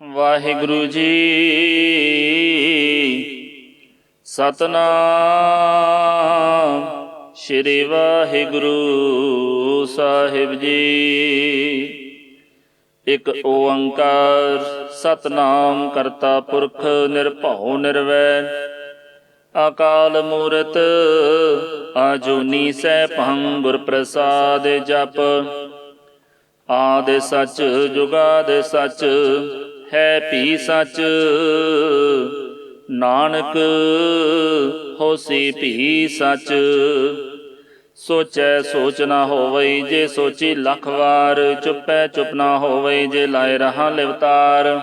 ਵਾਹਿਗੁਰੂ ਜੀ। ਸਤਨਾਮ ਸ਼੍ਰੀ ਵਾਹਿਗੁਰੂ ਸਾਹਿਬ ਜੀ। ਇਕ ਓੰਕਾਰ ਸਤਨਾਮ ਕਰਤਾ ਪੁਰਖ ਨਿਰਭਉ ਨਿਰਵੈਰ। ਅਕਾਲ ਮੂਰਤ ਆਜੂਨੀ ਸੈਭੰ ਗੁਰ ਪ੍ਰਸਾਦਿ ਜਪ। ਆਦਿ ਸਚ ਜੁਗਾਦਿ ਸਚ ਹੈ ਭੀ ਸਚ। ਨਾਨਕ ਹੋਸੀ ਭੀ ਸਚ। ਸੋਚੈ ਸੋਚ ਨਾ ਹੋਵਈ ਜੇ ਸੋਚੀ ਲੱਖ ਵਾਰ। ਚੁੱਪੈ ਚੁੱਪ ਨਾ ਹੋਵਈ ਜੇ ਲਾਏ ਰਹਾ ਲਿਵਤਾਰ।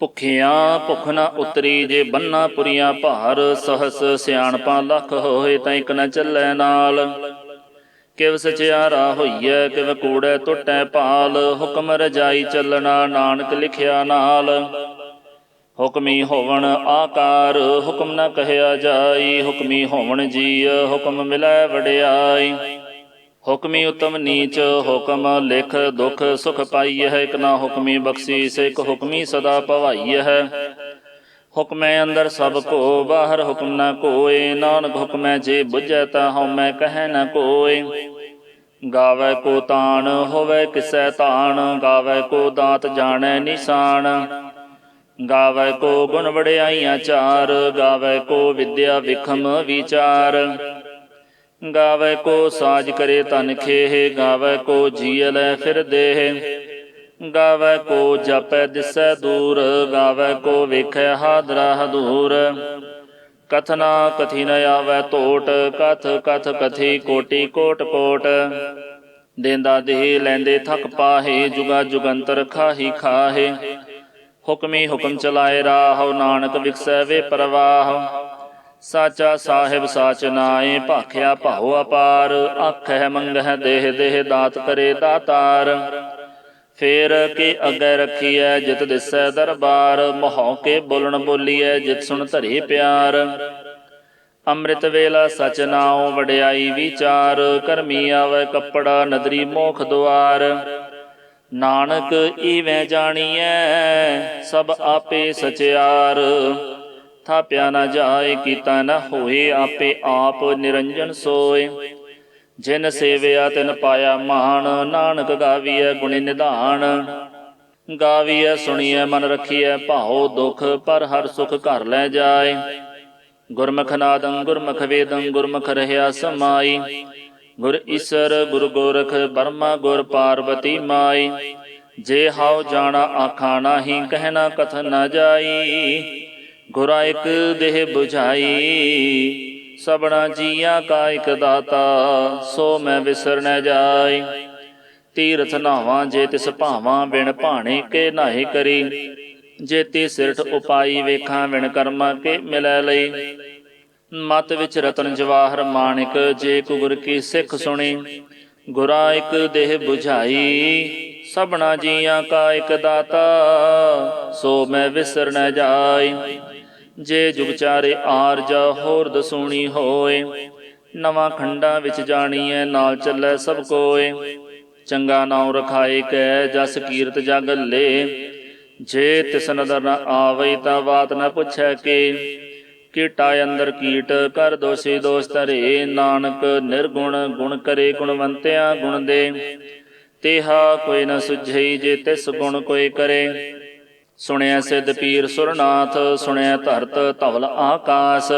ਭੁੱਖਿਆਂ ਭੁੱਖ ਨਾ ਉਤਰੀ ਜੇ ਬੰਨਾ ਪੁਰੀਆਂ ਭਾਰ। ਸਹਸ ਸਿਆਣਪਾਂ ਲੱਖ ਹੋਏ ਤਾਂ ਇਕ ਨ ਚੱਲੈ ਨਾਲ। ਕਿਵ ਸਚਿਆਰਾ ਹੋਈਐ ਕਿਵ ਕੂੜੈ ਟੁੱਟੈ ਭਾਲ। ਹੁਕਮ ਰਜਾਈ ਚੱਲਣਾ ਨਾਨਕ ਲਿਖਿਆ ਨਾਲ। ਹੁਕਮੀ ਹੋਵਣ ਆਕਾਰ ਹੁਕਮ ਨ ਕਹਿਆ ਜਾਈ। ਹੁਕਮੀ ਹੋਵਣ ਜੀਅ ਹੁਕਮ ਮਿਲੈ ਵਡਿਆਈ। ਹੁਕਮੀ ਉਤਮ ਨੀਚ ਹੁਕਮ ਲਿਖ ਦੁਖ ਸੁਖ ਪਾਈਐ। ਇਕ ਨਾ ਹੁਕਮੀ ਬਖਸ਼ੀਸ ਇਕ ਹੁਕਮੀ ਸਦਾ ਭਵਾਈਐ। ਹੁਕਮੈ ਅੰਦਰ ਸਭ ਕੋ ਬਾਹਰ ਹੁਕਮ ਨਾ ਕੋਇ। ਨਾਨਕ ਹੁਕਮੈ ਜੇ ਬੁਝੈ ਤਾ ਹਉਮੈ ਕਹਿ ਨ ਕੋਇ। ਗਾਵੈ ਕੋ ਤਾਣ ਹੋਵੈ ਕਿਸੈ ਤਾਣ। ਗਾਵੈ ਕੋ ਦਾਤ ਜਾਣੈ ਨਿਸ਼ਾਨ। ਗਾਵੈ ਕੋ ਗੁਣ ਵਡਿਆਈਆਂ ਚਾਰ। ਗਾਵੈ ਕੋ ਵਿਦਿਆ ਵਿਖਮ ਵਿਚਾਰ। ਗਾਵੈ ਕੋ ਸਾਜ ਕਰੇ ਤਨ ਖੇਹ। ਗਾਵੈ ਕੋ ਜੀਅ ਲੈ ਫਿਰ ਦੇਹ। ਗਾਵੈ ਕੋ ਜਾਪੈ ਦਿਸੈ ਦੂਰ। ਗਾਵੈ ਕੋ ਵੇਖੈ ਹਾਦਰਾ ਹਦੂਰ। ਕਥਨਾ ਕਥੀ ਨ ਆਵੈ ਟੋਟ। ਕਥ ਕਥ ਕਥੀ ਕੋਟि ਕੋਟ ਕੋਟ। ਦੇਂਦਾ ਦੇਹ ਲੈਂਦੇ ਥਕ ਪਾਹੇ। ਜੁਗਾ ਜੁਗੰਤਰ ਖਾਹੀ ਖਾਹੇ। ਹੁਕਮੀ ਹੁਕਮ ਚਲਾਏ ਰਾਹ। ਨਾਨਕ ਵਿਗਸੈ ਵੇ ਪ੍ਰਵਾਹ। ਸਾਚਾ ਸਾਹਿਬ ਸਾਚ ਨਾਏ ਭਾਖਿਆ ਭਾਉ ਅਪਾਰ। ਆਖਹਿ ਮੰਗਹਿ ਦੇਹ ਦੇਹ ਦਾਤ ਕਰੇ ਦਾਤਾਰ। ਫੇਰ ਕੇ ਅੱਗੇ ਰੱਖੀਐ ਜਿਤ ਦਿਸੈ ਦਰਬਾਰ। ਮਹੌ ਕੇ ਬੋਲਣ ਬੋਲੀਐ ਜਿਤ ਸੁਣ ਧਰੇ ਪਿਆਰ। ਅੰਮ੍ਰਿਤ ਵੇਲਾ ਸਚ ਨਾਉ ਵਡਿਆਈ ਵਿਚਾਰ। ਕਰਮੀ ਆਵੈ ਕੱਪੜਾ ਨਦਰੀ ਮੋਖ ਦੁਆਰ। ਨਾਨਕ ਈਵੈ ਜਾਣੀਐ ਸਭ ਆਪੇ ਸਚਿਆਰ। ਥਾਪਿਆ ਨ ਜਾਏ ਕੀਤਾ ਨ ਹੋਏ ਆਪੇ ਆਪ ਨਿਰੰਜਨ ਸੋਏ। ਜਿਨ ਸੇਵਿਆ ਤਿਨ ਪਾਇਆ ਮਾਣ। ਨਾਨਕ ਗਾਵੀਐ ਗੁਣੀ ਨਿਧਾਨ। ਗਾਵੀਐ ਸੁਣੀਐ ਮਨ ਰਖੀਐ ਭਾਉ ਦੁਖ। ਪਰ ਹਰ ਸੁਖ ਘਰ ਲੈ ਜਾਏ। ਗੁਰਮੁਖ ਨਾਦੰ ਗੁਰਮੁਖ ਵੇਦੰ ਗੁਰਮੁਖ ਰਹਿਆ ਸਮਾਈ। ਗੁਰ ਈਸਰ ਗੁਰ ਗੋਰਖ ਬਰਮਾ ਗੁਰ ਪਾਰਬਤੀ ਮਾਈ। ਜੇ ਹਾਉ ਜਾਣਾ ਆਖਾ ਨਾਹੀ ਕਹਿਣਾ ਕਥਨ ਨ ਜਾਈ। ਗੁਰਾ ਇਕ ਦੇਹ ਬੁਝਾਈ। ਸਭਨਾ ਜੀਆਂ ਕਾ ਇਕ ਦਾਤਾ ਸੋ ਮੈਂ ਵਿਸਰ ਨ ਜਾਈ। ਤੀਰਥ ਨਾਵਾਂ ਜੇ ਤਿਸ ਭਾਵਾਂ ਬਿਨ ਭਾਣੇ ਕੇ ਨਾਹੀ ਕਰੀ। ਜੇਤੀ ਸਿਰਠ ਉਪਾਈ ਵੇਖਾਂ ਵਿਣ ਕਰਮਾਂ ਕੇ ਮਿਲੈ ਲਈ। ਮਤ ਵਿੱਚ ਰਤਨ ਜਵਾਹਰ ਮਾਣਿਕ ਜੇ ਕੁਗੁਰ ਕੀ ਸਿੱਖ ਸੁਣੀ। ਗੁਰਾ ਇਕ ਦੇਹ ਬੁਝਾਈ। ਸਭਨਾ ਜੀਆਂ ਕਾ ਇਕ ਦਾਤਾ ਸੋ ਮੈਂ ਵਿਸਰ ਨ ਜਾਈ। ਜੇ ਜੁਗ ਚਾਰੇ ਆਰਜਾ ਹੋਰ ਦਸੂਣੀ ਹੋਏ। ਨਵਾਂ ਖੰਡਾਂ ਵਿੱਚ ਜਾਣੀਐ ਨਾਲ ਚੱਲੈ ਸਭ ਕੋਏ। ਚੰਗਾ ਨਾਉ ਰਖਾਏ ਕੈ ਜਸ ਕੀਰਤ ਜਗ ਲੇ। ਜੇ ਤਿਸ ਨਦਰ ਨ ਆਵਈ ਤਾਂ ਬਾਤ ਨ ਪੁੱਛੈ ਕੇ। ਕੀਟਾ ਅੰਦਰ ਕੀਟ ਕਰ ਦੋਸ਼ੀ ਦੋਸ਼ ਧਰੇ। ਨਾਨਕ ਨਿਰਗੁਣ ਗੁਣ ਕਰੇ ਗੁਣਵੰਤਿਆ ਗੁਣ ਦੇ। ਤੇਹਾ ਕੋਈ ਨ ਸੁਝਈ ਜੇ ਤਿਸ ਗੁਣ ਕੋਈ ਕਰੇ। ਸੁਣਿਆ ਸਿੱਧ ਪੀਰ ਸੁਰਨਾਥ ਸੁਣਿਆ ਧਰਤ ਧਵਲ ਆਕਾਸ।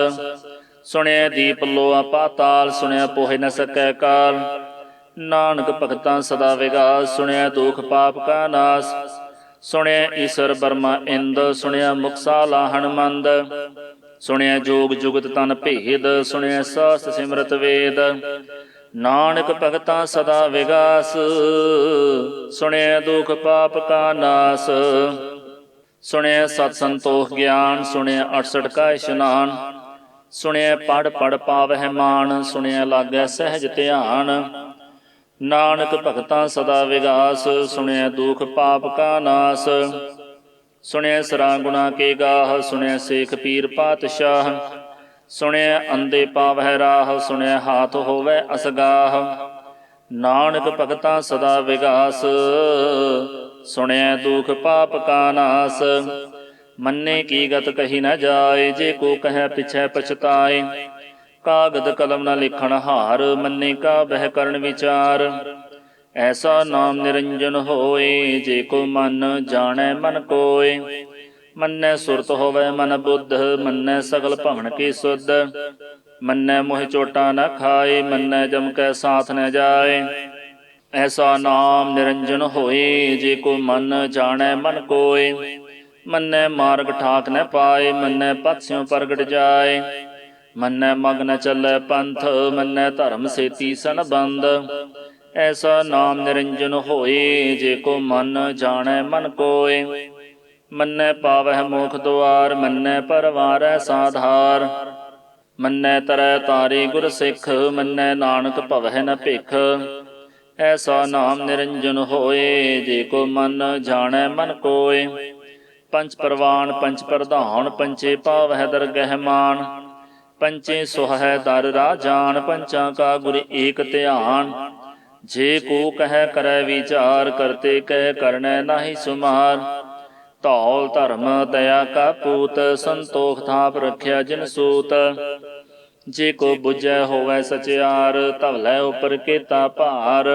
ਸੁਣਿਆ ਦੀਪ ਲੋਆ ਪਾਤਾਲ ਸੁਣਿਆ ਪੋਹਿ ਨ ਸਕੈ ਕਾਲ। ਨਾਨਕ ਭਗਤਾਂ ਸਦਾ ਵਿਗਾਸ ਸੁਣਿਆ ਦੁਖ ਪਾਪ ਕਾ ਨਾਸ। ਸੁਣਿਆ ਈਸਰ ਬਰਮਾ ਇੰਦ ਸੁਣਿਆ ਮੁਕਸਾ ਲਾਹਣ ਮੰਦ। ਸੁਣਿਆ ਜੋਗ ਜੁਗਤ ਤਨ ਭੇਦ ਸੁਣਿਆ ਸਾਸ ਸਿਮਰਤ ਵੇਦ। ਨਾਨਕ ਭਗਤਾਂ ਸਦਾ ਵਿਗਾਸ ਸੁਣਿਆ ਦੁਖ ਪਾਪ ਕਾ ਨਾਸ। ਸੁਣਿਆ ਸਤ ਸੰਤੋਖ ਗਿਆਨ ਸੁਣਿਆ 68 ਕਾ ਇਸ਼ਨਾਨ। ਸੁਣਿਆ ਪੜ ਪੜ ਪਾਵਹਿ ਮਾਨ ਸੁਣਿਆ ਲਾਗੈ ਸਹਿਜ ਧਿਆਨ। ਨਾਨਕ ਭਗਤਾਂ ਸਦਾ ਵਿਗਾਸ ਸੁਣਿਆ ਦੁਖ ਪਾਪ ਕਾ ਨਾਸ। ਸੁਣਿਆ ਸਰਾ ਗੁਣਾ ਕੇ ਗਾਹ ਸੁਣਿਆ ਸੇਖ ਪੀਰ ਪਾਤਸ਼ਾਹ। ਸੁਣਿਆ ਅੰਧੇ ਪਾਵਹਿ ਰਾਹ ਸੁਣਿਆ ਹਾਥ ਹੋਵੈ ਅਸਗਾਹ। ਨਾਨਕ ਭਗਤਾਂ ਸਦਾ ਵਿਗਾਸ ਸੁਣਿਐ ਦੁਖ ਪਾਪ ਕਾ ਨਾਸ। ਮੰਨੇ ਕੀ ਗਤ ਕਹੀ ਨ ਜਾਏ, ਜੇ ਕੋ ਕਹਿ ਪਿਛੈ ਪਛਤਾਏ। ਕਾਗਦ ਕਲਮ ਨ ਲਿਖਣ ਹਾਰ, ਮੰਨੇ ਕਾ ਬਹਿ ਕਰਨ ਵਿਚਾਰ। ਐਸਾ ਨਾਮ ਨਿਰੰਜਨ ਹੋਏ, ਜੇ ਕੋ ਮਨ ਜਾਣੈ ਮਨ ਕੋਇ। ਮੰਨੈ ਸੁਰਤ ਹੋਵੈ ਮਨ ਬੁੱਧ, ਮੰਨੈ ਸਗਲ ਭਵਨ ਕੀ ਸੁਧ। ਮੰਨੈ ਮੋਹਿ ਚੋਟਾ ਨ ਖਾਏ, ਮੰਨੈ ਜਮ ਕੈ ਸਾਥ ਨ ਜਾਏ। ਐਸਾ ਨਾਮ ਨਿਰੰਜਨ ਹੋਏ, ਜੇ ਕੋ ਮਨ ਜਾਣੈ ਮਨ ਕੋਇ। ਮੰਨੈ ਮਾਰਗ ਠਾਕ ਨ ਪਾਏ, ਮੰਨੈ ਪਥ ਸਿਉ ਪ੍ਰਗਟ ਜਾਏ। ਮੰਨੈ ਮਗ ਨ ਚੱਲੈ ਪੰਥ, ਮੰਨੈ ਧਰਮ ਸੇਤੀ ਸੰਬੰਧ। ਐਸਾ ਨਾਮ ਨਿਰੰਜਨ ਹੋਏ, ਜੇ ਕੋ ਮਨ ਜਾਣੈ ਮਨ ਕੋਇ। ਮੰਨੈ ਪਾਵਹਿ ਮੋਖ ਦੁਆਰ, ਮੰਨੈ ਪਰਵਾਰੈ ਸਾਧਾਰ। ਮੰਨੈ ਤਰੈ ਤਾਰੇ ਗੁਰ ਸਿੱਖ, ਮੰਨੈ ਨਾਨਕ ਭਵਹਿ ਨ ਭਿਖ। ਐਸਾ ਨਾਮ ਨਿਰੰਜਨ ਹੋਏ, ਜੇ ਕੋ ਮਨ ਜਾਣੈ ਮਨ ਕੋਇ। ਪੰਚ ਪਰਵਾਨ ਪੰਚ ਪ੍ਰਧਾਨ, ਪੰਚੇ ਪਾਵਹਿ ਦਰਗਹਿ ਮਾਨ। ਪੰਚੇ ਸੁਹੈ ਦਰ ਰਾਜਾਨ, ਪੰਚਾਂ ਕਾ ਗੁਰ ਏਕ ਧਿਆਨ। ਜੇ ਕੋ ਕਹਿ ਕਰੈ ਵਿਚਾਰ, ਕਰਤੇ ਕਹਿ ਕਰਨੈ ਨਾਹੀ ਸੁਮਾਰ। ਧੌਲ ਧਰਮ ਦਇਆ ਕਾ ਪੂਤ, ਸੰਤੋਖ ਥਾਪ ਰਖਿਆ ਜਿਨ ਸੂਤ। ਜੇ ਕੋ ਬੁਝੈ ਹੋਵੈ ਸਚਿਆਰ, ਧਵਲੈ ਉਪਰ ਕੇਤਾ ਭਾਰ।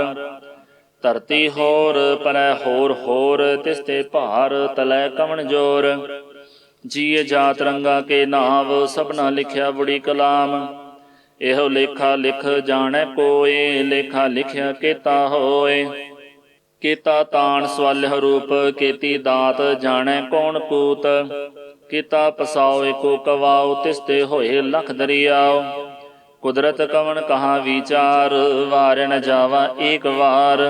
ਧਰਤੀ ਹੋਰ ਪਰੈ ਹੋਰ ਹੋਰ, ਤਿਸ ਤੇ ਭਾਰ ਤਲੈ ਕਵਣ ਜੋਰ। ਜੀਅ ਜਾਤ ਰੰਗਾ ਕੇ ਨਾਵ, ਸਭਨਾ ਲਿਖਿਆ ਬੁੜੀ ਕਲਾਮ। ਇਹੋ ਲੇਖਾ ਲਿਖ ਜਾਣੈ ਕੋਇ, ਲੇਖਾ ਲਿਖਿਆ ਕੇਤਾ ਹੋਏ। ਕੇਤਾ ਤਾਣ ਸਵਾਲਿਹ ਰੂਪ, ਕੇਤੀ ਦਾਤ ਜਾਣੈ ਕੌਣ ਕੂਤ। ਕੇਤਾ ਪਸਾਉ ਏਕੋ ਕਵਾਉ, ਤਿਸ ਤੇ ਹੋਏ ਲਖ ਦਰਿਆਉ। ਕੁਦਰਤ ਕਵਣ ਕਹਾ ਵਿਚਾਰ, ਵਾਰਿ ਨ ਜਾਵਾ ਏਕ ਵਾਰ।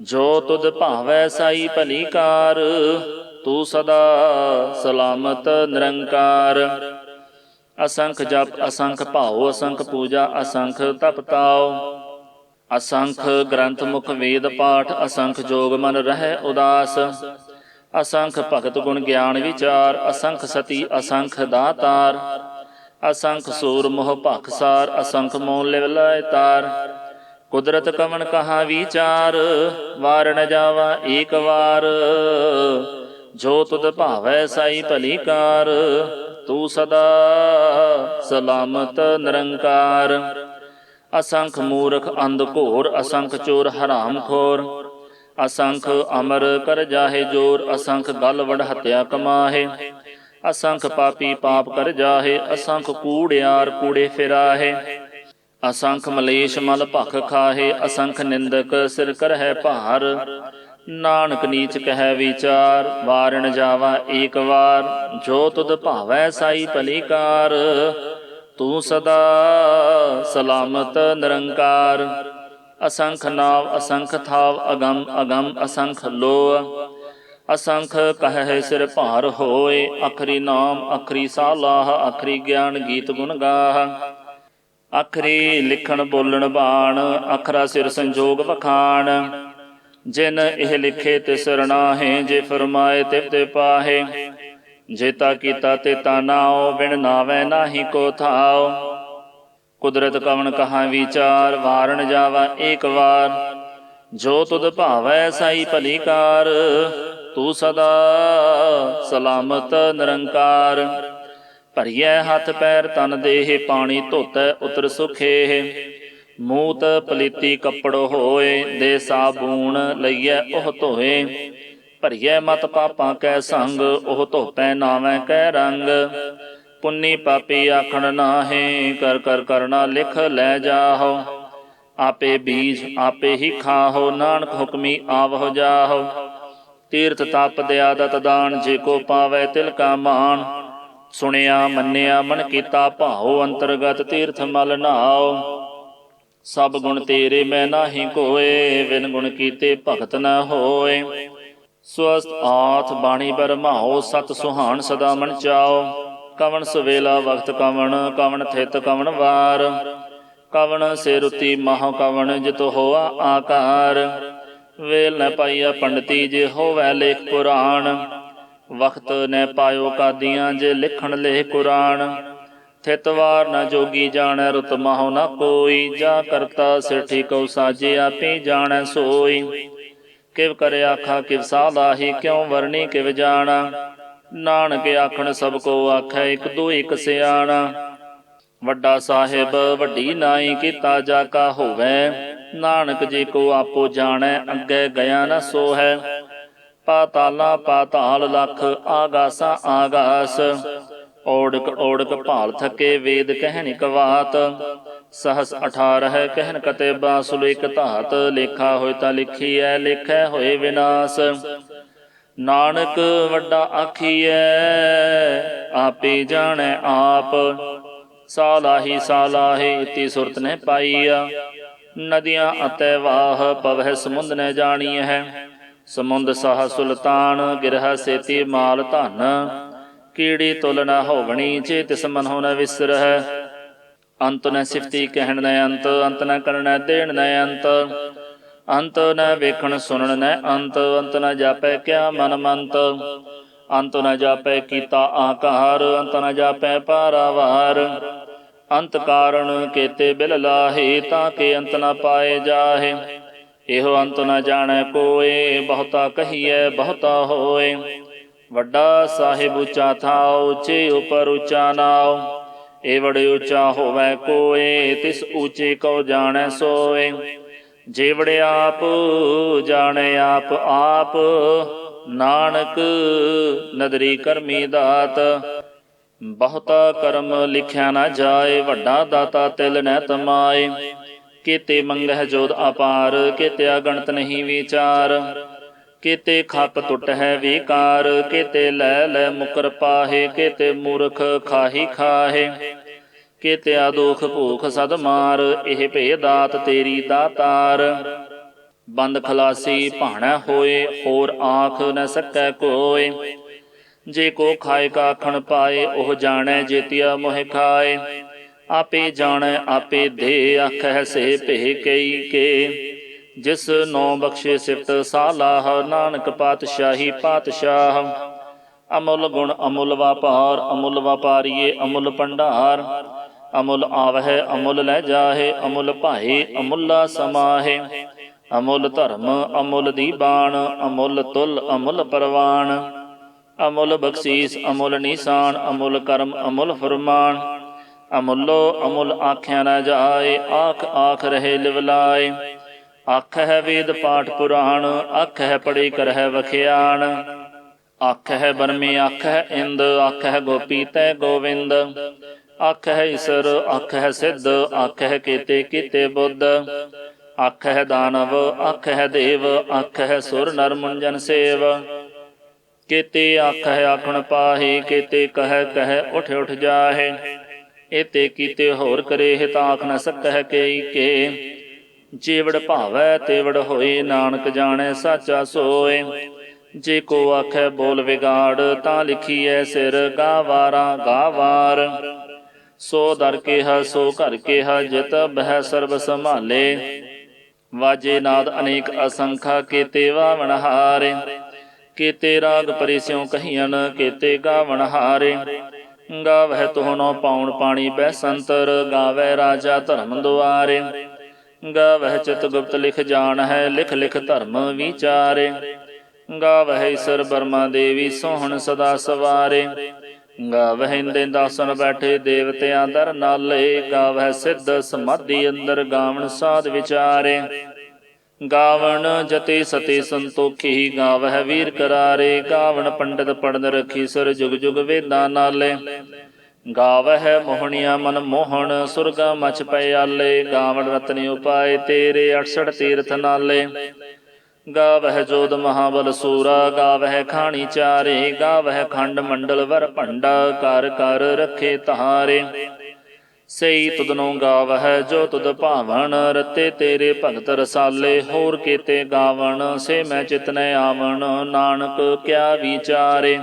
ਜੋ ਤੁਧ ਭਾਵੈ ਸਾਈ ਭਲੀ ਕਾਰ, ਤੂੰ ਸਦਾ ਸਲਾਮਤ ਨਿਰੰਕਾਰ। ਅਸੰਖ ਜਪ ਅਸੰਖ ਭਾਉ, ਅਸੰਖ ਪੂਜਾ ਅਸੰਖ ਤਪ ਤਾਉ। ਅਸੰਖ ਗ੍ਰੰਥ ਮੁਖ ਵੇਦ ਪਾਠ, ਅਸੰਖ ਜੋਗ ਮਨ ਰਹਿ ਉਦਾਸ। ਅਸੰਖ ਭਗਤ ਗੁਣ ਗਿਆਨ ਵਿਚਾਰ, ਅਸੰਖ ਸਤੀ ਅਸੰਖ ਦਾਤਾਰ। ਅਸੰਖ ਸੂਰ ਮੋਹ ਭਖਸਾਰ, ਅਸੰਖ ਮੋਹ ਲਿਵ ਲਾਇ ਤਾਰ। ਕੁਦਰਤ ਕਵਣ ਕਹਾ ਵਿਚਾਰ, ਵਾਰ ਨ ਜਾਵਾ ਏਕ ਵਾਰ। ਜੋ ਤੁਧ ਭਾਵੈ ਸਾਈ ਭਲੀ ਕਾਰ, ਤੂੰ ਸਦਾ ਸਲਾਮਤ ਨਿਰੰਕਾਰ। ਅਸੰਖ ਮੂਰਖ ਅੰਧ ਘੋਰ, ਅਸੰਖ ਚੋਰ ਹਰਾਮ ਖੋਰ। ਅਸੰਖ ਅਮਰ ਕਰ ਜਾਹੇ ਜੋਰ, ਅਸੰਖ ਗਲ ਵਡ ਹਤਿਆ ਕਮਾਹੇ। ਅਸੰਖ ਪਾਪੀ ਪਾਪ ਕਰ ਜਾਹੇ, ਅਸੰਖ ਕੂੜਿਆਰ ਕੂੜੇ ਫਿਰਾਹੇ। ਅਸੰਖ ਮਲੇਸ਼ ਮਲ ਭਖ ਖਾਹੇ, ਅਸੰਖ ਨਿੰਦਕ ਸਿਰ ਕਰਹਿ ਭਾਰ। ਨਾਨਕ ਨੀਚ ਕਹਿ ਵਿਚਾਰ, ਵਾਰ ਨ ਜਾਵਾ ਏਕ ਵਾਰ। ਜੋ ਤੁਧ ਭਾਵੈ ਸਾਈ ਭਲੀ ਕਾਰ, ਤੂੰ ਸਦਾ ਸਲਾਮਤ ਨਿਰੰਕਾਰ। ਅਸੰਖ ਨਾਵ ਅਸੰਖ ਥਾਵ, ਅਗੰਮ ਅਗੰਮ ਅਸੰਖ ਲੋਅ। ਅਸੰਖ ਕਹਿ ਸਿਰ ਭਾਰ ਹੋਏ, ਅਖਰੀ ਨਾਮ ਅਖਰੀ ਸਾਲਾਹ। ਅਖਰੀ ਗਿਆਨ ਗੀਤ ਗੁਣ ਗਾਹ। ਅਖਰੀ ਲਿਖਣ ਬੋਲਣ ਬਾਣ, ਅਖਰਾ ਸਿਰ ਸੰਜੋਗ ਵਖਾਣ। ਜਿਨ ਇਹ ਲਿਖੇ ਤਿਸ ਰਣਾਹੇ, ਜੇ ਫਰਮਾਏ ਤਿਵ ਤੇ ਪਾਹੇ। ਜੇਤਾ ਕੀਤਾ ਤੇਤਾ ਨਾਉ, ਬਿਨ ਨਾਵੈ ਨਾਹੀ ਕੋ ਥਾਉ। ਕੁਦਰਤ ਕਵਣ ਕਹਾ ਵਿਚਾਰ, ਵਾਰ ਨ ਜਾਵਾ ਏਕ ਵਾਰ। ਜੋ ਤੁਧ ਭਾਵੈ ਸਾਈ ਭਲੀ ਕਾਰ, ਤੂੰ ਸਦਾ ਸਲਾਮਤ ਨਿਰੰਕਾਰ। ਭਰੀਐ ਹੱਥ ਪੈਰ ਤਨ ਦੇਹ, ਪਾਣੀ ਧੋਤੈ ਉਤਰ ਸੁਖੇ। ਮੂਤ ਪਲੀਤੀ ਕੱਪੜ ਹੋਏ, ਦੇ ਸਾਬੂਣ ਲਈਐ ਉਹ ਧੋਏ। ਭਰੀਐ ਮਤ ਪਾਪਾਂ ਕੈ ਸੰਗ, ਉਹ ਧੋਪੈ ਨਾਵੈ ਕੈ ਰੰਗ। ਪੁੰਨੀ ਪਾਪੀ ਆਖਣ ਨਾਹੇ, ਕਰ ਕਰ ਕਰਨਾ ਲਿਖ ਲੈ ਜਾਹੋ। ਆਪੇ ਬੀਜ ਆਪੇ ਹੀ ਖਾਹੋ, ਨਾਨਕ ਹੁਕਮੀ ਆਵਹੁ ਜਾਹੋ। ਤੀਰਥ ਤਪ ਦਇਆ ਦਤ ਦਾਨ, ਜੇ ਕੋ ਪਾਵੈ ਤਿਲ ਕਾ ਮਾਨ। ਸੁਣਿਆ ਮੰਨਿਆ ਮਨ ਕੀਤਾ ਭਾਉ, ਅੰਤਰਗਤ ਤੀਰਥ ਮਲ ਨਾਉ। ਸਭ ਗੁਣ ਤੇਰੇ ਮੈਂ ਨਾਹੀ ਕੋਏ, ਬਿਨ ਗੁਣ ਕੀਤੇ ਭਗਤ ਨ ਹੋਏ। ਸਵਸਤ ਆਥ ਬਾਣੀ ਬਰਮਾਓ, ਸਤ ਸੁਹਾਣ ਸਦਾ ਮਨ ਚਾਓ। ਕਵਣ ਸਵੇਲਾ ਵਕਤ ਕਵਣ, ਕਵਣ ਥਿਤ ਕਵਣ ਵਾਰ। ਕਵਣ ਸੇ ਰੁਤੀ ਮਾਹ ਕਵਣ, ਜਿਤ ਹੋਆ ਆਕਾਰ। ਵੇਲ ਨ ਪਾਈਆ ਪੰਡਤੀ, ਜੇ ਹੋਵੈ ਲੇਖ ਪੁਰਾਣ। ਵਕਤ ਨ ਪਾਇਓ ਕਾਦੀਆਂ, ਜੇ ਲਿਖਣ ਲੇਖ ਕੁਰਾਨ। ਥਿਤ ਵਾਰ ਨ ਜੋਗੀ ਜਾਣੈ, ਰੁਤ ਮਾਹੁ ਨ ਕੋਈ। ਜਾ ਕਰਤਾ ਸਿਰ ਠੀਕਉ ਸਾਜੇ, ਆਪੇ ਜਾਣੈ ਸੋਈ। किव कर आखा किव सालाही, क्यों वरनी किव जाना। नानक आखण सब को आखै, एक दो एक सियाणा। वड्डा साहिब वड्डी नाई, कीता जाका होवै। नानक जी को आपो जाणै, अग्गै गया न सो है। पाताला पाताल लख, आगासा आगास। ओढ़क ओढ़क भाल थके, वेद कहन इक वात। सहस 18 कहन कतेबा, सुल इक धात। लेखा होए ता लिखीਐ, लेखै होए विनाश। नानक वड्डा आखीਐ, आपे जाणै आप। सालाही सालाही, इति सुरत ने पाईया। नदियाँ अतै वाह, पवह समुंद न जानी है। समुंद साह सुल्तान, गिरह सेती माल धन। कीड़ी तुल न होवणी, जे तिस मनਹੁ न विसरह। अंत न सिफती कहण न अंत, अंत न करण देण न अंत। अंत न वेखण सुनण न अंत, अंत न जापै क्या मन मंत। अंत न जापै कीता आकार, अंत न जापै पारावार। अंत कारण केते बिल लाहे, ताके अंत न पाए जाहे। एहो अंत न जाणै कोय, बहुता कहिए बहुता होय। वड्डा साहिब ऊँचा थाओ, ऊँचे उपर ऊँचा नाओ। एवड़ ऊँचा होवै कोय, तिस ऊँचे को जाणै सोय। जेवड़ आप जाणै आप आप, नानक नदरी करमी दात। बहुता कर्म लिखिया न जाए, वड्डा दाता तिल न तमाए। केते मंगह जोध अपार, केते अगणत नहीं विचार। केते खप टुट है विकार, केते लै लै मुकर पाहे। केते मूर्ख खाही खाहे, केते अदुख भूख सद मार। एह भे दात तेरी दातार। बंद खलासी भाणै होए, होर आख न सकै कोय। जे को खाए का आखण पाए, ओह जाणै जेतिया मोह खाए। आपे जाणै आपे दे, आखै से भे कई के। जिस नौ बख्शे सिफत सालाह, नानक पातशाही पातशाह। अमुल गुण अमुल व्यापार, अमुल व्यापारीए अमुल भंडार। अमुल आवह अमुल लै जाहे, अमुल भाए अमुला समाहे। अमुल धर्म अमुल दीबान, अमुल तुल अमुल परवान। अमुल बख्शीस अमुल निशान, अमुल कर्म अमुल फरमान। अमुलो अमुल आख्या न जाए, आख आख रहे लिवलाए। आख है वेद पाठ पुराण, आख है पढ़ी कर है वखियाण। आख है बरमे आख है इंद, आख है गोपी तै गोविंद। आख है ईसर आख है सिद्ध, आख है केते कीते बुद्ध। आख है दानव आख है देव, आख है सुर नर मुंजन सेव। केते आख है आखण पाहे, केते कह कह उठ उठ जाहे। एते कीते होर करे, हित आख न सकह कई के। जेवड़ भावै तेवड़ होए, नानक जाणै साचा सोय। जे को आखै बोल विगाड़, तां लिखीਐ सिर गावारा गावार। सो दर केहा सो घर केहा, जित बह सर्ब संभाले। वाजे नाद अनेक असंखा, केते वावण हारे। केते राग परिस्यों कहियन, केते गावण हारे। गावह तुहनो पाउन पाणी बैसंतर, गावै राजा धर्म दुआरे। गावह चित गुप्त लिख जान है, लिख लिख धर्म विचारे। गावह ईसर बर्मा देवी, सोहन सदा सवारे। गावह इंदे दासन बैठे, देवतियां दर नाले। गावह सिद्ध समाधि अंदर, गावण साध विचारे। गावण जते सते संतोखी, गावह वीर करारे। गावण पंडित पढ़न रखी, सर जुग जुग वेदां नाले। गावह मोहनिया मन मोहन, सुरगा मछ पयाले। गावण रत्न उपाय तेरे, 68 तीर्थ नाले। गावह जोध महाबल सूरा, गावह खाणी चारे। गावह खंड मंडल वर भंडा, कर कर रखे तारे। सई तुदनो गावह जो तुद भावण, रते तेरे भगत रसाले। होर केते गावण से मैं चित न आवण, नानक क्या विचारे।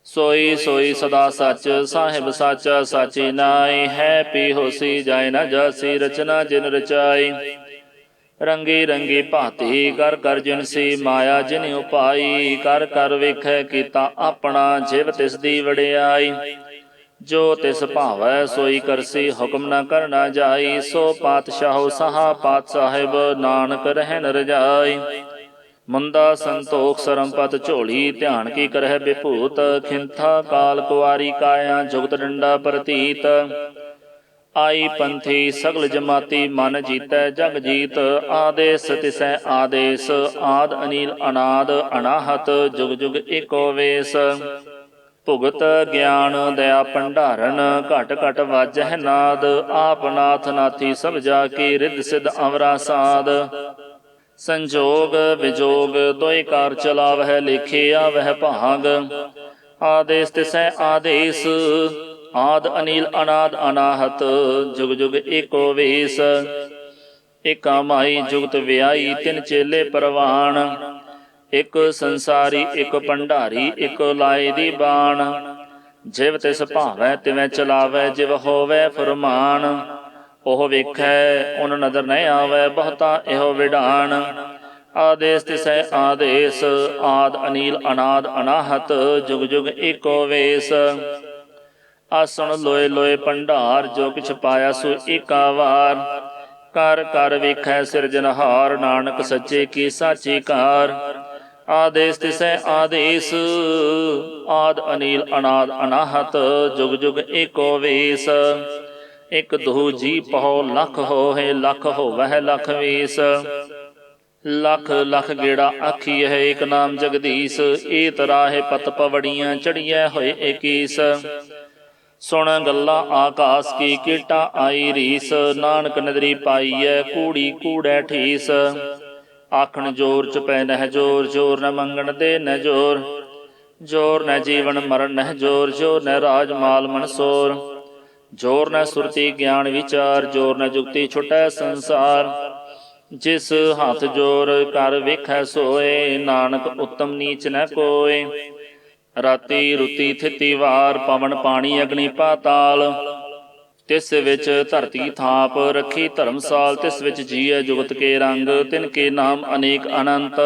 सोई सोई सदा सच, साहिब साचा साची नाई। है पी होसी जाय न जासी, रचना जिन रचाई। रंगी रंगी भांति कर कर जिनसी, माया जिन उपाई। कर कर वेखै कीता अपना, जिव तिस दी वडियाई। जो तिस भावै सोई करसी, हुक्म न करना जाई। सो पातशाहो सहा पात साहिब, नानक रहन रजाई। ਮੁੰਦਾ ਸੰਤੋਖ ਸਰਮਪਤ ਝੋਲੀ, ਧਿਆਨ ਕੀ ਕਰਹਿ ਬਿਭੂਤ। ਖਿੰਥਾ ਕਾਲ ਕੁਆਰੀ ਕਾਇਆ, ਜੁਗਤ ਡੰਡਾ ਪ੍ਰਤੀਤ। ਆਈ ਪੰਥੀ ਸਗਲ ਜਮਾਤੀ, ਮਨ ਜੀਤੈ ਜਗ ਜੀਤ। ਆਦੇਸ ਤਿਸੈ ਆਦੇਸ, ਆਦ ਅਨੀਲ ਅਨਾਦ ਅਨਾਹਤ। ਜੁਗ ਜੁਗ ਏਕੋ ਵੇਸ। ਭੁਗਤ ਗਿਆਨ ਦਇਆ ਭੰਡਾਰਨ, ਘਟ ਘਟ ਵਾਜਹਿ ਨਾਦ। ਆਪ ਨਾਥ ਨਾਥੀ ਸਭ ਜਾ ਕੀ, ਰਿੱਧ ਸਿੱਧ ਅਵਰਾ ਸਾਧ। ਸੰਜੋਗ ਵਿਜੋਗ ਦੋਇ ਕਾਰ ਚਲਾਵਹਿ, ਲੇਖੇ ਆਵਹਿ ਭਾਗ। ਆਦੇਸ ਤਿਸੈ ਆਦੇਸ, ਆਦ ਅਨੀਲ ਅਨਾਦ ਅਨਾਹਤ। ਜੁਗ ਜੁਗ ਏਕੋ ਵੇਸ। ਏਕਾ ਮਾਈ ਜੁਗਤ ਵਿਆਈ, ਤਿੰਨ ਚੇਲੇ ਪ੍ਰਵਾਨ। ਇਕ ਸੰਸਾਰੀ ਇਕ ਭੰਡਾਰੀ, ਇਕ ਲਾਏ ਦੀ ਬਾਣ। ਜਿਵ ਤਿਸ ਭਾਵੈ ਤਿਵੈ ਚਲਾਵੈ, ਜਿਵ ਹੋਵੈ ਫੁਰਮਾਨ। ਉਹ ਵੇਖੈ ਉਨ ਨਦਰ ਨ ਆਵੈ, ਬਹੁਤਾ ਇਹੋ ਵਿਡਾਣ। ਆਦੇਸ ਤਿਸੈ ਆਦੇਸ, ਆਦ ਅਨੀਲ ਅਨਾਦ ਅਨਾਹਤ। ਜੁਗ ਜੁਗ ਏਕੋ ਵੇਸ। ਆਸਣ ਲੋਏ ਲੋਏ ਭੰਡਾਰ, ਜੋ ਕਿਛ ਪਾਇਆ ਸੋ ਏਕਾ ਵਾਰ। ਕਰ ਕਰ ਵੇਖੈ ਸਿਰਜਨਹਾਰ, ਨਾਨਕ ਸੱਚੇ ਕੀ ਸਾਚੀ ਕਾਰ। ਆਦੇਸ ਤਿਸੈ ਆਦੇਸ, ਆਦ ਅਨੀਲ ਅਨਾਦ ਅਨਾਹਤ। ਜੁਗ ਜੁਗ ਏਕੋ ਵੇਸ। ਇਕ ਦੋ ਜੀ ਪਹੁ ਲਖ ਹੋਏ, ਲਖ ਹੋਵਹਿ ਲਖ ਵੇਸ। ਲਖ ਲਖ ਗੇੜਾ ਆਖੀਐ, ਏਕ ਨਾਮ ਜਗਦੀਸ਼। ਏਤ ਰਾਹੇ ਪਤ ਪਵੜੀਆਂ, ਚੜੀਐ ਹੋਏ ਏਕੀਸ। ਸੁਣ ਗੱਲਾਂ ਆਕਾਸ ਕੀ, ਕੀਟਾਂ ਆਈ ਰੀਸ। ਨਾਨਕ ਨਦਰੀ ਪਾਈਐ, ਕੂੜੀ ਕੂੜੈ ਠੀਸ। ਆਖਣ ਜੋਰ ਚੁਪੈ ਨਹਿ ਜੋਰ, ਜੋਰ ਨ ਮੰਗਣ ਦੇ ਨਹਿ ਜੋਰ। ਜੋਰ ਨ ਜੀਵਨ ਮਰਨ ਨਹਿ ਜੋਰ, ਜੋਰ ਨ ਰਾਜ ਮਾਲ ਮਨਸੋਰ। ਜੋਰ ਨ ਸੁਰਤੀ ਗਿਆਨ ਵਿਚਾਰ, ਜੋਰ ਨ ਜੁਗਤੀ ਛੁਟੈ ਸੰਸਾਰ। ਜਿਸ ਹੱਥ ਜੋਰ ਕਰ ਵੇਖੈ ਸੋਏ, ਨਾਨਕ ਉੱਤਮ ਨੀਚ ਨ ਕੋਇ। ਰਾਤੀ ਰੁਤੀ ਥਿਤੀ ਵਾਰ, ਪਵਨ ਪਾਣੀ ਅਗਨੀ ਪਾਤਾਲ। ਤਿਸ ਵਿੱਚ ਧਰਤੀ ਥਾਪ, ਰੱਖੀ ਧਰਮਸਾਲ। ਤਿਸ ਵਿੱਚ ਜੀਐ ਜੁਗਤ ਕੇ ਰੰਗ, ਤਿਨ ਕੇ ਨਾਮ ਅਨੇਕ ਅਨੰਤ।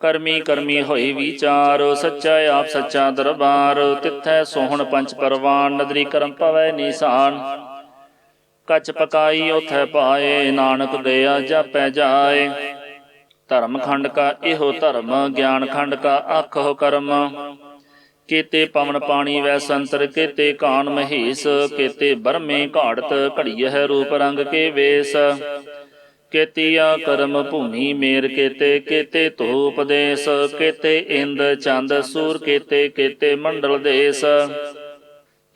ਕਰਮੀ ਕਰਮੀ ਹੋਈ ਵਿਚਾਰ, ਸੱਚਾ ਆਪ ਸੱਚਾ ਦਰਬਾਰ। ਤਿੱਥੈ ਸੋਹਣ ਪੰਚ ਪਰਵਾਨ, ਨਦਰੀ ਕਰਮ ਪਵੈ ਨੀਸਾਨ। ਕੱਚ ਪਕਾਈ ਓਥੈ ਪਾਏ, ਨਾਨਕ ਗਿਆ ਜਾਪੈ ਜਾਏ। ਧਰਮ ਖੰਡ ਕਾ ਇਹੋ ਧਰਮ, ਗਿਆਨ ਖੰਡ ਕਾ ਆਖੋ ਕਰਮ। ਕੇਤੇ ਪਵਨ ਪਾਣੀ ਵੈ ਸੰਤਰ, ਕੇਤੇ ਕਾਨ ਮਹੇਸ਼। ਕੇਤੇ ਬਰਮੇ ਘਾੜਤ, ਘੜੀਐ ਰੂਪ ਰੰਗ ਕੇ ਵੇਸ। ਕੇਤੀਆ ਕਰਮ ਭੂਮੀ ਮੇਰ, ਕੇਤੇ ਕੇਤੇ ਧੂਪ ਦੇਸ। ਕੇਤੇ ਇੰਦ ਚੰਦ ਸੂਰ, ਕੇਤੇ ਕੇਤੇ ਮੰਡਲ ਦੇਸ।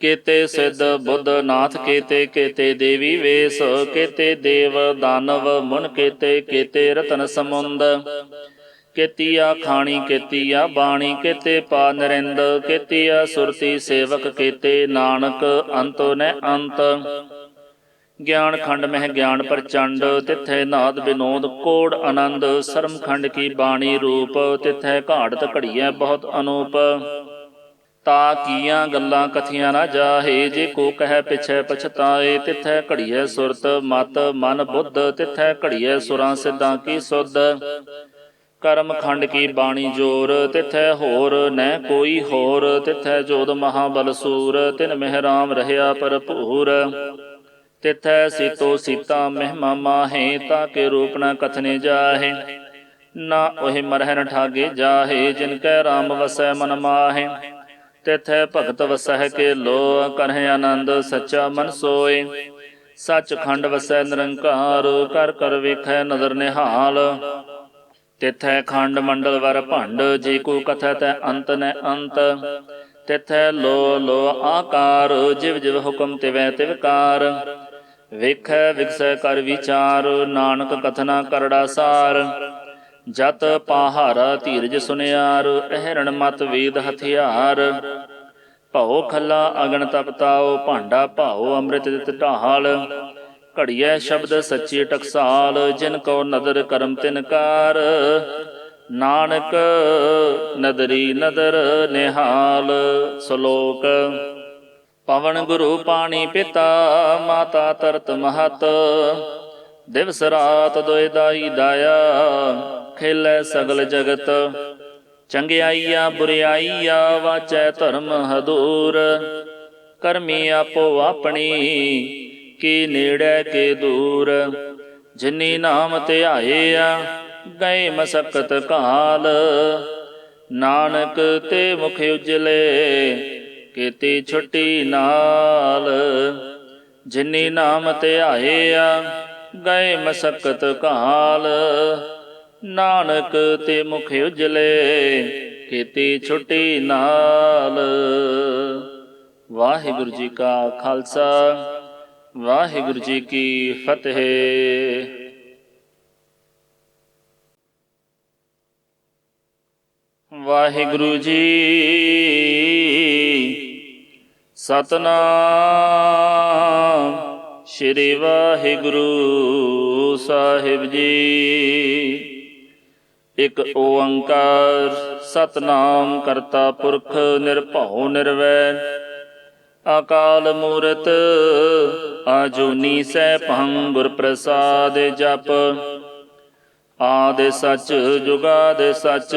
ਕੇਤੇ ਸਿੱਧ ਬੁੱਧ ਨਾਥ, ਕੇਤੇ ਕੇਤੇ ਦੇਵੀ ਵੇਸ। ਕੇਤੇ ਦੇਵ ਦਾਨਵ ਮੁਨ, ਕੇਤੇ ਕੇਤੇ ਰਤਨ ਸਮੁੰਦ। ਕੇਤੀਆ ਖਾਣੀ ਕੇਤੀਆ ਬਾਣੀ, ਕੇਤੇ ਪਾ ਨਰਿੰਦ। ਕੇਤੀਆ ਸੁਰਤੀ ਸੇਵਕ, ਕੇਤੇ ਨਾਨਕ ਅੰਤੋ ਨ ਅੰਤ। ਗਿਆਨ ਖੰਡ ਮਹਿ ਗਿਆਨ ਪ੍ਰਚੰਡ, ਤਿੱਥੈ ਨਾਦ ਵਿਨੋਦ ਕੋੜ ਆਨੰਦ। ਸਰਮ ਖੰਡ ਕੀ ਬਾਣੀ ਰੂਪ, ਤਿੱਥੈ ਘਾੜਤ ਘੜੀਐ ਬਹੁਤ ਅਨੂਪ। ਤਾ ਕੀਆਂ ਗੱਲਾਂ ਕਥੀਆਂ ਨਾ ਜਾਹੇ, ਜੇ ਕੋ ਕਹਿ ਪਿਛੈ ਪਛਤਾਏ। ਤਿੱਥੈ ਘੜੀਐ ਸੁਰਤ ਮਤ ਮਨ ਬੁੱਧ, ਤਿੱਥੈ ਘੜੀਐ ਸੁਰਾਂ ਸਿੱਧਾਂ ਕੀ ਸੁਧ। ਕਰਮ ਖੰਡ ਕੀ ਬਾਣੀ ਜੋਰ, ਤਿੱਥੈ ਹੋਰ ਨ ਕੋਈ ਹੋਰ। ਤਿੱਥੈ ਜੋਧ ਮਹਾਬਲ ਸੂਰ, ਤਿਨ ਮਹਿ ਰਾਮ ਰਹਿਆ ਭਰਪੂਰ। ਤਿੱਥੈ ਸੀਤੋ ਸੀਤਾ ਮਹਿਮਾ ਮਾਹੇ, ਤਾ ਕੇ ਰੂਪ ਨ ਕਥਨੇ ਜਾਹੇ। ਨਾ ਉਹੇ ਮਰਹਿ ਨ ਠਾਗੇ ਜਾਹੇ, ਜਿਨ ਕੈ ਰਾਮ ਵਸੈ ਮਨ ਮਾਹੇ। ਤਿੱਥੈ ਭਗਤ ਵਸਹਿ ਕੇ ਲੋ, ਕਰਹਿ ਆਨੰਦ ਸੱਚਾ ਮਨ ਸੋਏ। ਸੱਚ ਖੰਡ ਵਸੈ ਨਿਰੰਕਾਰ, ਕਰ ਕਰ ਵੇਖੈ ਨਦਰ ਨਿਹਾਲ। ਤਿੱਥੈ ਖੰਡ ਮੰਡਲ ਵਰ ਭੰਡ, ਜੇ ਕੋ ਕਥੈ ਤੈ ਅੰਤ ਨ ਅੰਤ। ਤਿੱਥੈ ਲੋ ਲੋ ਆਕਾਰ, ਜਿਵ ਜਿਵ ਹੁਕਮ ਤਿਵੈ ਤਿਵਕਾਰ। ਵੇਖੈ ਵਿਗਸੈ ਕਰ ਵਿਚਾਰ, ਨਾਨਕ ਕਥਨਾ ਕਰੜਾ ਸਾਰ। ਜਤ ਪਾਹਾਰਾ ਧੀਰਜ ਸੁਨਿਆਰ, ਅਹਰਣ ਮਤ ਵੇਦ ਹਥਿਆਰ। ਭਉ ਖੱਲਾ ਅਗਨ ਤਪਤਾਓ, ਭਾਂਡਾ ਭਾਉ ਅੰਮ੍ਰਿਤ ਦਿਤ ਢਾਲ। ਘੜੀਐ ਸ਼ਬਦ ਸੱਚੀ ਟਕਸਾਲ, ਜਿਨ ਕੋ ਨਦਰ ਕਰਮ ਤਿਨਕਾਰ। ਨਾਨਕ ਨਦਰੀ ਨਦਰ ਨਿਹਾਲ। ਸ਼ਲੋਕ। ਪਵਨ ਗੁਰੂ ਪਾਣੀ ਪਿਤਾ, ਮਾਤਾ ਤਰਤ ਮਹਤ। ਦਿਵਸ ਰਾਤ ਦੁਇ ਦਾਈ ਦਾਇਆ, ਖੇਲੈ ਸਗਲ ਜਗਤ। ਚੰਗਿਆਈਆ ਬੁਰਿਆਈਆ, ਵਾਚੈ ਧਰਮ ਹਦੂਰ। ਕਰਮੀ ਆਪੋ ਆਪਣੀ, ਕੀ ਨੇੜੈ ਕੇ ਦੂਰ। ਜਿਨੀ ਨਾਮ ਧਿਆਇਆ, ਗਏ ਮਸਕਤ ਕਾਲ। ਨਾਨਕ ਤੇ ਮੁਖ ਉਜਲੇ ਕੀਤੀ ਛੁੱਟੀ ਨਾਲ। ਜਿਨੀ ਨਾਮ ਧਿਆਇਆ ਗਏ ਮਸਕਤ ਕਾਲ। ਨਾਨਕ ਤੇ ਮੁਖ ਉਜਲੇ ਕੀਤੀ ਛੁੱਟੀ ਨਾਲ। ਵਾਹਿਗੁਰੂ ਜੀ ਕਾ ਖਾਲਸਾ, ਵਾਹਿਗੁਰੂ ਜੀ ਕੀ ਫਤਿਹ। ਵਾਹਿਗੁਰੂ ਜੀ ਸਤਨਾਮ ਸ਼੍ਰੀ ਵਾਹਿਗੁਰੂ ਸਾਹਿਬ ਜੀ। ਇਕ ਓੰਕਾਰ ਸਤਨਾਮ ਕਰਤਾ ਪੁਰਖ ਨਿਰਭਉ ਨਿਰਵੈਰ। ਅਕਾਲ ਮੂਰਤ ਆਜੂਨੀ ਸੈਭੰ ਗੁਰ ਪ੍ਰਸਾਦ ਜਪ। ਆਦਿ ਸਚ ਜੁਗਾਦਿ ਸਚ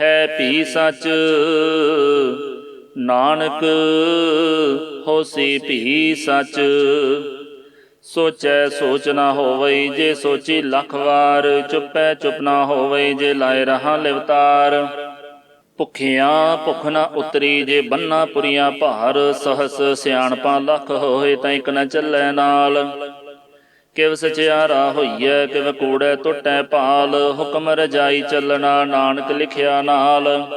ਹੈ ਭੀ ਸਚ। ਨਾਨਕ ਹੋਸੀ ਭੀ ਸਚ। ਸੋਚੈ ਸੋਚ ਨਾ ਹੋਵਈ ਜੇ ਸੋਚੀ ਲੱਖ ਵਾਰ। ਚੁੱਪੈ ਚੁੱਪ ਨਾ ਹੋਵਈ ਜੇ ਲਾਏ ਰਹਾ ਲਿਵਤਾਰ। ਭੁੱਖਿਆਂ ਭੁੱਖ ਨਾ ਉਤਰੀ ਜੇ ਬੰਨਾ ਪੁਰੀਆਂ ਭਾਰ। ਸਹਸ ਸਿਆਣਪਾਂ ਲੱਖ ਹੋਏ ਤਾਂ ਇੱਕ ਨ ਚੱਲੈ ਨਾਲ। ਕਿਵ ਸਚਿਆਰਾ ਹੋਈਐ ਕਿਵ ਕੂੜੈ ਟੁੱਟੈ ਭਾਲ। ਹੁਕਮ ਰਜਾਈ ਚੱਲਣਾ ਨਾਨਕ ਲਿਖਿਆ ਨਾਲ।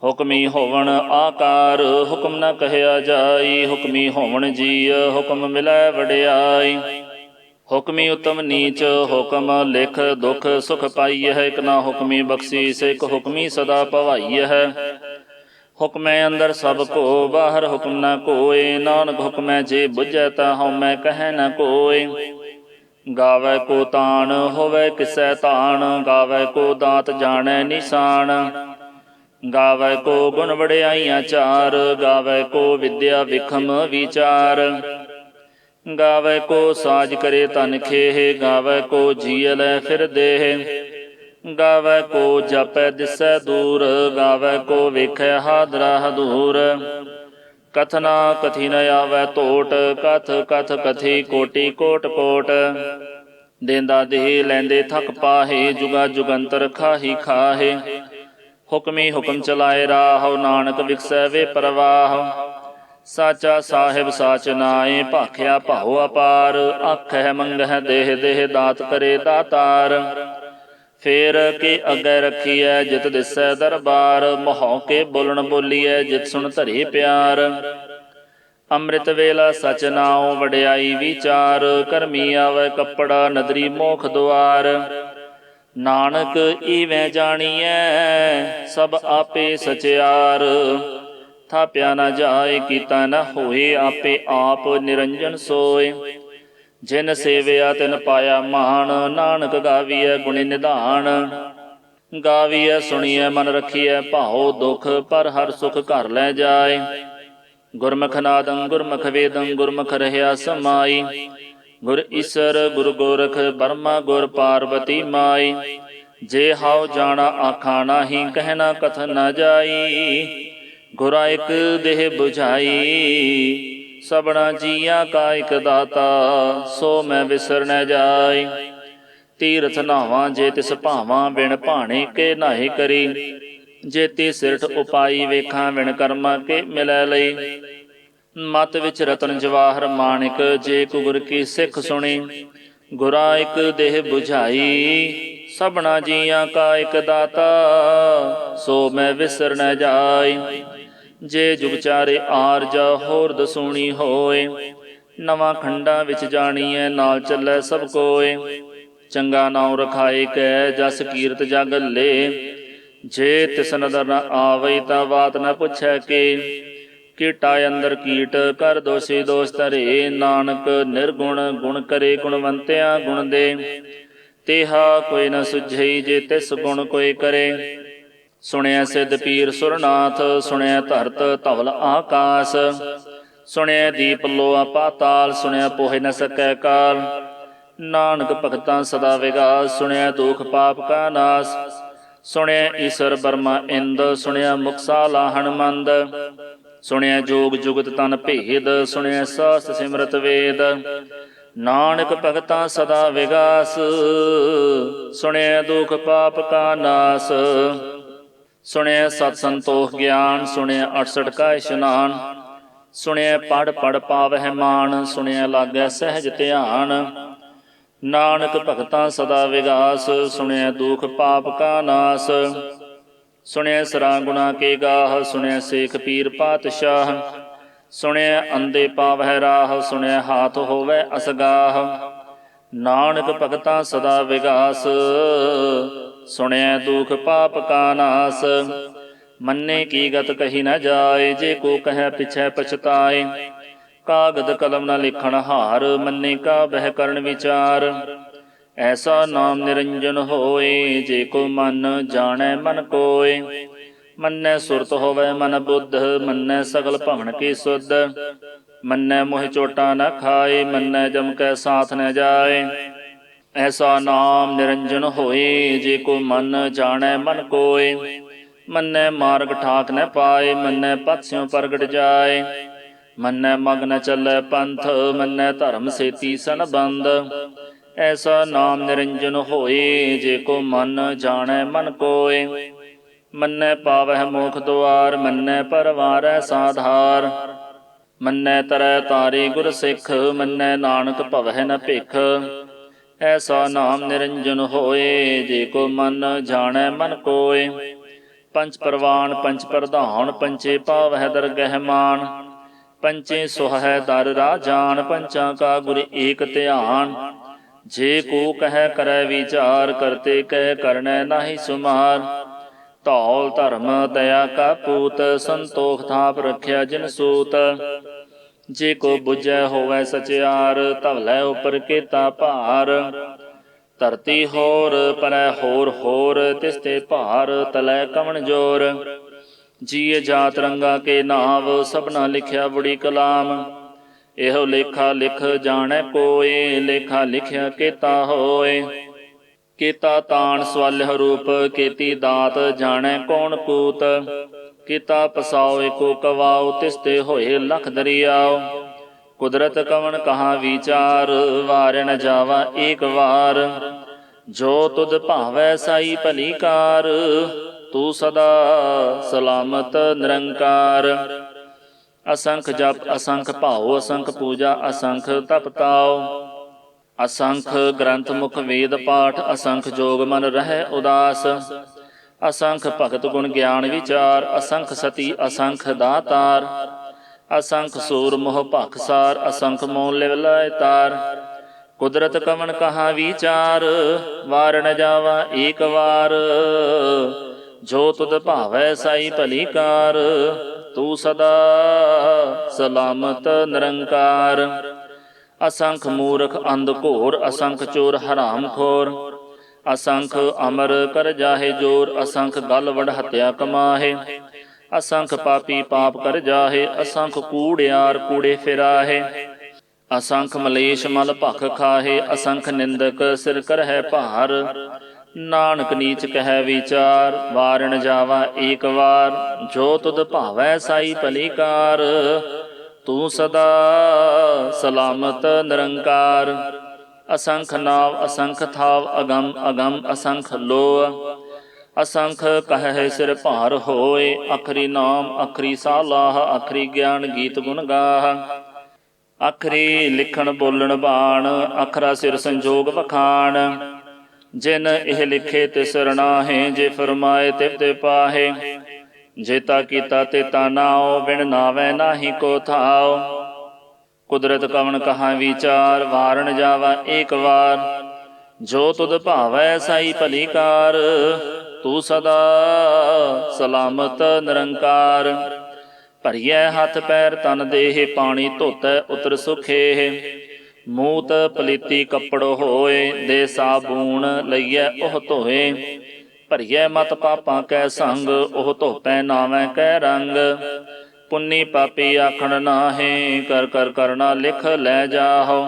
ਹੁਕਮੀ ਹੋਵਣ ਆਕਾਰ ਹੁਕਮ ਨ ਕਹਿਆ ਜਾਈ। ਹੁਕਮੀ ਹੋਵਣ ਜੀਅ ਹੁਕਮ ਮਿਲੈ ਵਡਿਆਈ। ਹੁਕਮੀ ਉਤਮ ਨੀਚ ਹੁਕਮ ਲਿਖ ਦੁਖ ਸੁਖ ਪਾਈਐ। ਇਕ ਨਾ ਹੁਕਮੀ ਬਖਸ਼ੀਸ ਇਕ ਹੁਕਮੀ ਸਦਾ ਭਵਾਈਐ। ਹੁਕਮੈ ਅੰਦਰ ਸਭ ਕੋ ਬਾਹਰ ਹੁਕਮ ਨ ਕੋਇ। ਨਾਨਕ ਹੁਕਮੈ ਜੇ ਬੁਝੈ ਤਾ ਹਉਮੈ ਕਹਿ ਨ ਕੋਇ। ਗਾਵੈ ਕੋ ਤਾਣ ਹੋਵੈ ਕਿਸੈ ਤਾਣ। ਗਾਵੈ ਕੋ ਦਾਤ ਜਾਣੈ ਨਿਸ਼ਾਨ। ਗਾਵੈ ਕੋ ਗੁਣ ਵਡਿਆਈਆਂ ਚਾਰ। ਗਾਵੈ ਕੋ ਵਿਦਿਆ ਵਿਖਮ ਵਿਚਾਰ। ਗਾਵੈ ਕੋ ਸਾਜ ਕਰੇ ਤਨ ਖੇਹ। ਗਾਵੈ ਕੋ ਜੀਅ ਲੈ ਫਿਰ ਦੇਹ। ਗਾਵੈ ਕੋ ਜਪੈ ਦਿਸੈ ਦੂਰ। ਗਾਵੈ ਕੋ ਵੇਖੈ ਹਾਦਰਾ ਹਦੂਰ। ਕਥਨਾ ਕਥੀ ਨ ਆਵੈ ਟੋਟ। ਕਥ ਕਥ ਕਥੀ ਕੋਟੀ ਕੋਟ ਕੋਟ। ਦੇਂਦਾ ਦੇਹ ਲੈਂਦੇ ਥਕ ਪਾਹੇ। ਜੁਗਾ ਜੁਗੰਤਰ ਖਾਹੀ ਖਾਹੇ। ਹੁਕਮੀ ਹੁਕਮ ਚਲਾਏ ਰਾਹੁ ਨਾਨਕ ਵਿਖਸੈ ਵੇ ਪ੍ਰਵਾਹ। ਸਾਚਾ ਸਾਹਿਬ ਸਾਚ ਨਾਏ ਭਾਖਿਆ ਭਾਉ ਅਪਾਰ। ਆਖਹਿ ਮੰਗਹਿ ਦੇਹ ਦੇਹ ਦਾਤ ਕਰੇ ਦਾਤਾਰ। ਫੇਰ ਕੇ ਅੱਗੇ ਰੱਖੀਐ ਜਿਤ ਦਿਸੈ ਦਰਬਾਰ। ਮਹੌ ਕੇ ਬੋਲਣ ਬੋਲੀਐ ਜਿਤ ਸੁਣ ਧਰੇ ਪਿਆਰ। ਅੰਮ੍ਰਿਤ ਵੇਲਾ ਸਚ ਨਾਉ ਵਡਿਆਈ ਵਿਚਾਰ। ਕਰਮੀ ਆਵੈ ਕੱਪੜਾ ਨਦਰੀ ਮੋਖ ਦੁਆਰ। ਨਾਨਕ ਈਵੈ ਜਾਣੀਐ ਸਭ ਆਪੇ ਸਚਿਆਰ। ਥਾਪਿਆ ਨ ਜਾਏ ਕੀਤਾ ਨ ਹੋਏ ਆਪੇ ਆਪ ਨਿਰੰਜਨ ਸੋਏ। ਜਿਨ ਸੇਵਿਆ ਤਿਨ ਪਾਇਆ ਮਾਨ। ਨਾਨਕ ਗਾਵੀਐ ਗੁਣੀ ਨਿਧਾਨ। ਗਾਵੀਐ ਸੁਣੀਐ ਮਨ ਰਖੀਐ ਭਾਉ ਦੁਖ। ਪਰ ਹਰ ਸੁਖ ਘਰ ਲੈ ਜਾਏ। ਗੁਰਮੁਖ ਨਾਦੰ ਗੁਰਮੁਖ ਵੇਦੰ ਗੁਰਮੁਖ ਰਹਿਆ ਸਮਾਈ। ਗੁਰ ਈਸਰ ਗੁਰ ਗੋਰਖ ਬਰਮਾ ਗੁਰ ਪਾਰਬਤੀ ਮਾਈ। ਜੇ ਹਾਉ ਜਾਣਾ ਆਖਾ ਨਾਹੀ ਕਹਿਣਾ ਕਥਨ ਨ ਜਾਈ। ਗੁਰਾ ਇਕ ਦੇਹ ਬੁਝਾਈ। ਸਭਨਾ ਜੀਆਂ ਕਾ ਇਕ ਦਾਤਾ ਸੋ ਮੈਂ ਵਿਸਰ ਨ ਜਾਈ। ਤੀਰਥ ਨਾਵਾਂ ਜੇ ਤਿਸ ਭਾਵਾਂ ਬਿਨ ਭਾਣੇ ਕੇ ਨਾਹੀ ਕਰੀ। ਜੇਤੀ ਸਿਰਠ ਉਪਾਈ ਵੇਖਾਂ ਵਿਣ ਕਰਮਾਂ ਕੇ ਮਿਲੈ ਲਈ। ਮਤ ਵਿੱਚ ਰਤਨ ਜਵਾਹਰ ਮਾਣਿਕ ਜੇ ਗੁਰ ਕੀ ਸਿੱਖ ਸੁਣੀ। ਗੁਰਾ ਇਕ ਦੇਹ ਬੁਝਾਈ। ਸਭਨਾ ਜੀਆਂ ਕਾ ਇਕ ਦਾਤਾ ਸੋ ਮੈਂ ਵਿਸਰ ਨ ਜਾਈ। ਜੇ ਜੁਗ ਚਾਰੇ ਆਰਜਾ ਹੋਰ ਦਸੂਣੀ ਹੋਏ। ਨਵਾਂ ਖੰਡਾਂ ਵਿੱਚ ਜਾਣੀਐ ਨਾਲ ਚੱਲੈ ਸਭ ਕੋਏ। ਚੰਗਾ ਨਾਉ ਰਖਾਏ ਕੈ ਜਸ ਕੀਰਤ ਜਗ ਲੇ। ਜੇ ਤਿਸ ਨਦਰ ਨ ਆਵਈ ਤਾਂ ਬਾਤ ਨ ਪੁੱਛੈ ਕੇ। ਕੀਟਾ ਅੰਦਰ ਕੀਟ ਕਰ ਦੋਸ਼ੀ ਦੋਸ਼ ਧਰੇ। ਨਾਨਕ ਨਿਰਗੁਣ ਗੁਣ ਕਰੇ ਗੁਣਵੰਤਿਆਂ ਗੁਣ ਦੇ। ਤੇਹਾ ਕੋਈ ਨ ਸੁਝਈ ਜੇ ਤਿਸ ਗੁਣ ਕੋਈ ਕਰੇ। ਸੁਣਿਆ ਸਿੱਧ ਪੀਰ ਸੁਰਨਾਥ ਸੁਣਿਆ ਧਰਤ ਧਵਲ ਆਕਾਸ। ਸੁਣਿਆ ਦੀਪ ਲੋਆ ਪਾਤਾਲ ਸੁਣਿਆ ਪੋਹਿ ਨ ਸਕੈ ਕਾਲ। ਨਾਨਕ ਭਗਤਾਂ ਸਦਾ ਵਿਗਾਸ ਸੁਣਿਆ ਦੁਖ ਪਾਪ ਕਾ ਨਾਸ। ਸੁਣਿਆ ਈਸਰ ਬਰਮਾ ਇੰਦ ਸੁਣਿਆ ਮੁਕਸਾਲਾ ਹਨਮੰਦ। ਸੁਣਿਆ ਜੋਗ ਜੁਗਤ ਤਨ ਭੇਦ ਸੁਣਿਆ ਸਾਸ ਸਿਮਰਤ ਵੇਦ। ਨਾਨਕ ਭਗਤਾਂ ਸਦਾ ਵਿਗਾਸ, ਸੁਣਿਐ ਦੁਖ ਪਾਪ ਕਾ ਨਾਸ। ਸੁਣਿਐ ਸਤ ਸੰਤੋਖ ਗਿਆਨ, ਸੁਣਿਐ 68 ਕਾ ਇਸ਼ਨਾਨ। ਸੁਣਿਐ ਪੜ੍ਹ ਪੜ੍ਹ ਪਾਵਹਿ ਮਾਨ, ਸੁਣਿਐ ਲਾਗੈ ਸਹਿਜ ਧਿਆਨ। ਨਾਨਕ ਭਗਤਾਂ ਸਦਾ ਵਿਗਾਸ, ਸੁਣਿਐ ਦੁਖ ਪਾਪ ਕਾ ਨਾਸ। ਸੁਣਿਐ ਸਰਾ ਗੁਣਾ ਕੇ ਗਾਹ, ਸੁਣਿਐ ਸੇਖ ਪੀਰ ਪਾਤਸ਼ਾਹ। ਸੁਣਿਐ ਅੰਧੇ ਪਾਵਹਿ ਰਾਹ, ਸੁਣਿਐ ਹਾਥ ਹੋਵੈ ਅਸਗਾਹ। ਨਾਨਕ ਭਗਤਾਂ ਸਦਾ ਵਿਗਾਸ, ਸੁਣਿਐ ਦੁਖ ਪਾਪ ਕਾ ਨਾਸ। ਮੰਨੇ ਕੀ ਗਤ ਕਹੀ ਨ ਜਾਏ, ਜੇ ਕੋ ਕਹਿ ਪਿਛੈ ਪਛਤਾਏ। ਕਾਗਦ ਕਲਮ ਨ ਲਿਖਣ ਹਾਰ, ਮੰਨੇ ਕਾ ਬਹਿ ਕਰਨ ਵਿਚਾਰ। ਐਸਾ ਨਾਮ ਨਿਰੰਜਨ ਹੋਏ, ਜੇ ਕੋ ਮਨ ਜਾਣੈ ਮਨ ਕੋਇ। ਮੰਨੈ ਸੁਰਤ ਹੋਵੈ ਮਨ ਬੁੱਧ, ਮੰਨੈ ਸਗਲ ਭਵਨ ਕੀ ਸੁਧ। ਮੰਨੈ ਮੋਹਿ ਚੋਟਾ ਨ ਖਾਏ, ਮੰਨੈ ਜਮ ਕੈ ਸਾਥ ਨ ਜਾਏ। ਐਸਾ ਨਾਮ ਨਿਰੰਜਨ ਹੋਏ, ਜੇ ਕੋ ਮਨ ਜਾਣੈ ਮਨ ਕੋਇ। ਮੰਨੈ ਮਾਰਗ ਠਾਕ ਨ ਪਾਏ, ਮੰਨੈ ਪਥ ਸਿਉ ਪ੍ਰਗਟ ਜਾਏ। ਮੰਨੈ ਮਗ ਨ ਚੱਲੈ ਪੰਥ, ਮੰਨੈ ਧਰਮ ਸੇਤੀ ਸੰਬੰਧ। ਐਸਾ ਨਾਮ ਨਿਰੰਜਨ ਹੋਏ, ਜੇ ਕੋ ਮਨ ਜਾਣੈ ਮਨ ਕੋਇ। ਮੰਨੈ ਪਾਵਹਿ ਮੋਖ ਦੁਆਰ, ਮੰਨੈ ਪਰਵਾਰੈ ਸਾਧਾਰ। ਮੰਨੈ ਤਰੈ ਤਾਰੇ ਗੁਰ ਸਿੱਖ, ਮੰਨੈ ਨਾਨਕ ਭਵਹਿ ਨ ਭਿਖ। ਐਸਾ ਨਾਮ ਨਿਰੰਜਨ ਹੋਏ, ਜੇ ਕੋ ਮਨ ਜਾਣੈ ਮਨ ਕੋਇ। ਪੰਚ ਪਰਵਾਨ ਪੰਚ ਪ੍ਰਧਾਨ, ਪੰਚੇ ਪਾਵਹਿ ਦਰਗਹਿ ਮਾਨ। ਪੰਚੇ ਸੁਹੈ ਦਰ ਰਾਜਾਨ, ਪੰਚਾਂ ਕਾ ਗੁਰ ਏਕ ਧਿਆਨ। ਜੇ ਕੋ ਕਹਿ ਕਰੈ ਵਿਚਾਰ, ਕਰਤੇ ਕਹਿ ਕਰਨੈ ਨਾਹੀ ਸੁਮਾਰ। ਧੌਲ ਧਰਮ ਦਇਆ ਕਾ ਪੂਤ, ਸੰਤੋਖ ਥਾਪ ਰੱਖਿਆ ਜਿਨ ਸੂਤ। ਜੇ ਕੋ ਬੁਝੈ ਹੋਵੈ ਸਚਿਆਰ, ਧਵਲੈ ਉਪਰ ਕੇਤਾ ਭਾਰ। ਧਰਤੀ ਹੋਰ ਪਰੈ ਹੋਰ ਹੋਰ, ਤਿਸ ਤੇ ਭਾਰ ਤਲੈ ਕਵਣ ਜੋਰ। ਜੀਅ ਜਾਤ ਰੰਗਾ ਕੇ ਨਾਵ, ਸਭਨਾ ਲਿਖਿਆ ਬੁੜੀ ਕਲਾਮ। ਇਹੋ ਲੇਖਾ ਲਿਖ ਜਾਣੈ ਕੋਇ, ਲੇਖਾ ਲਿਖਿਆ ਕੇਤਾ ਹੋਇ। ਕੀਤਾ ਤਾਣ ਸਵਾਲਿਹ ਰੂਪ, ਕੀਤੀ ਦਾਤ ਜਾਣੈ ਕੌਣ ਕੂਤ। ਕੀਤਾ ਪਸਾਉ ਏਕੋ ਕਵਾਉ, ਤਿਸ ਤੇ ਹੋਏ ਲਖ ਦਰਿਆਉ। ਕੁਦਰਤ ਕਵਣ ਕਹਾ ਵਿਚਾਰ, ਵਾਰਿ ਨ ਜਾਵਾ ਏਕ ਵਾਰ। ਜੋ ਤੁਧ ਭਾਵੈ ਸਾਈ ਭਲੀ ਕਾਰ, ਤੂੰ ਸਦਾ ਸਲਾਮਤ ਨਿਰੰਕਾਰ। ਅਸੰਖ ਜਪ ਅਸੰਖ ਭਾਉ, ਅਸੰਖ ਪੂਜਾ ਅਸੰਖ ਤਪ ਤਾਉ। ਅਸੰਖ ਗ੍ਰੰਥ ਮੁਖ ਵੇਦ ਪਾਠ, ਅਸੰਖ ਜੋਗ ਮਨ ਰਹਿ ਉਦਾਸ। ਅਸੰਖ ਭਗਤ ਗੁਣ ਗਿਆਨ ਵਿਚਾਰ, ਅਸੰਖ ਸਤੀ ਅਸੰਖ ਦਾਤਾਰ। ਅਸੰਖ ਸੂਰ ਮੋਹ ਭਖਸਾਰ, ਅਸੰਖ ਮੋਹ ਲਿਵ ਲਾਇ ਤਾਰ। ਕੁਦਰਤ ਕਵਣ ਕਹਾ ਵਿਚਾਰ, ਵਾਰ ਨ ਜਾਵਾ ਏਕ ਵਾਰ। ਜੋ ਤੁਧ ਭਾਵੈ ਸਾਈ ਭਲੀ ਕਾਰ, ਤੂੰ ਸਦਾ ਸਲਾਮਤ ਨਿਰੰਕਾਰ। ਅਸੰਖ ਮੂਰਖ ਅੰਧ ਘੋਰ, ਅਸੰਖ ਚੋਰ ਹਰਾਮ ਖੋਰ। ਅਸੰਖ ਅਮਰ ਕਰ ਜਾਹੇ ਜੋਰ, ਅਸੰਖ ਗਲ ਵਡ ਹੱਤਿਆ ਕਮਾਹੇ। ਅਸੰਖ ਪਾਪੀ ਪਾਪ ਕਰ ਜਾਹੇ, ਅਸੰਖ ਕੂੜਿਆਰ ਕੂੜੇ ਫਿਰਾਹੇ। ਅਸੰਖ ਮਲੇਸ਼ ਮਲ ਭਖ ਖਾਹੇ, ਅਸੰਖ ਨਿੰਦਕ ਸਿਰ ਕਰਹਿ ਭਾਰ। ਨਾਨਕ ਨੀਚ ਕਹਿ ਵਿਚਾਰ, ਵਾਰ ਨ ਜਾਵਾ ਏਕ ਵਾਰ। ਜੋ ਤੁਧ ਭਾਵੈ ਸਾਈ ਭਲੀ ਕਾਰ, ਤੂੰ ਸਦਾ ਸਲਾਮਤ ਨਿਰੰਕਾਰ। ਅਸੰਖ ਨਾਵ ਅਸੰਖ ਥਾਵ, ਅਗਮ ਅਗਮ ਅਸੰਖ ਲੋਅ। ਅਸੰਖ ਕਹਿ ਸਿਰ ਭਾਰ ਹੋਏ, ਆਖਰੀ ਨਾਮ ਆਖਰੀ ਸਾਲਾਹ। ਆਖਰੀ ਗਿਆਨ ਗੀਤ ਗੁਣ ਗਾਹ, ਆਖਰੀ ਲਿਖਣ ਬੋਲਣ ਬਾਣ। ਆਖਰਾ ਸਿਰ ਸੰਜੋਗ ਵਖਾਣ। ਜਿਨ ਇਹ ਲਿਖੇ ਤਿਸ ਰਣਾਹੇ, ਜੇ ਫਰਮਾਏ ਤਿਵ ਤੇ ਪਾਹੇ। ਜੇਤਾ ਕੀਤਾ ਤੇਤਾ ਨਾਉ, ਬਿਨ ਨਾਵੈ ਨਾਹੀ ਕੋ ਥਾਉ। ਕੁਦਰਤ ਕਵਣ ਕਹਾ ਵਿਚਾਰ, ਵਾਰ ਨ ਜਾਵਾ ਏਕ ਵਾਰ। ਜੋ ਤੁਧ ਭਾਵੈ ਸਾਈ ਭਲੀ ਕਾਰ, ਤੂੰ ਸਦਾ ਸਲਾਮਤ ਨਿਰੰਕਾਰ। ਭਰੀਐ ਹੱਥ ਪੈਰ ਤਨ ਦੇਹ, ਪਾਣੀ ਧੋਤੈ ਉਤਰ ਸੁਖੇਹ। ਮੂਤ ਪਲੀਤੀ ਕੱਪੜ ਹੋਏ, ਦੇ ਸਾਬੂਣ ਲਈਐ ਉਹ ਧੋਏ। ਭਰੀਐ ਮਤ ਪਾਪਾਂ ਕੈ ਸੰਗ, ਉਹ ਧੋਪੈ ਨਾਵੈ ਕੈ ਰੰਗ। ਪੁੰਨੀ ਪਾਪੀ ਆਖਣ ਨਾਹੇ, ਕਰ ਕਰ ਕਰਨਾ ਲਿਖ ਲੈ ਜਾਹੋ।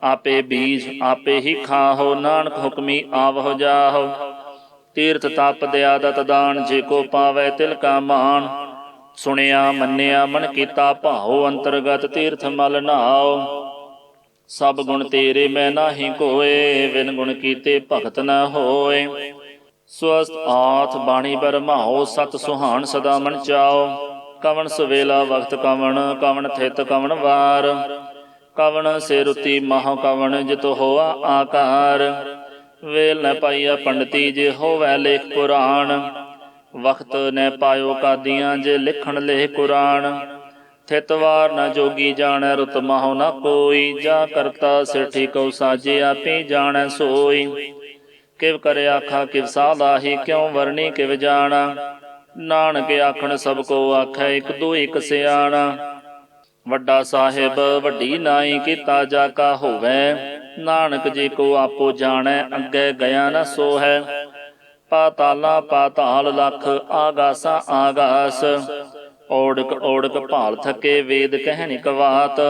ਆਪੇ ਬੀਜ ਆਪੇ ਹੀ ਖਾਹੋ, ਨਾਨਕ ਹੁਕਮੀ ਆਵਹੁ ਜਾਹੋ। ਤੀਰਥ ਤਪ ਦਇਆ ਦਤ ਦਾਨ, ਜੇ ਕੋ ਪਾਵੈ ਤਿਲ ਕਾ ਮਾਨ। ਸੁਣਿਆ ਮੰਨਿਆ ਮਨ ਕੀਤਾ ਭਾਉ, ਅੰਤਰਗਤ ਤੀਰਥ ਮਲ ਨਾਉ। ਸਭ ਗੁਣ ਤੇਰੇ ਮੈਂ ਨਾਹੀ ਕੋਏ, ਬਿਨ ਗੁਣ ਕੀਤੇ ਭਗਤ ਨ ਹੋਏ। ਸਵਸਤ ਆਥ ਬਾਣੀ ਬਰਮਾਓ, ਸਤ ਸੁਹਾਣ ਸਦਾ ਮਨ ਚਾਓ। ਕਵਣ ਸਵੇਲਾ ਵਕਤ ਕਵਣ, ਕਵਣ ਥਿਤ ਕਵਣ ਵਾਰ। ਕਵਣ ਸਿਰੁਤੀ ਮਹ ਕਵਣ, ਜਿਤ ਹੋਆ ਆਕਾਰ। ਵੇਲ ਨ ਪਾਈਆ ਪੰਡਤੀ, ਜੇ ਹੋਵੈ ਲੇਖ ਪੁਰਾਣ। ਵਕਤ ਨ ਪਾਇਓ ਕਾਦੀਆਂ, ਜੇ ਲਿਖਣ ਲੇਖ ਕੁਰਾਨ। ਥਿਤ ਵਾਰ ਨ ਜੋਗੀ ਜਾਣੈ, ਰੁਤ ਮਹੁ ਨ ਕੋਈ। ਜਾ ਕਰਤਾ ਸਿਰਠੀ ਕਉ ਸਾਜੇ, ਆਪੇ ਜਾਣੈ ਸੋਈ। ਕਿਵ ਕਰਿ ਆਖਾ ਕਿਵ ਸਾਲਾਹੀ, ਕਿਉ ਵਰਣੀ ਕਿਵ ਜਾਣਾ। ਨਾਨਕ ਆਖਣ ਸਭ ਕੋ ਆਖੈ, ਇਕ ਦੂ ਇਕ ਸਿਆਣਾ। ਵੱਡਾ ਸਾਹਿਬ ਵੱਡੀ ਨਾਈ, ਕੀਤਾ ਜਾ ਕਾ ਹੋਵੈ। ਨਾਨਕ ਜੀ ਕੋ ਆਪੋ ਜਾਣੈ, ਅੱਗੇ ਗਿਆ ਨ ਸੋਹੈ। ਪਾਤਾਲਾ ਪਾਤਾਲ ਲਖ, ਆਗਾਸਾ ਆਗਾਸ। ਓੜਕ ਓੜਕ ਭਾਲ ਥਕੇ, ਵੇਦ ਕਹਿਣ ਇਕ ਵਾਤ।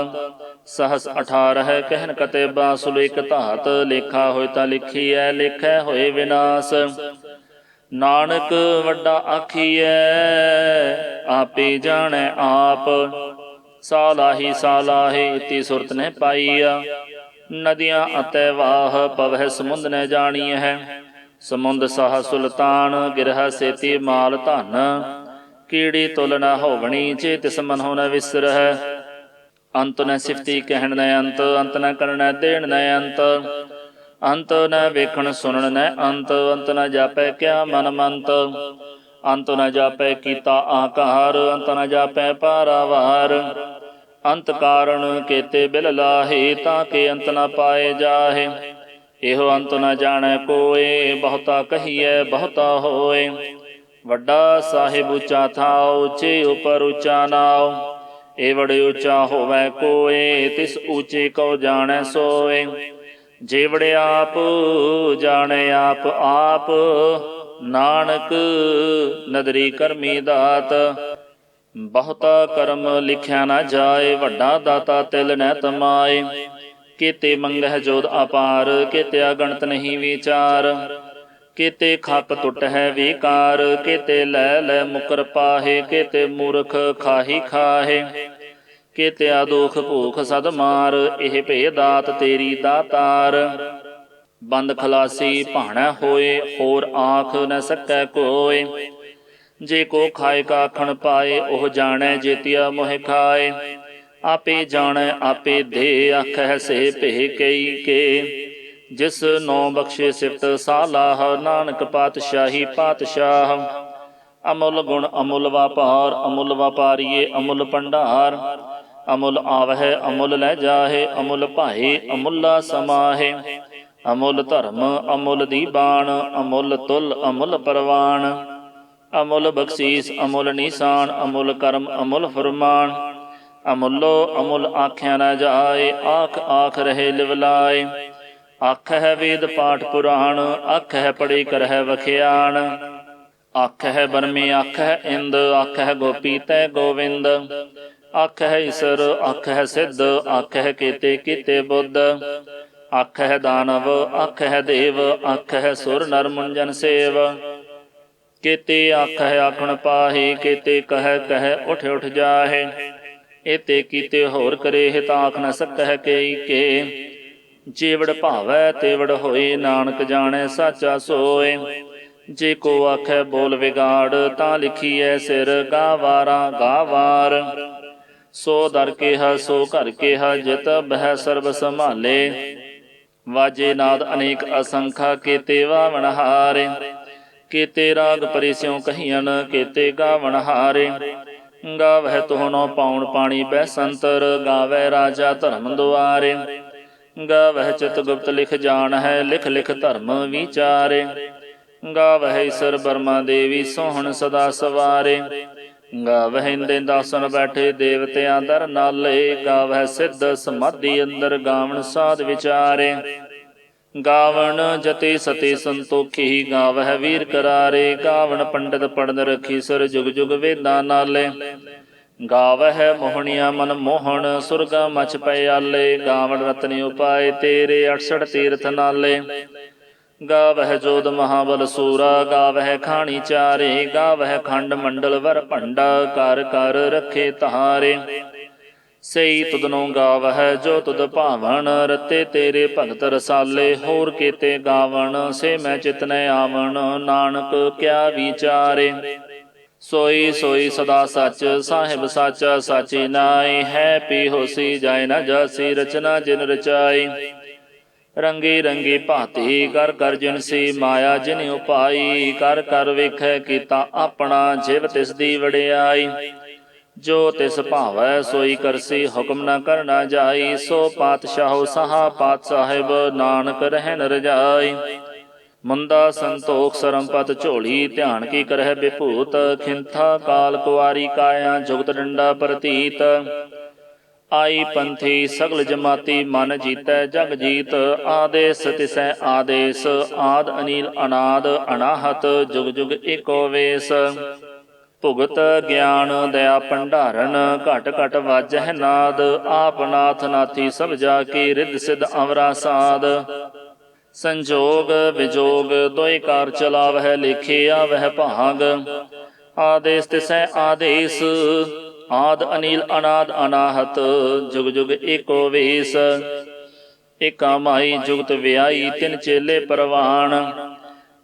ਸਹਸ 18 ਕਹਿਨ ਕਤੇਬਾ, ਸੁਲ ਇਕ ਧਾਤ। ਲੇਖਾ ਹੋਇ ਤਾਂ ਲਿਖੀਐ, ਲੇਖੈ ਹੋਏ ਵਿਨਾਸ਼। ਨਾਨਕ ਵੱਡਾ ਆਖੀਐ, ਆਪੇ ਜਾਣੈ ਆਪ। ਸਾਲਾਹੀ ਸਾਲਾਹੀ, ਇਤੀ ਸੁਰਤ ਨੇ ਪਾਈਆ। ਨਦੀਆਂ ਅਤੈ ਵਾਹ, ਪਵਹਿ ਸਮੁੰਦ ਨ ਜਾਣੀਐ। ਸਮੁੰਦ ਸਾਹ ਸੁਲਤਾਨ, ਗਿਰਹ ਸੇਤੀ ਮਾਲ ਧਨ। ਕੀੜੀ ਤੁਲ ਨ ਹੋਵਣੀ, ਜੇ ਤਿਸ ਮਨਹੁ ਨ ਵਿਸਰਹਿ। ਅੰਤ ਨ ਸਿਫਤੀ ਕਹਿਣ ਨ ਅੰਤ, ਅੰਤ ਨ ਕਰਣੈ ਦੇਣ ਨ ਅੰਤ। ਅੰਤ ਨ ਵੇਖਣ ਸੁਣਨ ਨ ਅੰਤ, ਅੰਤ ਨ ਜਾਪੈ ਕਿਆ ਮਨ ਮੰਤ। ਅੰਤ ਨ ਜਾਪੈ ਕੀਤਾ ਆਕਾਰ, ਅੰਤ ਨ ਜਾਪੈ ਪਾਰਾਵਾਰ। ਅੰਤ ਕਾਰਣ ਕੇਤੇ ਬਿਲ ਲਾਹੇ, ਤਾਂ ਕੇ ਅੰਤ ਨ ਪਾਏ ਜਾਹੇ। ਇਹੋ ਅੰਤ ਨ ਜਾਣੈ ਕੋਏ, ਬਹੁਤਾ ਕਹੀਐ ਬਹੁਤਾ ਹੋਏ। ਵੱਡਾ ਸਾਹਿਬ ਉੱਚਾ ਥਾਉ, ਉੱਚੇ ਉਪਰ ਉੱਚਾ ਨਾਉ। ਏਵੜ ਉੱਚਾ ਹੋਵੈ ਕੋਏ, ਤਿਸ ਉੱਚੇ ਕਉ ਜਾਣੈ ਸੋਏ। ਜੇਵੜ ਆਪ ਜਾਣੈ ਆਪ ਆਪ, ਨਾਨਕ ਨਦਰੀ ਕਰਮੀ ਦਾਤ। ਬਹੁਤਾ ਕਰਮ ਲਿਖਿਆ ਨ ਜਾਏ, ਵੱਡਾ ਦਾਤਾ ਤਿਲ ਨ ਤਮਾਏ। ਕੀਤੇ ਮੰਗਹਿ ਜੋਧ ਅਪਾਰ, ਕੀਤੇ ਅਗਣਤ ਨਹੀਂ ਵਿਚਾਰ। ਕੀਤੇ ਖਪ ਟੁੱਟ ਹੈ ਵਿਕਾਰ, ਕੀਤੇ ਲੈ ਲੈ ਮੁਕਰ ਪਾਹੇ। ਕੀਤੇ ਮੂਰਖ ਖਾਹੀ ਖਾਹੇ, ਕੀਤੇ ਦੁਖ ਭੂਖ ਸਦ ਮਾਰ। ਇਹ ਭੇ ਦਾਤ ਤੇਰੀ ਦਾਤਾਰ। ਬੰਦ ਖਲਾਸੀ ਭਾਣੈ ਹੋਏ, ਹੋਰ ਆਖ ਨ ਸਕੈ ਕੋਏ। ਜੇ ਕੋ ਖਾਏ ਕਾ ਆਖਣ ਪਾਏ, ਉਹ ਜਾਣੈ ਜੇਤੀਆ ਮੋਹਿ ਖਾਏ। ਆਪੇ ਜਾਣੈ ਆਪੇ ਦੇ, ਆਖੈ ਸੇ ਭੇ ਕਈ ਕੇ। ਜਿਸ ਨੌ ਬਖਸ਼ੇ ਸਿਫਤ ਸਾਲਾਹ, ਨਾਨਕ ਪਾਤਸ਼ਾਹੀ ਪਾਤਸ਼ਾਹ। ਅਮੁੱਲ ਗੁਣ ਅਮੁੱਲ ਵਾਪਾਰ, ਅਮੁੱਲ ਵਾਪਾਰੀਏ ਅਮੁੱਲ ਭੰਡਾਰ। ਅਮੁੱਲ ਆਵਹਿ ਅਮੁੱਲ ਲੈ ਜਾਹੇ, ਅਮੁੱਲ ਭਾਏ ਅਮੁੱਲਾ ਸਮਾਹੇ। ਅਮੁੱਲ ਧਰਮ ਅਮੁੱਲ ਦੀਬਾਨ, ਅਮੁੱਲ ਤੁਲ ਅਮੁੱਲ ਪਰਵਾਨ। ਅਮੁੱਲ ਬਖਸ਼ੀਸ ਅਮੁੱਲ ਨੀਸਾਨ, ਅਮੁੱਲ ਕਰਮ ਅਮੁੱਲ ਫੁਰਮਾਨ। ਅਮੁੱਲੋ ਅਮੁੱਲ ਆਖਿਆ ਨ ਜਾਏ, ਆਖ ਆਖ ਰਹੇ ਲਿਵਲਾਏ। ਆਖਹਿ ਵੇਦ ਪਾਠ ਪੁਰਾਣ, ਆਖਹਿ ਪੜ੍ਹੀ ਕਰਹਿ ਵਖਿਆਣ। ਆਖਹਿ ਬਰਮੇ ਆਖਹਿ ਇੰਦ, ਆਖਹਿ ਗੋਪੀ ਤੈ ਗੋਵਿੰਦ। ਆਖਹਿ ਈਸਰ ਆਖਹਿ ਸਿੱਧ, ਆਖਹਿ ਕੀਤੇ ਕੀਤੇ ਬੁੱਧ। ਆਖਹਿ ਦਾਨਵ ਆਖਹਿ ਦੇਵ, ਆਖਹਿ ਸੁਰ ਨਰ ਮੁੰਜਨ ਸੇਵ। ਕੀਤੇ ਆਖਹਿ ਆਖਣ ਪਾਹੇ, ਕੀਤੇ ਕਹਿ ਕਹਿ ਉਠ ਉਠ ਜਾਹੇ। ਏਤੇ ਕੀਤੇ ਹੋਰ ਕਰੇ, ਹਿਤ ਆਖ ਨ ਸਕਹਿ ਕਈ ਕੇ। ਜੇਵੜ ਭਾਵੈ ਤੇਵੜ ਹੋਏ, ਨਾਨਕ ਜਾਣੈ ਸਾਚਾ ਸੋਏ। ਜੇ ਕੋ ਆਖੈ ਬੋਲ ਵਿਗਾੜ, ਤਾਂ ਲਿਖੀਐ ਸਿਰ ਗਾਵਾਰਾ ਗਾਵਾਰ। ਸੋ ਦਰ ਕਿਹਾ ਸੋ ਘਰ ਕਿਹਾ, ਜਿਤ ਬਹਿ ਸਰਬ ਸੰਭਾਲੇ। ਵਾਜੇ ਨਾਦ ਅਨੇਕ ਅਸੰਖਾ, ਕੀਤੇ ਵਾਵਣ ਹਾਰੇ। ਕੀਤੇ ਰਾਗ ਪਰੇ ਸਿਉ ਕਹੀਅਨ, ਕੀਤੇ ਗਾਵਣ ਹਾਰੇ। ਗਾਵਹਿ ਤੋਹਨੋ ਪਾਉਣ ਪਾਣੀ ਬੈਸੰਤਰ, ਗਾਵੈ ਰਾਜਾ ਧਰਮ ਦੁਆਰੇ। ਗਾਵਹਿ ਚਿਤ ਗੁਪਤ ਲਿਖ ਜਾਣ ਹੈ, ਲਿਖ ਲਿਖ ਧਰਮ ਵਿਚਾਰੇ। ਗਾਵਹਿ ਈਸਰ ਬਰਮਾ ਦੇਵੀ, ਸੋਹਣ ਸਦਾ ਸਵਾਰੇ। ਗਾਵਹਿ ਇੰਦੇ ਦਾਸਨ ਬੈਠੇ, ਦੇਵਤਿਆਂ ਦਰ ਨਾਲੇ। ਗਾਵਹਿ ਸਿੱਧ ਸਮਾਧੀ ਅੰਦਰ, ਗਾਵਣ ਸਾਧ ਵਿਚਾਰੇ। ਗਾਵਣ ਜਤੇ ਸਤੇ ਸੰਤੋਖੀ, ਗਾਵਹਿ ਵੀਰ ਕਰਾਰੇ। ਗਾਵਣ ਪੰਡਿਤ ਪੜਨ ਰਖੀ, ਸਰ ਜੁਗ ਜੁਗ ਵੇਦਾਂ ਨਾਲੇ। ਗਾਵਹਿ ਮੋਹਣੀਆਂ ਮਨ ਮੋਹਣ, ਸੁਰਗਾ ਮਛ ਪਿਆਲੇ। ਗਾਵਣ ਰਤਨ ਉਪਾਏ ਤੇਰੇ, 68 ਤੀਰਥ ਨਾਲੇ। ਗਾਵਹਿ ਜੋਧ ਮਹਾਬਲ ਸੂਰਾ, ਗਾਵਹਿ ਖਾਣੀ ਚਾਰੇ। ਗਾਵਹਿ ਖੰਡ ਮੰਡਲ ਵਰ ਭੰਡਾ, ਕਰ ਕਰ ਰੱਖੇ ਤਾਰੇ। ਸਈ ਤੁਧਨੋਂ ਗਾਵਹਿ ਜੋ ਤੁਧ ਭਾਵਨ। ਰਤੇ ਤੇਰੇ ਭਗਤ ਰਸਾਲੇ ਹੋਰ ਕੀਤੇ ਗਾਵਣ। ਸੇ ਮੈਂ ਚਿਤ ਨ ਆਵਣ ਨਾਨਕ ਕਿਆ ਵਿਚਾਰੇ। ਸੋਈ ਸੋਈ ਸਦਾ ਸੱਚ ਸਾਹਿਬ ਸਾਚਾ ਸਾਚੀ ਨਾਈ। ਹੈ ਪੀ ਹੋਸੀ ਜਾਇ ਨ ਜਾਸੀ ਰਚਨਾ ਜਿਨ ਰਚਾਈ। ਰੰਗੀ ਰੰਗੀ ਭਾਤੀ ਕਰ ਕਰ ਜਿਨਸੀ ਮਾਇਆ ਜਿਨ ਉਪਾਈ। ਕਰ ਕਰ ਵੇਖੈ ਕੀਤਾ ਆਪਣਾ ਜਿਵ ਤਿਸ ਦੀ ਵਡਿਆਈ। ਜੋ ਤਿਸ ਭਾਵੈ ਸੋਈ ਕਰਸੀ ਹੁਕਮ ਨ ਕਰਨਾ ਜਾਈ। ਸੋ ਪਾਤਸ਼ਾਹੋ ਸਹਾ ਪਾਤ ਸਾਹਿਬ ਨਾਨਕ ਰਹਿਨ ਰਜਾਈ। ਮੁੰਦਾ ਸੰਤੋਖ ਸਰਮਪਤ ਝੋਲੀ ਧਿਆਨ ਕੀ ਕਰਹਿ ਬਿਭੂਤ। ਖਿੰਥਾ ਕਾਲ ਕੁਆਰੀ ਕਾਇਆ ਜੁਗਤ ਡੰਡਾ ਪ੍ਰਤੀਤ। ਆਈ ਪੰਥੀ ਸਗਲ ਜਮਾਤੀ ਮਨ ਜੀਤੈ ਜਗ ਜੀਤ। ਆਦੇਸ ਤਿਸੈ ਆਦੇਸ ਆਦ ਅਨੀਲ ਅਨਾਦ ਅਨਾਹਤ ਜੁਗ ਜੁਗ ਏਕੋ ਵੇਸ। ਭੁਗਤ ਗਿਆਨ ਦਇਆ ਭੰਡਾਰਨ ਘਟ ਘਟ ਵਾਜਹਿ ਨਾਦ। ਆਪ ਨਾਥ ਨਾਥੀ ਸਭ ਜਾ ਕੀ ਰਿੱਧ ਸਿੱਧ ਅਵਰਾ ਸਾਧ। ਸੰਜੋਗ ਵਿਜੋਗ ਦੋਇ ਕਾਰ ਚਲਾਵਹਿ ਲੇਖਿਆ ਵਹਿ ਭਾਗ। ਆਦੇਸ ਤਿਸੈ ਆਦੇਸ ਆਦ ਅਨੀਲ ਅਨਾਦ ਅਨਾਹਤ ਜੁਗ ਜੁਗ ਏਕੋ ਵੇਸ। ਏਕਾ ਮਾਈ ਜੁਗਤ ਵਿਆਈ ਤਿਨ ਚੇਲੇ ਪਰਵਾਨ।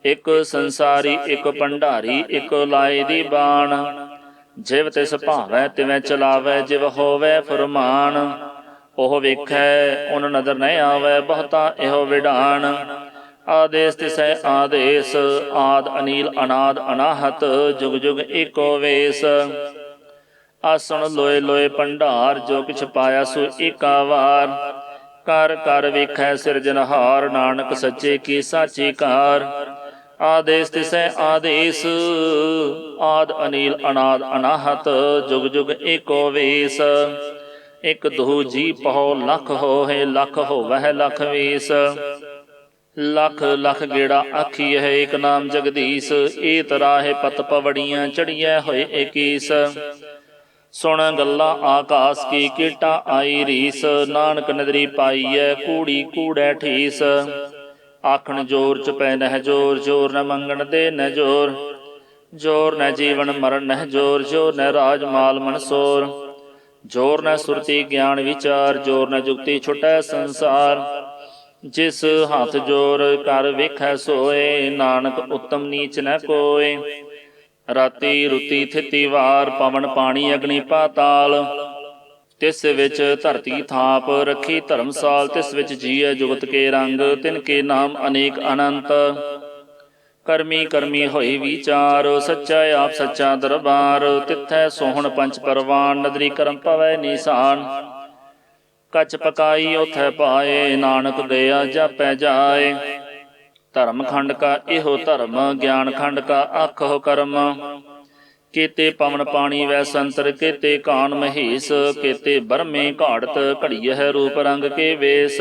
ਇਕ ਸੰਸਾਰੀ ਇਕ ਭੰਡਾਰੀ ਇਕ ਲਾਏ ਦੀ ਬਾਣ। ਜਿਵ ਤਿਸ ਭਾਵੈ ਤਿਵੇਂ ਚਲਾਵੈ ਜਿਵ ਹੋਵੈ ਫੁਰਮਾਨ। ਉਹ ਵੇਖੈ ਉਨ ਨਦਰ ਨ ਆਵੈ ਬਹੁਤਾ ਇਹੋ ਵਿਡਾਣ। ਆਦੇਸ ਤਿਸੈ ਆਦੇਸ ਆਦ ਅਨੀਲ ਅਨਾਦ ਅਨਾਹਤ ਜੁਗ ਜੁਗ ਏਕੋ ਵੇਸ। ਆਸਣ ਲੋਏ ਲੋਏ ਭੰਡਾਰ ਜੋ ਕਿਛ ਪਾਇਆ ਸੋ ਏਕਾ ਵਾਰ। ਕਰ ਕਰ ਵੇਖੈ ਸਿਰਜਨਹਾਰ ਨਾਨਕ ਸੱਚੇ ਕੀ ਸਾਚੀ ਕਾਰ। ਆਦੇਸ ਤਿਸੈ ਆਦੇਸ ਆਦ ਅਨੀਲ ਅਨਾਦ ਅਨਾਹਤ ਜੁਗ ਜੁਗ ਏਕੋ ਵੇਸ। ਇਕ ਦੋ ਜੀ ਪਹੁ ਲਖ ਹੋਏ ਲਖ ਹੋਵਹਿ ਲਖ ਵੇਸ। ਲਖ ਲਖ ਗੇੜਾ ਆਖੀਐ ਏਕ ਨਾਮ ਜਗਦੀਸ਼। ਏ ਤਰਾਹੇ ਪਤ ਪਵੜੀਆਂ ਚੜੀਐ ਹੋਏ ਏਕੀਸ। ਸੁਣ ਗੱਲਾਂ ਆਕਾਸ ਕੀ ਕੀਟਾ ਆਈ ਰੀਸ। ਨਾਨਕ ਨਦਰੀ ਪਾਈਐ ਕੂੜੀ ਕੂੜੈ ਠੀਸ। ਆਖਣ ਜੋਰ ਚੁਪੈ ਨਹਿ ਜੋਰ ਜੋਰ ਨ ਮੰਗਣ ਦੇ ਨਹਿ ਜੋਰ। ਜੋਰ ਨ ਜੀਵਨ ਮਰਨ ਨਹਿ ਜੋਰ ਜੋਰ ਨ ਰਾਜ ਮਾਲ ਮਨਸੋਰ। ਜੋਰ ਨ ਸੁਰਤੀ ਗਿਆਨ ਵਿਚਾਰ ਜੋਰ ਨ ਜੁਗਤੀ ਛੁਟੈ ਸੰਸਾਰ। ਜਿਸ ਹੱਥ ਜੋਰ ਕਰ ਵੇਖੈ ਸੋਏ ਨਾਨਕ ਉਤਮ ਨੀਚ ਨ ਕੋਏ। ਰਾਤੀ ਰੁਤੀ ਥਿਤੀ ਵਾਰ ਪਵਨ ਪਾਣੀ ਅਗਨੀ ਪਾਤਾਲ। ਤਿਸ ਵਿੱਚ ਧਰਤੀ ਥਾਪ ਰੱਖੀ ਧਰਮਸਾਲ। ਤਿਸ ਵਿੱਚ ਜੀਐ ਜੁਗਤ ਕੇ ਰੰਗ ਤਿਨ ਕੇ ਨਾਮ ਅਨੇਕ ਅਨੰਤ। ਕਰਮੀ ਕਰਮੀ ਹੋਈ ਵਿਚਾਰ ਸੱਚਾ ਆਪ ਸੱਚਾ ਦਰਬਾਰ। ਤਿੱਥੈ ਸੋਹਣ ਪੰਚ ਪਰਵਾਨ ਨਦਰੀ ਕਰਮ ਪਵੈ ਨੀਸਾਨ। ਕੱਚ ਪਕਾਈ ਉਥੈ ਪਾਏ ਨਾਨਕ ਗਿਆ ਜਾਪੈ ਜਾਏ। ਧਰਮ ਖੰਡ ਕਾ ਇਹੋ ਧਰਮ ਗਿਆਨ ਖੰਡ ਕਾ ਆਖੋ ਕਰਮ। ਕੀਤੇ ਪਵਨ ਪਾਣੀ ਵੈ ਸੰਤਰ ਕੀਤੇ ਕਾਨ ਮਹੇਸ਼। ਕੀਤੇ ਬਰਮੇ ਘਾੜਤ ਘੜੀਐ ਰੂਪ ਰੰਗ ਕੇ ਵੇਸ।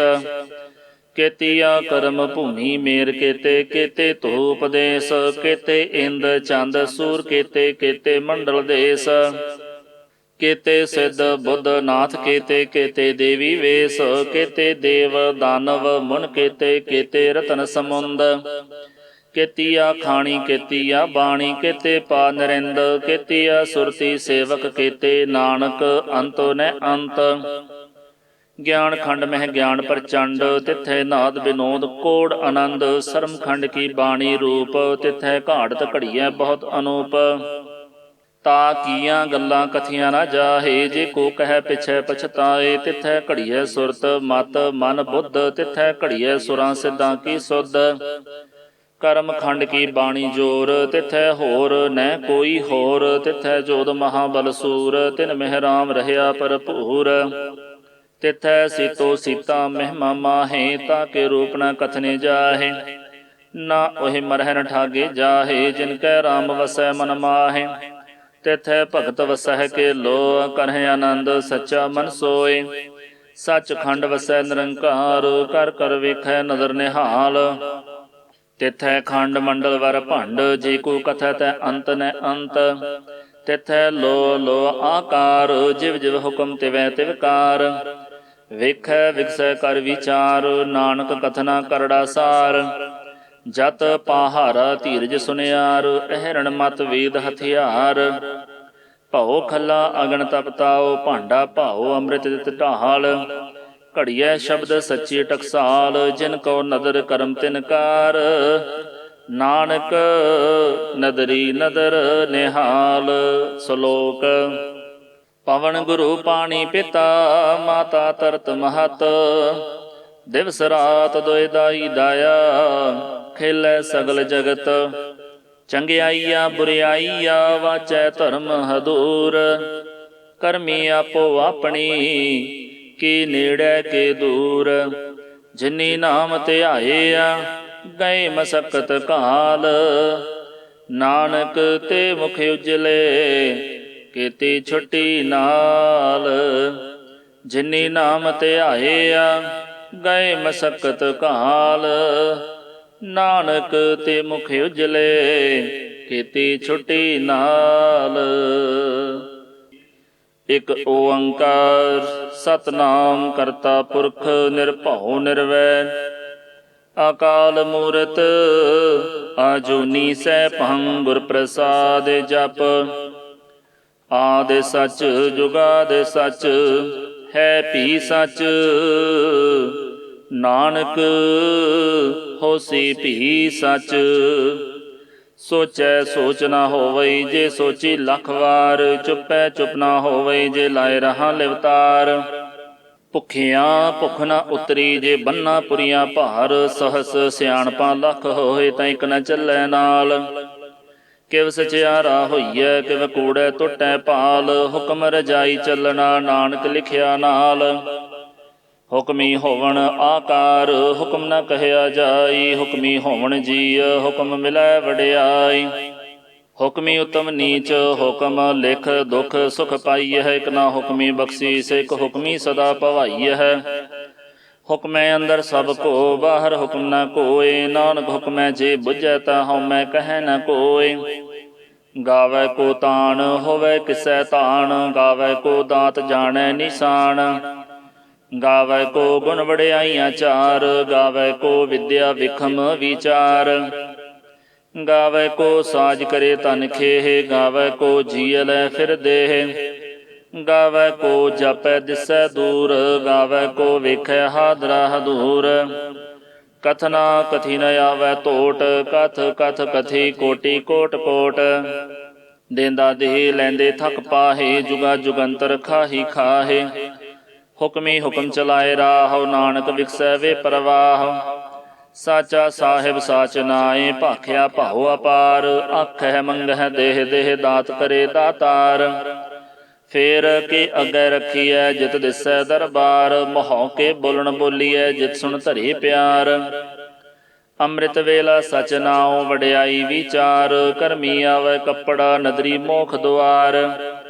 ਕੀਤੀਆ ਕਰਮ ਭੂਮੀ ਮੇਰ ਕੀਤੇ ਕੀਤੇ ਧੂਪ ਦੇਸ। ਕੀਤੇ ਇੰਦ ਚੰਦ ਸੂਰ ਕੀਤੇ ਕੀਤੇ ਮੰਡਲ ਦੇਸ। ਕੀਤੇ ਸਿੱਧ ਬੁੱਧ ਨਾਥ ਕੀਤੇ ਕੀਤੇ ਦੇਵੀ ਵੇਸ। ਕੀਤੇ ਦੇਵ ਦਾਨਵ ਮੁਨ ਕੀਤੇ ਕੀਤੇ ਰਤਨ ਸਮੁੰਦ। ਕੀਤੀਆ ਖਾਣੀ ਕੀਤੀਆ ਬਾਣੀ ਕੀਤੇ ਪਾ ਨਰਿੰਦ। ਕੀਤੀਆ ਸੁਰਤੀ ਸੇਵਕ ਕੀਤੇ ਨਾਨਕ ਅੰਤੋ ਨ ਅੰਤ। ਗਿਆਨ ਖੰਡ ਮਹਿ ਗਿਆਨ ਪ੍ਰਚੰਡ ਤਿੱਥੈ ਨਾਦ ਬਿਨੋਦ ਕੋੜ ਆਨੰਦ। ਸਰਮ ਖੰਡ ਕੀ ਬਾਣੀ ਰੂਪ ਤਿੱਥੈ ਘਾੜਤ ਘੜੀਐ ਬਹੁਤ ਅਨੂਪ। ਤਾ ਕੀਆਂ ਗੱਲਾਂ ਕਥੀਆਂ ਨਾ ਜਾਹੇ ਜੇ ਕੋ ਕਹਿ ਪਿਛੈ ਪਛਤਾਏ। ਤਿੱਥੈ ਘੜੀਐ ਸੁਰਤ ਮਤ ਮਨ ਬੁੱਧ ਤਿੱਥੈ ਘੜੀਐ ਸੁਰਾਂ ਸਿੱਧਾਂ ਕੀ ਸੁਧ। ਕਰਮ ਖੰਡ ਕੀ ਬਾਣੀ ਜੋਰ ਤਿੱਥੈ ਹੋਰ ਨ ਕੋਈ ਹੋਰ। ਤਿੱਥੈ ਜੋਧ ਮਹਾਬਲ ਸੂਰ ਤਿਨ ਮਹਿ ਰਾਮ ਰਹਿਆ ਭਰਪੂਰ। ਤਿੱਥੈ ਸੀਤੋ ਸੀਤਾ ਮਹਿਮਾ ਮਾਹੇ ਤਾ ਕੇ ਰੂਪ ਨ ਕਥਨੇ ਜਾਹੇ। ਨਾ ਉਹੇ ਮਰਹਿ ਨ ਠਾਗੇ ਜਾਹੇ ਜਿਨ ਕੈ ਰਾਮ ਵਸੈ ਮਨ ਮਾਹੇ। ਤਿੱਥੈ ਭਗਤ ਵਸਹਿ ਕੇ ਲੋ ਕਰਹਿ ਆਨੰਦ ਸੱਚਾ ਮਨ ਸੋਏ। ਸੱਚ ਖੰਡ ਵਸੈ ਨਿਰੰਕਾਰ ਕਰ ਕਰ ਵੇਖੈ ਨਦਰ ਨਿਹਾਲ। ਤਿੱਥੈ ਖੰਡ ਮੰਡਲ ਵਰ ਭੰਡ ਜੇ ਕੋ ਕਥੈ ਤੈ ਅੰਤ ਨ ਅੰਤ। ਤਿੱਥੈ ਲੋ ਲੋ ਆਕਾਰ ਜਿਵ ਜਿਵ ਹੁਕਮ ਤਿਵੈ ਤਿਵਕਾਰ। ਵੇਖੈ ਵਿਗਸੈ ਕਰ ਵਿਚਾਰ ਨਾਨਕ ਕਥਨਾ ਕਰੜਾ ਸਾਰ। ਜਤ ਪਾਹਰ ਧੀਰਜ ਸੁਨਿਆਰ ਅਹਰਣ ਮਤ ਵੇਦ ਹਥਿਆਰ। ਭਉ ਖੱਲਾ ਅਗਨ ਤਪਤਾਓ, ਭਾਂਡਾ ਭਾਉ ਅੰਮ੍ਰਿਤ ਦਿਤ ਢਾਲ। ਘੜੀਐ ਸ਼ਬਦ ਸੱਚੀ ਟਕਸਾਲ, ਜਿਨ ਕੋ ਨਦਰ ਕਰਮ ਤਿਨ ਕਾਰ। ਨਾਨਕ ਨਦਰੀ ਨਦਰ ਨਿਹਾਲ। ਸ਼ਲੋਕ। ਪਵਨ ਗੁਰੂ ਪਾਣੀ ਪਿਤਾ, ਮਾਤਾ ਤਰਤ ਮਹਤ। ਦਿਵਸ ਰਾਤ ਦੁਇ ਦਾਈ ਦਾਇਆ, ਖੇਲੈ ਸਗਲ ਜਗਤ। ਚੰਗਿਆਈਆ ਬੁਰਿਆਈਆ, ਵਾਚੈ ਧਰਮ ਹਦੂਰ। ਕਰਮੀ ਆਪੋ ਆਪਣੀ, ਕੀ ਨੇੜੇ ਕੇ ਦੂਰ। ਜਿਨੀ ਨਾਮ ਧਿਆਇਆ, ਗਏ ਮਸਕਤ ਕਾਲ। ਨਾਨਕ ਤੇ ਮੁਖ ਉਜਲੇ, ਕੀਤੀ ਛੁੱਟੀ ਨਾਲ। ਜਿਨੀ ਨਾਮ ਧਿਆਇਆ, ਗਏ ਮਸਕਤ ਕਾਲ। ਨਾਨਕ ਤੇ ਮੁਖ ਉਜਲੇ, ਕੀਤੀ ਛੁੱਟੀ ਨਾਲ। ਇਕ ਓੰਕਾਰ ਸਤਿਨਾਮ ਕਰਤਾ ਪੁਰਖ, ਨਿਰਭਉ ਨਿਰਵੈਰ। ਅਕਾਲ ਮੂਰਤ ਆਜੂਨੀ ਸੈਭੰ, ਗੁਰ ਪ੍ਰਸਾਦ ਜਪ। ਆਦਿ ਸਚ ਜੁਗਾਦਿ ਸਚ, ਹੈ ਭੀ ਸਚ। ਨਾਨਕ ਹੋਸੀ ਭੀ ਸਚ। ਸੋਚੈ ਸੋਚ ਨਾ ਹੋਵਈ, ਜੇ ਸੋਚੀ ਲੱਖ ਵਾਰ। ਚੁੱਪੈ ਚੁੱਪ ਨਾ ਹੋਵਈ, ਜੇ ਲਾਏ ਰਹਾ ਲਿਵਤਾਰ। ਭੁੱਖਿਆਂ ਭੁੱਖ ਨਾ ਉਤਰੀ, ਜੇ ਬੰਨਾ ਪੁਰੀਆਂ ਭਾਰ। ਸਹਸ ਸਿਆਣਪਾਂ ਲੱਖ ਹੋਏ, ਤਾਂ ਇਕ ਨ ਚੱਲੈ ਨਾਲ। ਕਿਵ ਸਚਿਆਰਾ ਹੋਈਐ, ਕਿਵ ਕੂੜੈ ਟੁੱਟੈ ਭਾਲ। ਹੁਕਮ ਰਜਾਈ ਚੱਲਣਾ, ਨਾਨਕ ਲਿਖਿਆ ਨਾਲ। ਹੁਕਮੀ ਹੋਵਣ ਆਕਾਰ, ਹੁਕਮ ਨ ਕਹਿਆ ਜਾਈ। ਹੁਕਮੀ ਹੋਵਣ ਜੀਅ, ਹੁਕਮ ਮਿਲੈ ਵਡਿਆਈ। ਹੁਕਮੀ ਉਤਮ ਨੀਚ, ਹੁਕਮ ਲਿਖ ਦੁਖ ਸੁਖ ਪਾਈਐ। ਇਕ ਨਾ ਹੁਕਮੀ ਬਖਸ਼ੀਸ, ਇਕ ਹੁਕਮੀ ਸਦਾ ਭਵਾਈਐ। ਹੁਕਮੈ ਅੰਦਰ ਸਭ ਕੋ, ਬਾਹਰ ਹੁਕਮ ਨ ਕੋਇ। ਨਾਨਕ ਹੁਕਮੈ ਜੇ ਬੁਝੈ, ਤਾ ਹਉਮੈ ਕਹਿ ਨ ਕੋਇ। ਗਾਵੈ ਕੋ ਤਾਣ, ਹੋਵੈ ਕਿਸੈ ਤਾਣ। ਗਾਵੈ ਕੋ ਦਾਤ, ਜਾਣੈ ਨਿਸ਼ਾਨ। ਗਾਵੈ ਕੋ ਗੁਣ ਵਡਿਆਈਆਂ ਚਾਰ। ਗਾਵੈ ਕੋ ਵਿਦਿਆ ਵਿਖਮ ਵਿਚਾਰ। ਗਾਵੈ ਕੋ ਸਾਜ ਕਰੇ ਤਨ ਖੇਹ। ਗਾਵੈ ਕੋ ਜੀਅ ਲੈ ਫਿਰ ਦੇਹ। ਗਾਵੈ ਕੋ ਜਾਪੈ ਦਿਸੈ ਦੂਰ। ਗਾਵੈ ਕੋ ਵੇਖੈ ਹਾਦਰਾ ਹਦੂਰ। ਕਥਨਾ ਕਥੀ ਨ ਆਵੈ ਟੋਟ, ਕਥ ਕਥ ਕਥੀ ਕੋਟੀ ਕੋਟ ਕੋਟ। ਦੇਂਦਾ ਦੇਹ ਲੈਂਦੇ ਥਕ ਪਾਹੇ, ਜੁਗਾ ਜੁਗੰਤਰ ਖਾਹੀ ਖਾਹੇ। ਹੁਕਮੀ ਹੁਕਮ ਚਲਾਏ ਰਾਹ, ਨਾਨਕ ਵਿਗਸੈ ਵੇ ਪ੍ਰਵਾਹ। ਸਾਚਾ ਸਾਹਿਬ ਸਾਚ ਨਾਏ, ਭਾਖਿਆ ਭਾਉ ਅਪਾਰ। ਆਖਹਿ ਮੰਗਹਿ ਦੇਹ ਦੇਹ, ਦਾਤ ਕਰੇ ਦਾਤਾਰ। ਫੇਰ ਕੇ ਅੱਗੇ ਰੱਖੀਐ, ਜਿਤ ਦਿਸੈ ਦਰਬਾਰ। ਮਹੌ ਕੇ ਬੋਲਣ ਬੋਲੀਐ, ਜਿਤ ਸੁਣ ਧਰੇ ਪਿਆਰ। ਅੰਮ੍ਰਿਤ ਵੇਲਾ ਸਚ ਨਾਉ, ਵਡਿਆਈ ਵਿਚਾਰ। ਕਰਮੀ ਆਵੈ ਕੱਪੜਾ, ਨਦਰੀ ਮੋਖ ਦੁਆਰ।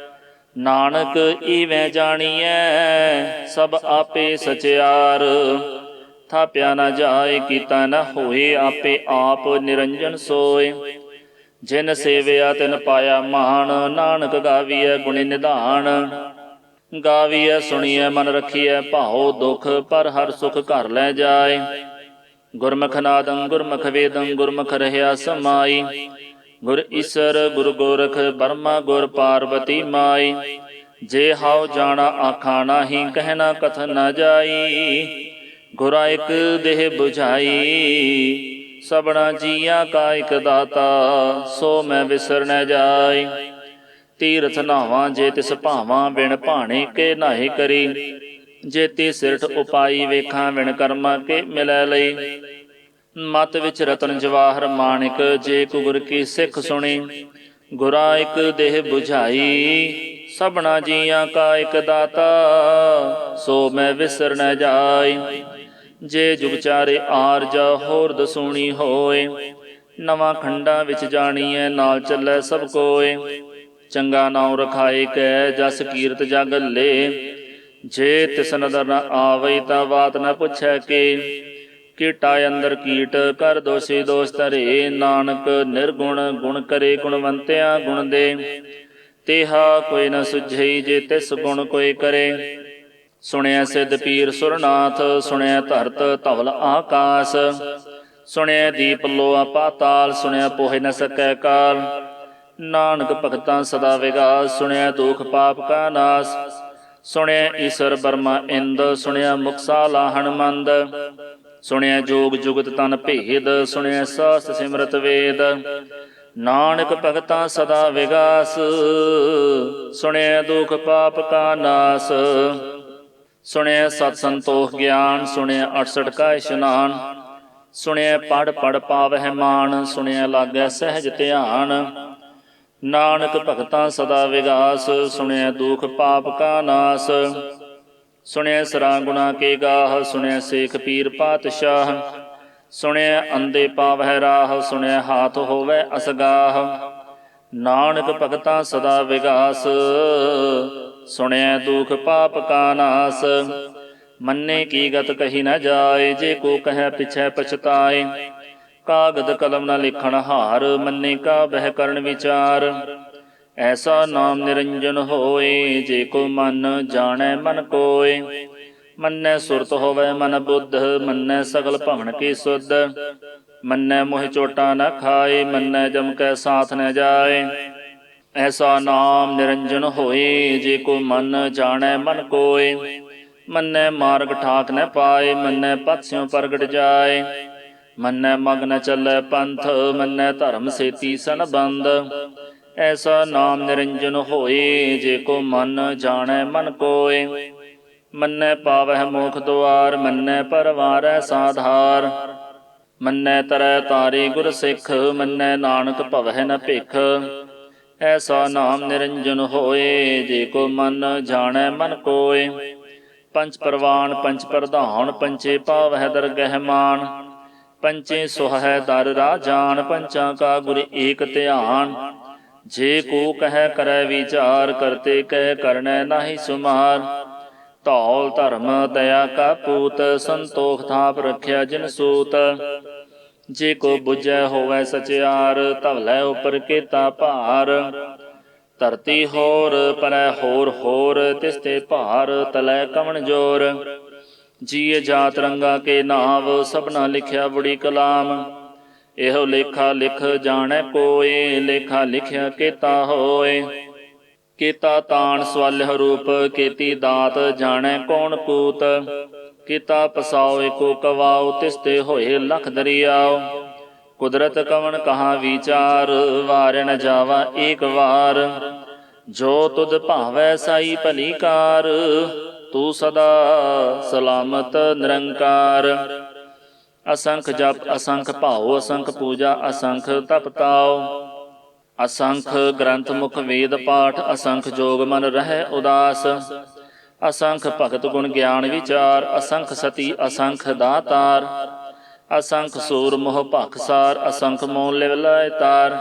ਨਾਨਕ ਈਵੈ ਜਾਣੀਐ, ਸਭ ਆਪੇ ਸਚਿਆਰ। ਥਾਪਿਆ ਨ ਜਾਏ, ਕੀਤਾ ਨ ਹੋਏ, ਆਪੇ ਆਪ ਨਿਰੰਜਨ ਸੋਏ। ਜਿਨ ਸੇਵਿਆ ਤਿਨ ਪਾਇਆ ਮਾਨ, ਨਾਨਕ ਗਾਵੀਐ ਗੁਣੀ ਨਿਧਾਨ। ਗਾਵੀਐ ਸੁਣੀਐ ਮਨ ਰਖੀਐ ਭਾਉ ਦੁਖ, ਪਰ ਹਰ ਸੁਖ ਘਰ ਲੈ ਜਾਏ। ਗੁਰਮੁਖ ਨਾਦੰ ਗੁਰਮੁਖ ਵੇਦੰ, ਗੁਰਮੁਖ ਰਹਿਆ ਸਮਾਈ। ਗੁਰ ਈਸਰ ਗੁਰ ਗੋਰਖ, ਬਰਮਾ ਗੁਰ ਪਾਰਬਤੀ ਮਾਈ। ਜੇ ਹਾਉ ਜਾਣਾ ਆਖਾ ਨਾਹੀ, ਕਹਿਣਾ ਕਥਨ ਨ ਜਾਈ। ਗੁਰਾ ਇਕ ਦੇਹ ਬੁਝਾਈ, ਸਭਨਾ ਜੀਆਂ ਕਾ ਇਕ ਦਾਤਾ। ਸੋ ਮੈਂ ਵਿਸਰ ਨ ਜਾਈ। ਤੀਰਥ ਨਾਵਾਂ ਜੇ ਤਿਸ ਭਾਵਾਂ, ਬਿਨ ਭਾਣੇ ਕੇ ਨਾਹੀ ਕਰੀ। ਜੇਤੀ ਸਿਰਠ ਉਪਾਈ, ਵੇਖਾਂ ਵਿਣ ਕਰਮਾਂ ਕੇ ਮਿਲੈ ਲਈ। ਮਤ ਵਿੱਚ ਰਤਨ ਜਵਾਹਰ ਮਾਣਿਕ, ਜੇ ਕੋ ਗੁਰ ਕੀ ਸਿੱਖ ਸੁਣੀ। ਗੁਰਾ ਇਕ ਦੇਹ ਬੁਝਾਈ, ਸਭਨਾ ਜੀਆਂ ਕਾ ਇਕ ਦਾਤਾ। ਸੋ ਮੈਂ ਵਿਸਰ ਨ ਜਾਈ। ਜੇ ਜੁਗ ਚਾਰੇ ਆਰਜਾ, ਹੋਰ ਦਸੂਣੀ ਹੋਏ। ਨਵਾਂ ਖੰਡਾਂ ਵਿੱਚ ਜਾਣੀਐ, ਨਾਲ ਚੱਲੈ ਸਭ ਕੋਏ। ਚੰਗਾ ਨਾਉ ਰਖਾਏ ਕੈ, ਜਸ ਕੀਰਤ ਜਗ ਲੇ। ਜੇ ਤਿਸ ਨਦਰ ਨ ਆਵਈ, ਤਾਂ ਬਾਤ ਨ ਪੁੱਛੈ ਕੇ। ਕੀਟਾ ਅੰਦਰ ਕੀਟ, ਕਰ ਦੋਸ਼ੀ ਦੋਸ਼ ਧਰੇ। ਨਾਨਕ ਨਿਰਗੁਣ ਗੁਣ ਕਰੇ, ਗੁਣਵੰਤਿਆ ਗੁਣ ਦੇ। ਤੇਹਾ ਕੋਈ ਨ ਸੁਝਈ, ਜੇ ਤਿਸ ਗੁਣ ਕੋਈ ਕਰੇ। ਸੁਣਿਆ ਸਿੱਧ ਪੀਰ ਸੁਰਨਾਥ, ਸੁਣਿਆ ਧਰਤ ਧਵਲ ਆਕਾਸ। ਸੁਣਿਆ ਦੀਪ ਲੋਆ ਪਾਤਾਲ, ਸੁਣਿਆ ਪੋਹਿ ਨ ਸਕੈ ਕਾਲ। ਨਾਨਕ ਭਗਤਾਂ ਸਦਾ ਵਿਗਾਸ, ਸੁਣਿਆ ਦੁਖ ਪਾਪ ਕਾ ਨਾਸ। ਸੁਣਿਆ ਈਸਰ ਬਰਮਾ ਇੰਦ, ਸੁਣਿਆ ਮੁਕਸਾ ਲਾਹਣ ਮੰਦ। ਸੁਣਿਆ ਜੋਗ ਜੁਗਤ ਤਨ ਭੇਦ, ਸੁਣਿਆ ਸਾਸਤ ਸਿਮਰਤ ਵੇਦ। ਨਾਨਕ ਭਗਤਾਂ ਸਦਾ ਵਿਗਾਸ, ਸੁਣਿਆ ਦੁਖ ਪਾਪ ਕਾ ਨਾਸ। ਸੁਣਿਆ ਸਤ ਸੰਤੋਖ ਗਿਆਨ, ਸੁਣਿਆ 68 ਕਾ ਇਸ਼ਨਾਨ। ਸੁਣਿਆ ਪੜ ਪੜ ਪਾਵਹਿ ਮਾਨ, ਸੁਣਿਆ ਲਾਗੈ ਸਹਿਜ ਧਿਆਨ। ਨਾਨਕ ਭਗਤਾਂ ਸਦਾ ਵਿਗਾਸ, ਸੁਣਿਆ ਦੁਖ ਪਾਪ ਕਾ ਨਾਸ। ਸੁਣਿਆ ਸਰਾ ਗੁਣਾ ਕੇ ਗਾਹ, ਸੁਣਿਆ ਸੇਖ ਪੀਰ ਪਾਤਸ਼ਾਹ। ਸੁਣਿਆ ਅੰਧੇ ਪਾਵਹਿ ਰਾਹ, ਸੁਣਿਆ ਹਾਥ ਹੋਵੈ ਅਸਗਾਹ। ਨਾਨਕ ਭਗਤਾਂ ਸਦਾ ਵਿਗਾਸ, ਸੁਣਿਆ ਦੁਖ ਪਾਪ ਕਾ ਨਾਸ। ਮੰਨੇ ਕੀ ਗਤ ਕਹੀ ਨ ਜਾਏ, ਜੇ ਕੋ ਕਹਿ ਪਿਛੈ ਪਛਤਾਏ। ਕਾਗਦ ਕਲਮ ਨ ਲਿਖਣ ਹਾਰ, ਮੰਨੇ ਕਾ ਬਹਿ ਕਰਨ ਵਿਚਾਰ। ਐਸਾ ਨਾਮ ਨਿਰੰਜਨ ਹੋਏ, ਜੇ ਕੋ ਮਨ ਜਾਣੈ ਮਨ ਕੋਇ। ਮੰਨੈ ਸੁਰਤ ਹੋਵੈ ਮਨ ਬੁੱਧ, ਮੰਨੈ ਸਗਲ ਭਵਨ ਕੀ ਸੁਧ। ਮੰਨੈ ਮੋਹਿ ਚੋਟਾ ਨ ਖਾਏ, ਮੰਨੈ ਜਮ ਕੈ ਸਾਥ ਨ ਜਾਏ। ਐਸਾ ਨਾਮ ਨਿਰੰਜਨ ਹੋਏ, ਜੇ ਕੋ ਮਨ ਜਾਣੈ ਮਨ ਕੋਇ। ਮੰਨੈ ਮਾਰਗ ਠਾਕ ਨ ਪਾਏ, ਮੰਨੈ ਪਥ ਸਿਉ ਪ੍ਰਗਟ ਜਾਏ। ਮੰਨੈ ਮਗ ਨ ਚੱਲੈ ਪੰਥ, ਮੰਨੈ ਧਰਮ ਸੇਤੀ ਸੰਬੰਧ। ਐਸਾ ਨਾਮ ਨਿਰੰਜਨ ਹੋਏ, ਜੇ ਕੋ ਮਨ ਜਾਣੈ ਮਨ ਕੋਇ। ਮੰਨੈ ਪਾਵਹਿ ਮੋਖ ਦੁਆਰ, ਮੰਨੈ ਪਰਵਾਰੈ ਸਾਧਾਰ। ਮੰਨੈ ਤਰੈ ਤਾਰੇ ਗੁਰ ਸਿੱਖ, ਮੰਨੈ ਨਾਨਕ ਭਵਹਿ ਨ ਭਿਖ। ਐਸਾ ਨਾਮ ਨਿਰੰਜਨ ਹੋਏ, ਜੇ ਕੋ ਮਨ ਜਾਣੈ ਮਨ ਕੋਇ। ਪੰਚ ਪਰਵਾਨ ਪੰਚ ਪ੍ਰਧਾਨ, ਪੰਚੇ ਪਾਵਹਿ ਦਰਗਹਿ ਮਾਨ। ਪੰਚੇ ਸੁਹੈ ਦਰ ਰਾਜਾਨ, ਪੰਚਾਂ ਕਾ ਗੁਰ ਏਕ ਧਿਆਨ। ਜੇ ਕੋ ਕਹਿ ਕਰੈ ਵਿਚਾਰ, ਕਰਤੇ ਕਹਿ ਕਰਨੈ ਨਾਹੀ ਸੁਮਾਰ। ਧੌਲ ਧਰਮ ਦਇਆ ਕਾ ਪੂਤ, ਸੰਤੋਖ ਥਾਪ ਰਖਿਆ ਜਿਨ ਸੂਤ। ਜੇ ਕੋ ਬੁਝੈ ਹੋਵੈ ਸਚਿਆਰ, ਧਵਲੈ ਉਪਰ ਕੇਤਾ ਭਾਰ। ਧਰਤੀ ਹੋਰ ਪਰੈ ਹੋਰ ਹੋਰ, ਤਿਸ ਤੇ ਭਾਰ ਤਲੈ ਕਵਣ ਜੋਰ। ਜੀਅ ਜਾਤ ਰੰਗਾ ਕੇ ਨਾਵ, ਸਭਨਾ ਲਿਖਿਆ ਬੁੜੀ ਕਲਾਮ। ਇਹੋ ਲੇਖਾ ਲਿਖ ਜਾਣੈ ਕੋਇ, ਲੇਖਾ ਲਿਖਿਆ ਕੇਤਾ ਹੋਇ। ਕੀਤਾ ਤਾਣ ਸਵਾਲਿਹ ਰੂਪ, ਕੀਤੀ ਦਾਤ ਜਾਣੈ ਕੌਣ ਕੂਤ। ਕੀਤਾ ਪਸਾਉ ਏਕੋ ਕਵਾਉ, ਤਿਸ ਤੇ ਹੋਏ ਲਖ ਦਰਿਆਉ। ਕੁਦਰਤ ਕਵਣ ਕਹਾ ਵਿਚਾਰ, ਵਾਰਿ ਨ ਜਾਵਾ ਏਕ ਵਾਰ। ਜੋ ਤੁਧ ਭਾਵੈ ਸਾਈ ਭਲੀ ਕਾਰ, ਤੂੰ ਸਦਾ ਸਲਾਮਤ ਨਿਰੰਕਾਰ। ਅਸੰਖ ਜਪ ਅਸੰਖ ਭਾਉ, ਅਸੰਖ ਪੂਜਾ ਅਸੰਖ ਤਪ ਤਾਉ। ਅਸੰਖ ਗ੍ਰੰਥ ਮੁਖ ਵੇਦ ਪਾਠ, ਅਸੰਖ ਜੋਗ ਮਨ ਰਹਿ ਉਦਾਸ। ਅਸੰਖ ਭਗਤ ਗੁਣ ਗਿਆਨ ਵਿਚਾਰ, ਅਸੰਖ ਸਤੀ ਅਸੰਖ ਦਾਤਾਰ। ਅਸੰਖ ਸੂਰ ਮੋਹ ਭਖਸਾਰ, ਅਸੰਖ ਮੋਹ ਲਿਵ ਲਾਇ ਤਾਰ।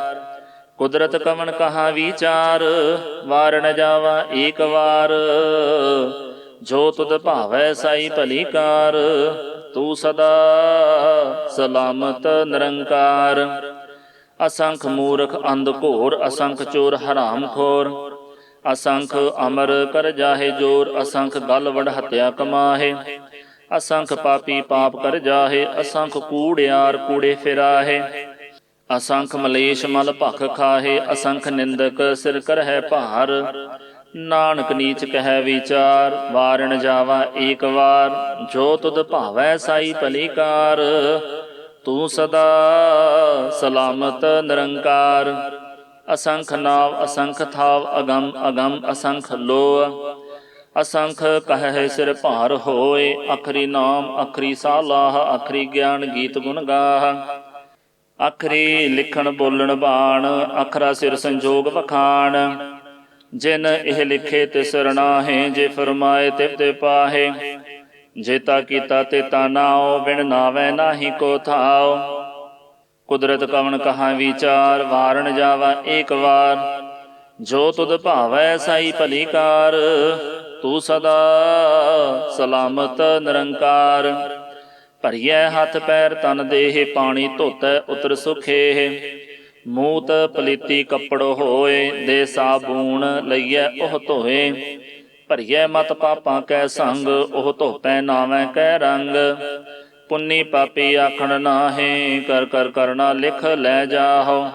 ਕੁਦਰਤ ਕਵਣ ਕਹਾ ਵਿਚਾਰ, ਵਾਰ ਨ ਜਾਵਾ ਏਕ ਵਾਰ। ਜੋ ਤੁਧ ਭਾਵੈ ਸਾਈ ਭਲੀ ਕਾਰ, ਤੂੰ ਸਦਾ ਸਲਾਮਤ ਨਿਰੰਕਾਰ। ਅਸੰਖ ਮੂਰਖ ਅੰਧ ਘੋਰ, ਅਸੰਖ ਚੋਰ ਹਰਾਮ ਖੋਰ। ਅਸੰਖ ਅਮਰ ਕਰ ਜਾਹੇ ਜੋਰ, ਅਸੰਖ ਗਲ ਵਡ ਹਤਿਆ ਕਮਾਹੇ। ਅਸੰਖ ਪਾਪੀ ਪਾਪ ਕਰ ਜਾਹੇ, ਅਸੰਖ ਕੂੜਿਆਰ ਕੂੜੇ ਫਿਰਾਹੇ। ਅਸੰਖ ਮਲੇਸ਼ ਮਲ ਭਖ ਖਾਹੇ, ਅਸੰਖ ਨਿੰਦਕ ਸਿਰ ਕਰਹਿ ਭਾਰ। ਨਾਨਕ ਨੀਚ ਕਹਿ ਵਿਚਾਰ, ਵਾਰ ਨ ਜਾਵਾ ਏਕ ਵਾਰ। ਜੋ ਤੁਧ ਭਾਵੈ ਸਾਈ ਭਲੀ ਕਾਰ, ਤੂੰ ਸਦਾ ਸਲਾਮਤ ਨਿਰੰਕਾਰ। ਅਸੰਖ ਨਾਵ ਅਸੰਖ ਥਾਵ, ਅਗਮ ਅਗਮ ਅਸੰਖ ਲੋਅ। ਅਸੰਖ ਕਹਿ ਸਿਰ ਭਾਰ ਹੋਏ, ਅਖਰੀ ਨਾਮ ਅਖਰੀ ਸਾਲਾਹ। ਅਖਰੀ ਗਿਆਨ ਗੀਤ ਗੁਣ ਗਾਹ, ਅਖਰੀ ਲਿਖਣ ਬੋਲਣ ਬਾਣ। ਅਖਰਾ ਸਿਰ ਸੰਜੋਗ ਵਖਾਣ, ਜਿਨ ਇਹ ਲਿਖੇ ਤਿਸ ਰਣਾਹੇ। ਜੇ ਫਰਮਾਏ ਤਿਵ ਤੇ ਪਾਹੇ, ਜੇਤਾ ਕੀਤਾ ਤੇਤਾ ਨਾਉ। ਬਿਨ ਨਾਵੈ ਨਾਹੀ ਕੋ ਥਾਉ। ਕੁਦਰਤ ਕਵਣ ਕਹਾ ਵਿਚਾਰ, ਵਾਰ ਨ ਜਾਵਾ ਏਕ ਵਾਰ। ਜੋ ਤੁਧ ਭਾਵੈ ਸਾਈ ਭਲੀ ਕਾਰ, ਤੂੰ ਸਦਾ ਸਲਾਮਤ ਨਿਰੰਕਾਰ। ਭਰੀਐ ਹੱਥ ਪੈਰ ਤਨ ਦੇਹ, ਪਾਣੀ ਧੋਤੈ ਉਤਰ ਸੁਖੇਹ। ਮੂਤ ਪਲੀਤੀ ਕੱਪੜ ਹੋਏ, ਦੇ ਸਾਬੂਣ ਲਈਐ ਉਹ ਧੋਏ। ਭਰੀਐ ਮਤ ਪਾਪਾਂ ਕੈ ਸੰਗ, ਉਹ ਧੋਪੈ ਨਾਵੈ ਕੈ ਰੰਗ। ਪੁੰਨੀ ਪਾਪੀ ਆਖਣ ਨਾਹੇ, ਕਰ ਕਰ ਕਰਨਾ ਲਿਖ ਲੈ ਜਾਹੋ।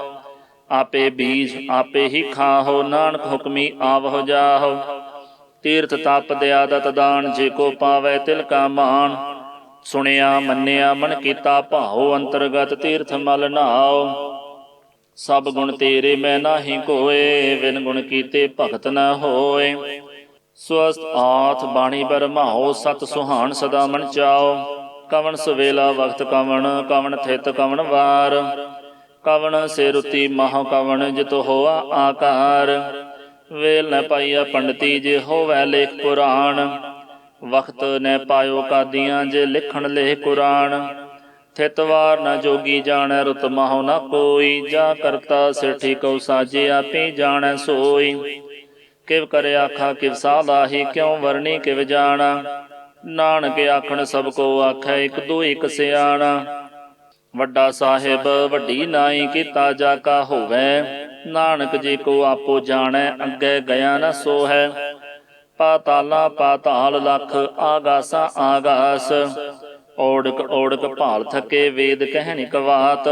ਆਪੇ ਬੀਜ ਆਪੇ ਹੀ ਖਾਹੋ, ਨਾਨਕ ਹੁਕਮੀ ਆਵਹੁ ਜਾਹੋ। ਤੀਰਥ ਤਪ ਦਇਆ ਦਤ ਦਾਨ, ਜੇ ਕੋ ਪਾਵੈ ਤਿਲ ਕਾ ਮਾਨ। ਸੁਣਿਆ ਮੰਨਿਆ ਮਨ ਕੀਤਾ ਭਾਉ, ਅੰਤਰਗਤ ਤੀਰਥ ਮਲ ਨਹਾਉ। ਸਭ ਗੁਣ ਤੇਰੇ ਮੈਂ ਨਾਹੀ ਕੋਏ, ਬਿਨ ਗੁਣ ਕੀਤੇ ਭਗਤ ਨ ਹੋਏ। ਸਵਸਤ ਆਥ ਬਾਣੀ ਬਰਮਾਓ, ਸਤ ਸੁਹਾਣ ਸਦਾ ਮਨ ਚਾਓ। ਕਵਣ ਸਵੇਲਾ ਵਕਤ ਕਵਣ, ਕਵਣ ਥਿਤ ਕਵਣ ਵਾਰ। ਕਵਣ ਸੇ ਰੁਤੀ ਮਹ ਕਵਣ, ਜਿਤ ਹੋਆ ਆਕਾਰ। ਵੇਲ ਨ ਪਾਈਆ ਪੰਡਤੀ, ਜੇ ਹੋਵੈ ਲੇਖ ਪੁਰਾਣ। ਵਕਤ ਨ ਪਾਇਓ ਕਾਦੀਆਂ, ਜੇ ਲਿਖਣ ਲੇਖ ਕੁਰਾਨ। ਥਿਤ ਵਾਰ ਨ ਜੋਗੀ ਜਾਣੈ, ਰੁਤ ਮਾਹੁ ਨ ਕੋਈ। ਜਾ ਕਰਤਾ ਸਿਰਠੀ ਕਉ ਸਾਜੇ, ਆਪੇ ਜਾਣੈ ਸੋਈ। ਕਿਵ ਕਰ ਆਖਾ ਕਿਵ ਸਾਲਾਹੀ, ਕਿਉ ਵਰਣੀ ਕਿਵ ਜਾਣਾ। ਨਾਨਕ ਆਖਣ ਸਭ ਕੋ ਆਖੈ, ਇਕ ਦੋ ਇਕ ਸਿਆਣਾ। ਵੱਡਾ ਸਾਹਿਬ ਵੱਡੀ ਨਾਈ, ਕੀਤਾ ਜਾ ਕਾ ਹੋਵੈ। ਨਾਨਕ ਜੇ ਕੋ ਆਪੋ ਜਾਣੈ, ਅੱਗੇ ਗਿਆ ਨ ਸੋਹੈ। ਪਾਤਾਲਾ ਪਾਤਾਲ ਲਖ, ਆਗਾਸਾ ਆਗਾਸ। ਓੜਕ ਓੜਕ ਭਾਲ ਥਕੇ, ਵੇਦ ਕਹਿਣ ਕਵਾਤ।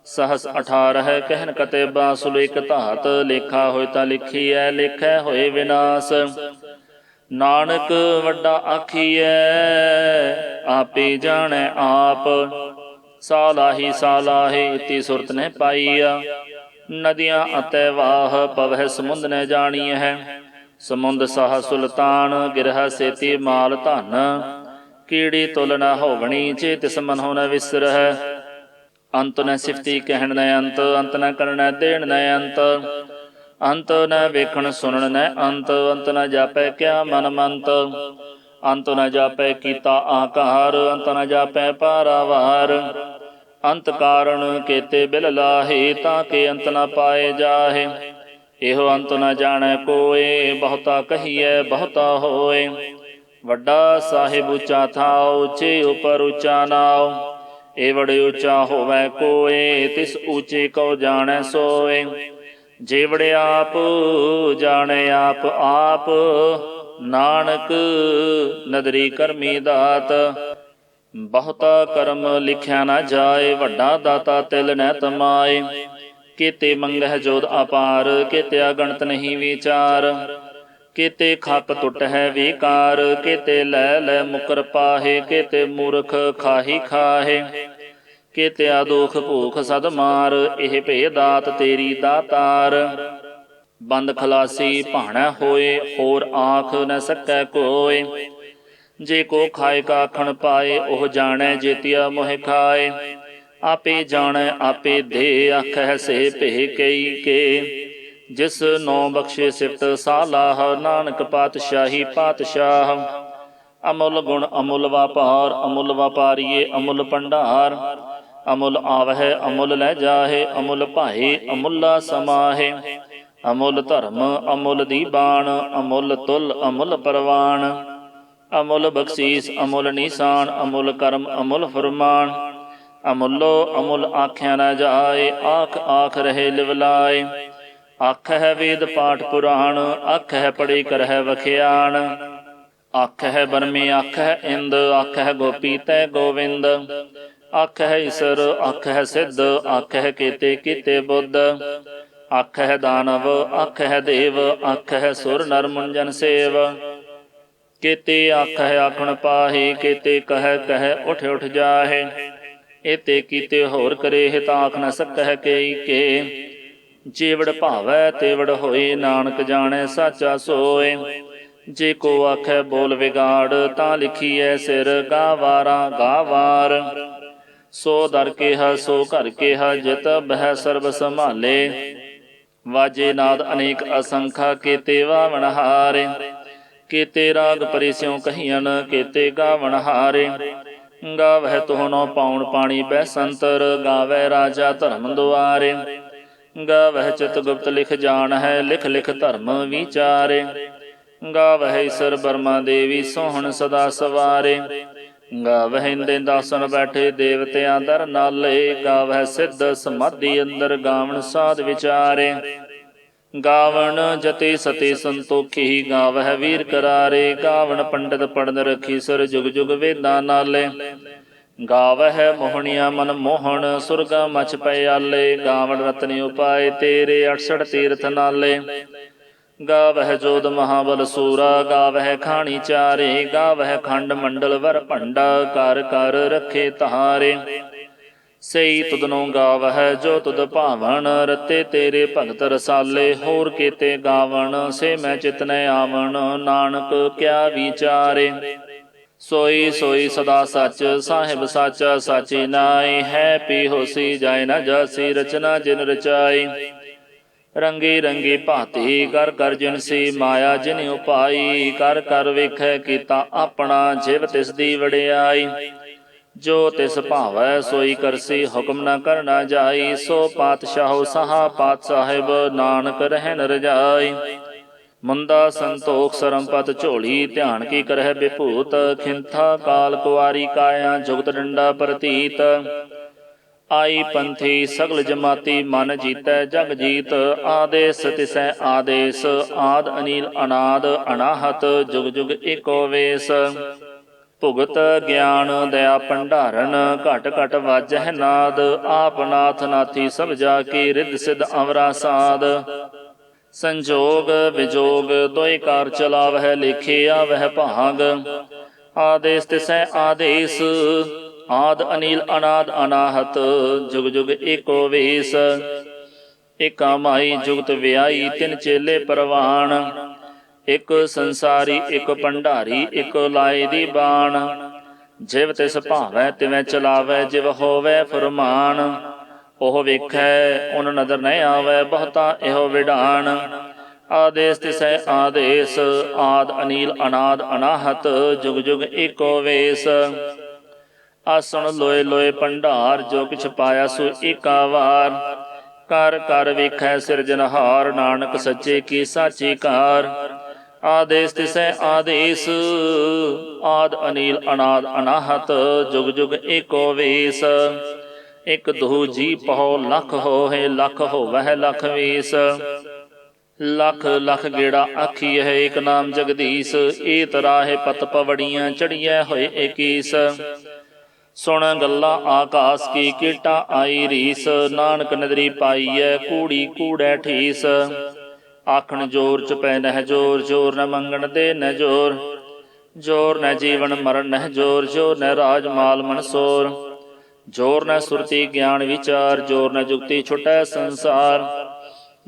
ਸਹਸ 18 ਕਹਿਨ ਕਤੇਬਾ, ਸੁਲੇਖ ਧਾਤ। ਲੇਖਾ ਹੋਇ ਤਾਂ ਲਿਖੀਐ, ਲੇਖੈ ਹੋਏ ਵਿਨਾਸ਼। ਨਾਨਕ ਵੱਡਾ ਆਖੀਐ, ਆਪੇ ਜਾਣੈ ਆਪ। ਸਾਲਾਹੀ ਸਾਲਾਹੀ, ਇਤੀ ਸੁਰਤ ਨੇ ਪਾਈਆ। ਨਦੀਆਂ ਅਤੈ ਵਾਹ, ਪਵਹਿ ਸਮੁੰਦ ਨ ਜਾਣੀਐ। ਸਮੁੰਦ ਸਾਹ ਸੁਲਤਾਨ, ਗਿਰਹ ਸੇਤੀ ਮਾਲ ਧਨ। ਕੀੜੀ ਤੁਲ ਨ ਹੋਵਣੀ, ਜੇ ਤਿਸ ਮਨਹੁ ਨ ਵਿਸਰਹਿ। ਅੰਤ ਨ ਸਿਫਤੀ ਕਹਿਣ ਨ ਅੰਤ, ਅੰਤ ਨ ਕਰਣੈ ਦੇਣ ਨ ਅੰਤ। ਅੰਤ ਨ ਵੇਖਣ ਸੁਣਨ ਨ ਅੰਤ, ਅੰਤ ਨ ਜਾਪੈ ਕਿਆ ਮਨ ਮੰਤ। ਅੰਤ ਨ ਜਾਪੈ ਕੀਤਾ ਆਕਾਰ, ਅੰਤ ਨ ਜਾਪੈ ਪਾਰਾਵਾਰ। ਅੰਤ ਕਾਰਣ ਕੇਤੇ ਬਿਲ ਲਾਹੇ, ਤਾਂ ਕੇ ਅੰਤ ਨ ਪਾਏ ਜਾਹੇ। ਇਹੋ ਅੰਤ ਨ ਜਾਣੈ ਕੋਏ, ਬਹੁਤਾ ਕਹੀਐ ਬਹੁਤਾ ਹੋਏ। ਵੱਡਾ ਸਾਹਿਬ ਉੱਚਾ ਥਾਉ, ਉੱਚੇ ਉਪਰ ਉੱਚਾ ਨਾਉ। ਏਵੜ ਉੱਚਾ ਹੋਵੈ ਕੋਏ, ਤਿਸ ਉੱਚੇ ਕਉ ਜਾਣੈ ਸੋਏ। ਜੇਵੜ ਆਪ ਜਾਣੈ ਆਪ ਆਪ, ਨਾਨਕ ਨਦਰੀ ਕਰਮੀ ਦਾਤ। ਬਹੁਤਾ ਕਰਮ ਲਿਖਿਆ ਨ ਜਾਏ, ਵੱਡਾ ਦਾਤਾ ਤਿਲ ਨ ਤਮਾਏ। ਕੇਤੇ ਮੰਗਹਿ ਜੋਧ ਅਪਾਰ, ਕੇਤੇ ਅਗਣਤ ਨਹੀਂ ਵਿਚਾਰ। ਕੇਤੇ ਖਪ ਟੁੱਟ ਹੈ ਵਿਕਾਰ, ਕੇਤੇ ਲੈ ਲੈ ਮੁਕਰ ਪਾਹੇ। ਕੇਤੇ ਮੂਰਖ ਖਾਹੀ ਖਾਹੇ, ਕੇਤੇ ਦੁਖ ਭੂਖ ਸਦ ਮਾਰ। ਇਹ ਭੇ ਦਾਤ ਤੇਰੀ ਦਾਤਾਰ। ਬੰਦ ਖਲਾਸੀ ਭਾਣੈ ਹੋਏ, ਹੋਰ ਆਖ ਨ ਸਕੈ ਕੋਏ। ਜੇ ਕੋ ਖਾਏ ਕਾ ਆਖਣ ਪਾਏ, ਉਹ ਜਾਣੈ ਜੇਤੀਆ ਮੋਹਿ ਖਾਏ। ਆਪੇ ਜਾਣੈ ਆਪੇ ਦੇ, ਆਖੈ ਸੇ ਭੇ ਕਈ ਕੇ। ਜਿਸ ਨੌ ਬਖਸ਼ੇ ਸਿਫਤ ਸਾਲਾਹ, ਨਾਨਕ ਪਾਤਸ਼ਾਹੀ ਪਾਤਸ਼ਾਹ। ਅਮੁੱਲ ਗੁਣ ਅਮੁੱਲ ਵਾਪਾਰ, ਅਮੁੱਲ ਵਾਪਾਰੀਏ ਅਮੁੱਲ ਭੰਡਾਰ। ਅਮੁੱਲ ਆਵਹਿ ਅਮੁੱਲ ਲੈ ਜਾਹੇ, ਅਮੁੱਲ ਭਾਏ ਅਮੁੱਲਾ ਸਮਾਹੇ। ਅਮੁੱਲ ਧਰਮ ਅਮੁੱਲ ਦੀਬਾਨ, ਅਮੁੱਲ ਤੁਲ ਅਮੁੱਲ ਪਰਵਾਨ। ਅਮੁੱਲ ਬਖਸ਼ੀਸ ਅਮੁੱਲ ਨੀਸਾਨ, ਅਮੁੱਲ ਕਰਮ ਅਮੁੱਲ ਫੁਰਮਾਨ। ਅਮੁੱਲੋ ਅਮੁੱਲ ਆਖਿਆ ਨ ਜਾਏ, ਆਖ ਆਖ ਰਹੇ ਲਿਵਲਾਏ। ਆਖਹਿ ਵੇਦ ਪਾਠ ਪੁਰਾਣ, ਆਖਹਿ ਪੜ੍ਹੀ ਕਰਹਿ ਵਖਿਆਣ। ਆਖਹਿ ਬਰਮੇ ਆਖਹਿ ਇੰਦ, ਆਖਹਿ ਗੋਪੀ ਤੈ ਗੋਵਿੰਦ। ਆਖਹਿ ਈਸਰ ਆਖਹਿ ਸਿੱਧ, ਆਖਹਿ ਕੇਤੇ ਕੀਤੇ ਬੁੱਧ। ਆਖਹਿ ਦਾਨਵ ਆਖਹਿ ਦੇਵ, ਆਖਹਿ ਸੁਰ ਨਰ ਮੁੰਜਨ ਸੇਵ। ਕੇਤੇ ਆਖਹਿ ਆਖਣ ਪਾਹੇ, ਕੇਤੇ ਕਹਿ ਕਹਿ ਉਠ ਉਠ ਜਾਹੇ। ਏਤੇ ਕੀਤੇ ਹੋਰ ਕਰੇ, ਹਿਤ ਆਖ ਨ ਸਕਹਿ ਕੇਈ ਕੇ। ਜੇਵੜ ਭਾਵੈ ਤੇਵੜ ਹੋਏ, ਨਾਨਕ ਜਾਣੈ ਸਾਚਾ ਸੋਏ। ਜੇ ਕੋ ਆਖੈ ਬੋਲ ਵਿਗਾੜ, ਤਾਂ ਲਿਖੀਐ ਸਿਰ ਗਾਵਾਰਾ ਗਾਵਾਰ। ਸੋ ਦਰ ਕਿਹਾ ਸੋ ਘਰ ਕਿਹਾ, ਜਿਤ ਬਹਿ ਸਰਬ ਸੰਭਾਲੇ। ਵਾਜੇ ਨਾਦ ਅਨੇਕ ਅਸੰਖਾ, ਕੇਤੇ ਵਾਵਣ ਹਾਰੇ। ਕੇਤੇ ਰਾਗ ਪਰੇ ਸਿਉ ਕਹੀਅਨ, ਕੇਤੇ ਗਾਵਣ ਹਾਰੇ। ਗਾਵਹਿ ਤੁਹ ਨੋ ਪਾਉਣ ਪਾਣੀ ਬੈਸੰਤਰ, ਗਾਵੈ ਰਾਜਾ ਧਰਮ ਦੁਆਰੇ। ਗਾਵਹਿ ਚਿਤ ਗੁਪਤ ਲਿਖ ਜਾਣ ਹੈ, ਲਿਖ ਲਿਖ ਧਰਮ ਵਿਚਾਰੇ। ਗਾਵਹਿ ਈਸਰ ਬਰਮਾ ਦੇਵੀ, ਸੋਹਣ ਸਦਾ ਸਵਾਰੇ। ਗਾਵਹਿ ਇੰਦੇ ਦਾਸਨ ਬੈਠੇ, ਦੇਵਤਿਆਂ ਦਰ ਨਾਲੇ। ਗਾਵਹਿ ਸਿੱਧ ਸਮਾਧੀ ਅੰਦਰ, ਗਾਵਣ ਸਾਧ ਵਿਚਾਰੇ। ਗਾਵਣ ਜਤੇ ਸਤੇ ਸੰਤੋਖੀ, ਗਾਵਹਿ ਵੀਰ ਕਰਾਰੇ। ਗਾਵਣ ਪੰਡਿਤ ਪੜਨ ਰਖੀ, ਸਰ ਜੁਗ ਜੁਗ ਵੇਦਾਂ ਨਾਲੇ। ਗਾਵਹਿ ਮੋਹਣੀਆਂ ਮਨ ਮੋਹਣ ਸੁਰਗਾ ਮਛ ਪਿਆਲੇ। ਗਾਵਣ ਰਤਨ ਉਪਾਏ ਤੇਰੇ 68 ਤੀਰਥ ਨਾਲੇ। ਗਾਵਹਿ ਜੋਧ ਮਹਾਬਲ ਸੂਰਾ ਗਾਵਹਿ ਖਾਣੀ ਚਾਰੇ। ਗਾਵਹਿ ਖੰਡ ਮੰਡਲ ਵਰ ਭੰਡਾ ਕਰ ਕਰ ਰੱਖੇ ਤਾਰੇ। ਸਈ ਤੁਧਨੋਂ ਗਾਵਹਿ ਜੋ ਤੁਧ ਭਾਵਨ ਰਤੇ ਤੇਰੇ ਭਗਤ ਰਸਾਲੇ। ਹੋਰ ਕੀਤੇ ਗਾਵਣ ਸੇ ਮੈਂ ਚਿਤਨੈ ਆਵਣ ਨਾਨਕ ਕਿਆ ਵਿਚਾਰੇ। ਸੋਈ ਸੋਈ ਸਦਾ ਸੱਚ ਸਾਹਿਬ ਸਾਚਾ ਸਾਚੀ ਨਾਈ। ਹੈ ਪੀ ਹੋਸੀ ਜਾਇ ਨ ਜਾਸੀ ਰਚਨਾ ਜਿਨ ਰਚਾਈ। ਰੰਗੀ ਰੰਗੀ ਭਾਤੀ ਕਰ ਕਰ ਜਿਨਸੀ ਮਾਇਆ ਜਿਨ ਉਪਾਈ। ਕਰ ਕਰ ਵੇਖੈ ਕੀਤਾ ਆਪਣਾ ਜਿਵ ਤਿਸ ਦੀ ਵਡਿਆਈ। ਜੋ ਤਿਸ ਭਾਵੈ ਸੋਈ ਕਰਸੀ ਹੁਕਮ ਨ ਕਰਨਾ ਜਾਈ। ਸੋ ਪਾਤਸ਼ਾਹੋ ਸਹਾ ਪਾਤ ਸਾਹਿਬ ਨਾਨਕ ਰਹਿਨ ਰਜਾਈ। ਮੁੰਦਾ ਸੰਤੋਖ ਸਰਮਪਤ ਝੋਲੀ ਧਿਆਨ ਕੀ ਕਰਹਿ ਬਿਭੂਤ। ਖਿੰਥਾ ਕਾਲ ਕੁਆਰੀ ਕਾਇਆ ਜੁਗਤ ਡੰਡਾ ਪ੍ਰਤੀਤ। ਆਈ ਪੰਥੀ ਸਗਲ ਜਮਾਤੀ ਮਨ ਜੀਤੈ ਜਗ ਜੀਤ। ਆਦੇਸ ਤਿਸੈ ਆਦੇਸ ਆਦ ਅਨੀਲ ਅਨਾਦ ਅਨਾਹਤ ਜੁਗ ਜੁਗ ਏਕੋ ਵੇਸ। ਭੁਗਤ ਗਿਆਨ ਦਇਆ ਭੰਡਾਰਨ ਘਟ ਘਟ ਵਾਜਹਿ ਨਾਦ। ਆਪ ਨਾਥ ਨਾਥੀ ਸਭ ਜਾ ਕੀ ਰਿੱਧ ਸਿੱਧ ਅਵਰਾ ਸਾਧ। ਸੰਜੋਗ ਵਿਜੋਗ ਦੋਇ ਕਾਰ ਚਲਾਵਹਿ ਲੇਖੇ ਆਵਹਿ ਭਾਗ। ਆਦੇਸ ਤਿਸੈ ਆਦੇਸ ਆਦ ਅਨੀਲ ਅਨਾਦ ਅਨਾਹਤ ਜੁਗ ਜੁਗ ਏਕੋ ਵੇਸ। ਏਕਾ ਮਾਈ ਜੁਗਤ ਵਿਆਈ ਤਿਨ ਚੇਲੇ ਪਰਵਾਨ। ਇਕ ਸੰਸਾਰੀ ਇਕ ਭੰਡਾਰੀ ਇਕ ਲਾਏ ਦੀ ਬਾਣ। ਜਿਵ ਤਿਸ ਭਾਵੈ ਤਿਵੇਂ ਚਲਾਵੈ ਜਿਵ ਹੋਵੈ ਫੁਰਮਾਨ। ਉਹ ਵੇਖੈ ਉਨ ਨਦਰ ਨ ਆਵੈ ਬਹੁਤਾ ਇਹੋ ਵਿਡਾਣ। ਆਦੇਸ ਤਿਸੈ ਆਦੇਸ ਆਦ ਅਨੀਲ ਅਨਾਦ ਅਨਾਹਤ ਜੁਗ ਜੁਗ ਏਕੋ ਵੇਸ। ਆਸਣ ਲੋਏ ਲੋਏ ਭੰਡਾਰ ਜੋ ਕਿਛ ਪਾਇਆ ਸੋ ਏਕਾ ਵਾਰ। ਕਰ ਕਰ ਵੇਖੈ ਸਿਰਜਨਹਾਰ ਨਾਨਕ ਸੱਚੇ ਕੀ ਸਾਚੀ ਕਾਰ। ਆਦੇਸ ਤਿਸੈ ਆਦੇਸ ਆਦ ਅਨੀਲ ਅਨਾਦ ਅਨਾਹਤ ਜੁਗ ਜੁਗ ਏਕੋ ਵੇਸ। ਇਕ ਦੋ ਜੀ ਪਹੁ ਲੱਖ ਹੋਏ ਲੱਖ ਹੋਵਹਿ ਲੱਖ ਵੀਸ। ਲੱਖ ਲੱਖ ਗੇੜਾ ਆਖੀਐ ਏਕ ਨਾਮ ਜਗਦੀਸ਼। ਏ ਤਰਾਹੇ ਪਤ ਪਵੜੀਆਂ ਚੜੀਐ ਹੋਏ ਏਕੀਸ। ਸੁਣ ਗੱਲਾਂ ਆਕਾਸ ਕੀ ਕੀਟਾ ਆਈ ਰੀਸ। ਨਾਨਕ ਨਦਰੀ ਪਾਈਐ ਕੂੜੀ ਕੂੜੈ ਠੀਸ। ਆਖਣ ਜੋਰ ਚੁਪੈ ਨਹਿ ਜੋਰ ਜੋਰ ਨ ਮੰਗਣ ਦੇ ਨਹਿ ਜੋਰ। ਜੋਰ ਨ ਜੀਵਨ ਮਰਨ ਨਹਿ ਜੋਰ ਜੋਰ ਨ ਰਾਜ ਮਾਲ ਮਨਸੋਰ। ਜੋਰ ਨ ਸੁਰਤੀ ਗਿਆਨ ਵਿਚਾਰ ਜੋਰ ਨ ਜੁਗਤੀ ਛੁਟੈ ਸੰਸਾਰ।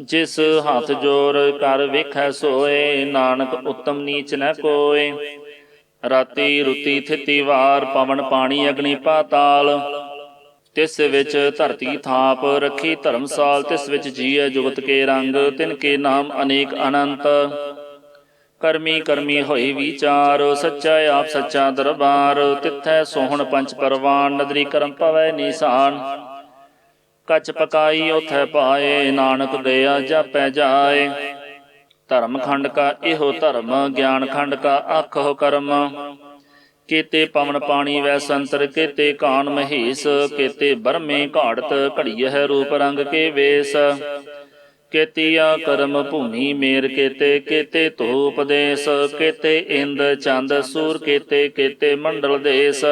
ਜਿਸ ਹੱਥ ਜੋਰ ਕਰ ਵੇਖੈ ਸੋਏ ਨਾਨਕ ਉਤਮ ਨੀਚ ਨ ਕੋਇ। ਰਾਤੀ ਰੁਤੀ ਥਿਤੀ ਵਾਰ ਪਵਨ ਪਾਣੀ ਅਗਨੀ ਪਾਤਾਲ। ਤਿਸ ਵਿੱਚ ਧਰਤੀ ਥਾਪ ਰੱਖੀ ਧਰਮਸਾਲ। ਤਿਸ ਵਿੱਚ ਜੀਐ ਜੁਗਤ ਕੇ ਰੰਗ ਤਿਨ ਕੇ ਨਾਮ ਅਨੇਕ ਅਨੰਤ। ਕਰਮੀ ਕਰਮੀ ਹੋਈ ਵਿਚਾਰ ਸੱਚਾ ਆਪ ਸੱਚਾ ਦਰਬਾਰ। ਤਿੱਥੈ ਸੋਹਣ ਪੰਚ ਪਰਵਾਨ ਨਦਰੀ ਕਰਮ ਪਵੈ ਨੀਸਾਨ। ਕਛ ਪਕਾਈ ਉਥੈ ਪਾਏ ਨਾਨਕ ਗਿਆ ਜਾਪੈ ਜਾਏ। ਧਰਮ ਖੰਡ ਕਾ ਇਹੋ ਧਰਮ ਗਿਆਨ ਖੰਡ ਕਾ ਆਖੋ ਕਰਮ। ਕੀਤੇ ਪਵਨ ਪਾਣੀ ਵੈ ਸੰਤਰ ਕੀਤੇ ਕਾਨ ਮਹੇਸ਼। ਕੀਤੇ ਬਰਮੇ ਘਾੜਤ ਘੜੀਐ ਰੂਪ ਰੰਗ ਕੇ ਵੇਸ। ਕੀਤੀਆ ਕਰਮ ਭੂਮੀ ਮੇਰ ਕੀਤੇ ਕੀਤੇ ਧੂਪ ਦੇਸ। ਕੀਤੇ ਇੰਦ ਚੰਦ ਸੂਰ ਕੀਤੇ ਕੀਤੇ ਮੰਡਲ ਦੇਸ।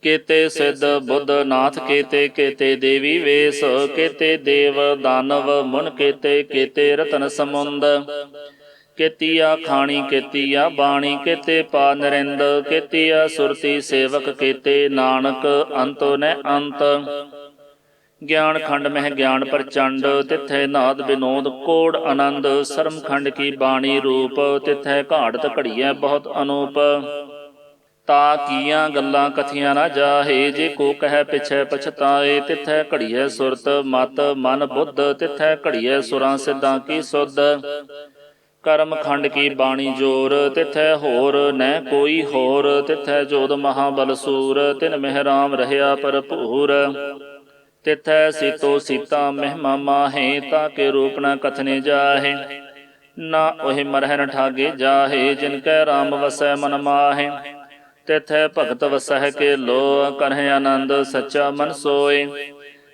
ਕੀਤੇ ਸਿੱਧ ਬੁੱਧ ਨਾਥ ਕੀਤੇ ਕੀਤੇ ਦੇਵੀ ਵੇਸ। ਕੀਤੇ ਦੇਵ ਦਾਨਵ ਮੁਨ ਕੀਤੇ ਕੀਤੇ ਰਤਨ ਸਮੁੰਦ। ਕੀਤੀਆ ਖਾਣੀ ਕੀਤੀਆ ਬਾਣੀ ਕੀਤੇ ਪਾ ਨਰਿੰਦ। ਕੀਤੀਆ ਸੁਰਤੀ ਸੇਵਕ ਕੀਤੇ ਨਾਨਕ ਅੰਤੋ ਨ ਅੰਤ। ਗਿਆਨ ਖੰਡ ਮਹਿ ਗਿਆਨ ਪ੍ਰਚੰਡ ਤਿੱਥੈ ਨਾਦ ਵਿਨੋਦ ਕੋੜ ਆਨੰਦ। ਸਰਮ ਖੰਡ ਕੀ ਬਾਣੀ ਰੂਪ ਤਿੱਥੈ ਘਾੜਤ ਘੜੀਐ ਬਹੁਤ ਅਨੂਪ। ਤਾ ਕੀਆਂ ਗੱਲਾਂ ਕਥੀਆਂ ਨਾ ਜਾਹੇ ਜੇ ਕੋ ਕਹਿ ਪਿਛੈ ਪਛਤਾਏ। ਤਿੱਥੈ ਘੜੀਐ ਸੁਰਤ ਮਤ ਮਨ ਬੁੱਧ ਤਿੱਥੈ ਘੜੀਐ ਸੁਰਾਂ ਸਿੱਧਾਂ ਕੀ ਸੁਧ। ਕਰਮ ਖੰਡ ਕੀ ਬਾਣੀ ਜੋਰ ਤਿੱਥੈ ਹੋਰ ਨ ਕੋਈ ਹੋਰ। ਤਿੱਥੈ ਜੋਧ ਮਹਾਬਲ ਸੂਰ ਤਿਨ ਮਹਿ ਰਾਮ ਰਹਿਆ ਭਰਪੂਰ। ਤਿੱਥੈ ਸੀਤੋ ਸੀਤਾ ਮਹਿਮਾ ਮਾਹੇ ਤਾ ਕੇ ਰੂਪ ਨ ਕਥਨੇ ਜਾਹੇ। ਨਾ ਉਹੇ ਮਰਹਿ ਨ ਠਾਗੇ ਜਾਹੇ ਜਿਨ ਕੈ ਰਾਮ ਵਸੈ ਮਨ ਮਾਹੇ। ਤਿੱਥੈ ਭਗਤ ਵਸਹਿ ਕੇ ਲੋ ਕਰਹਿ ਆਨੰਦ ਸੱਚਾ ਮਨ ਸੋਏ।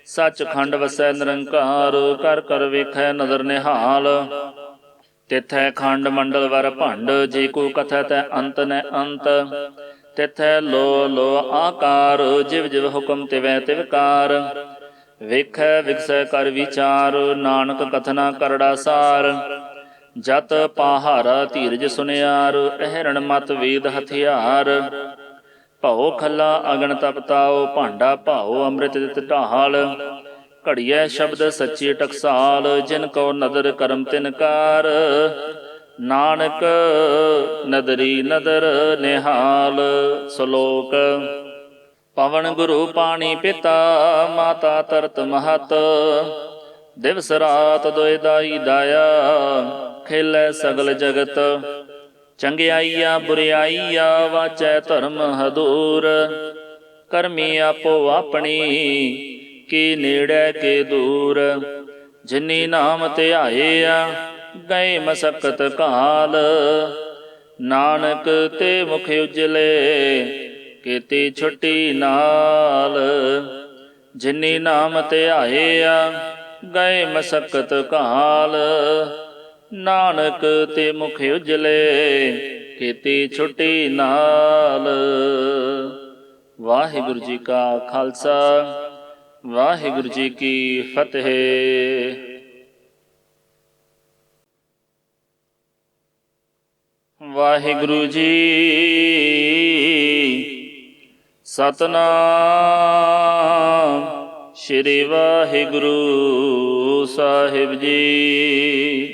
ਸੱਚ ਖੰਡ ਵਸੈ ਨਿਰੰਕਾਰ ਕਰ ਕਰ ਵੇਖੈ ਨਦਰ ਨਿਹਾਲ। ਤਿੱਥੈ ਖੰਡ ਮੰਡਲ ਵਰ ਭੰਡ ਜੇ ਕੋ ਕਥੈ ਤੈ ਅੰਤ ਨ ਅੰਤ। ਤਿਥੈ ਲੋ ਲੋ ਆਕਾਰ, ਜਿਵ ਜਿਵ ਹੁਕਮ ਤਿਵੈ ਤਿਵਕਾਰ। ਵੇਖੈ ਵਿਗਸੈ ਕਰ ਵਿਚਾਰ, ਨਾਨਕ ਕਥਨਾ ਕਰੜਾ ਸਾਰ। ਜਤ ਪਾਹਾਰਾ ਧੀਰਜ ਸੁਨਿਆਰ, ਅਹਿਰਣ ਮਤ ਵੇਦ ਹਥਿਆਰ। ਭਉ ਖੱਲਾ ਅਗਨ ਤਪਤਾਓ, ਭਾਂਡਾ ਭਾਉ ਅੰਮ੍ਰਿਤ ਦਿਤ ਢਾਲ। ਘੜੀਐ ਸ਼ਬਦ ਸੱਚੀ ਟਕਸਾਲ, ਜਿਨ ਕੋ ਨਦਰ ਕਰਮ ਤਿਨਕਾਰ। ਨਾਨਕ ਨਦਰੀ ਨਦਰ ਨਿਹਾਲ। ਸ਼ਲੋਕ। ਪਵਨ ਗੁਰੂ ਪਾਣੀ ਪਿਤਾ, ਮਾਤਾ ਤਰਤ ਮਹਤ। ਦਿਵਸ ਰਾਤ ਦੁਇ ਦਾਈ ਦਾਇਆ, ਖੇਲੈ ਸਗਲ ਜਗਤ। ਚੰਗਿਆਈਆ ਬੁਰਿਆਈਆ, ਵਾਚੈ ਧਰਮ ਹਦੂਰ। ਕਰਮੀ ਆਪੋ ਆਪਣੀ, ਕੀ ਨੇੜੇ ਕੇ ਦੂਰ। ਜਿਨੀ ਨਾਮ ਧਿਆਇਆ, ਗਏ ਮਸਕਤ ਕਾਲ। ਨਾਨਕ ਤੇ ਮੁਖ ਉਜਲੇ, ਕੀਤੀ ਛੁੱਟੀ ਨਾਲ। ਜਿਨੀ ਨਾਮ ਧਿਆਇਆ, ਗਏ ਮਸਕਤ ਕਾਲ। ਨਾਨਕ ਤੇ ਮੁਖ ਉਜਲੇ, ਕੀਤੀ ਛੁੱਟੀ ਨਾਲ। ਵਾਹਿਗੁਰੂ ਜੀ ਕਾ ਖਾਲਸਾ, ਵਾਹਿਗੁਰੂ ਜੀ ਕੀ ਫਤਿਹ। ਵਾਹਿਗੁਰੂ ਜੀ ਸਤਨਾਮ। ਸ਼੍ਰੀ ਵਾਹਿਗੁਰੂ ਸਾਹਿਬ ਜੀ।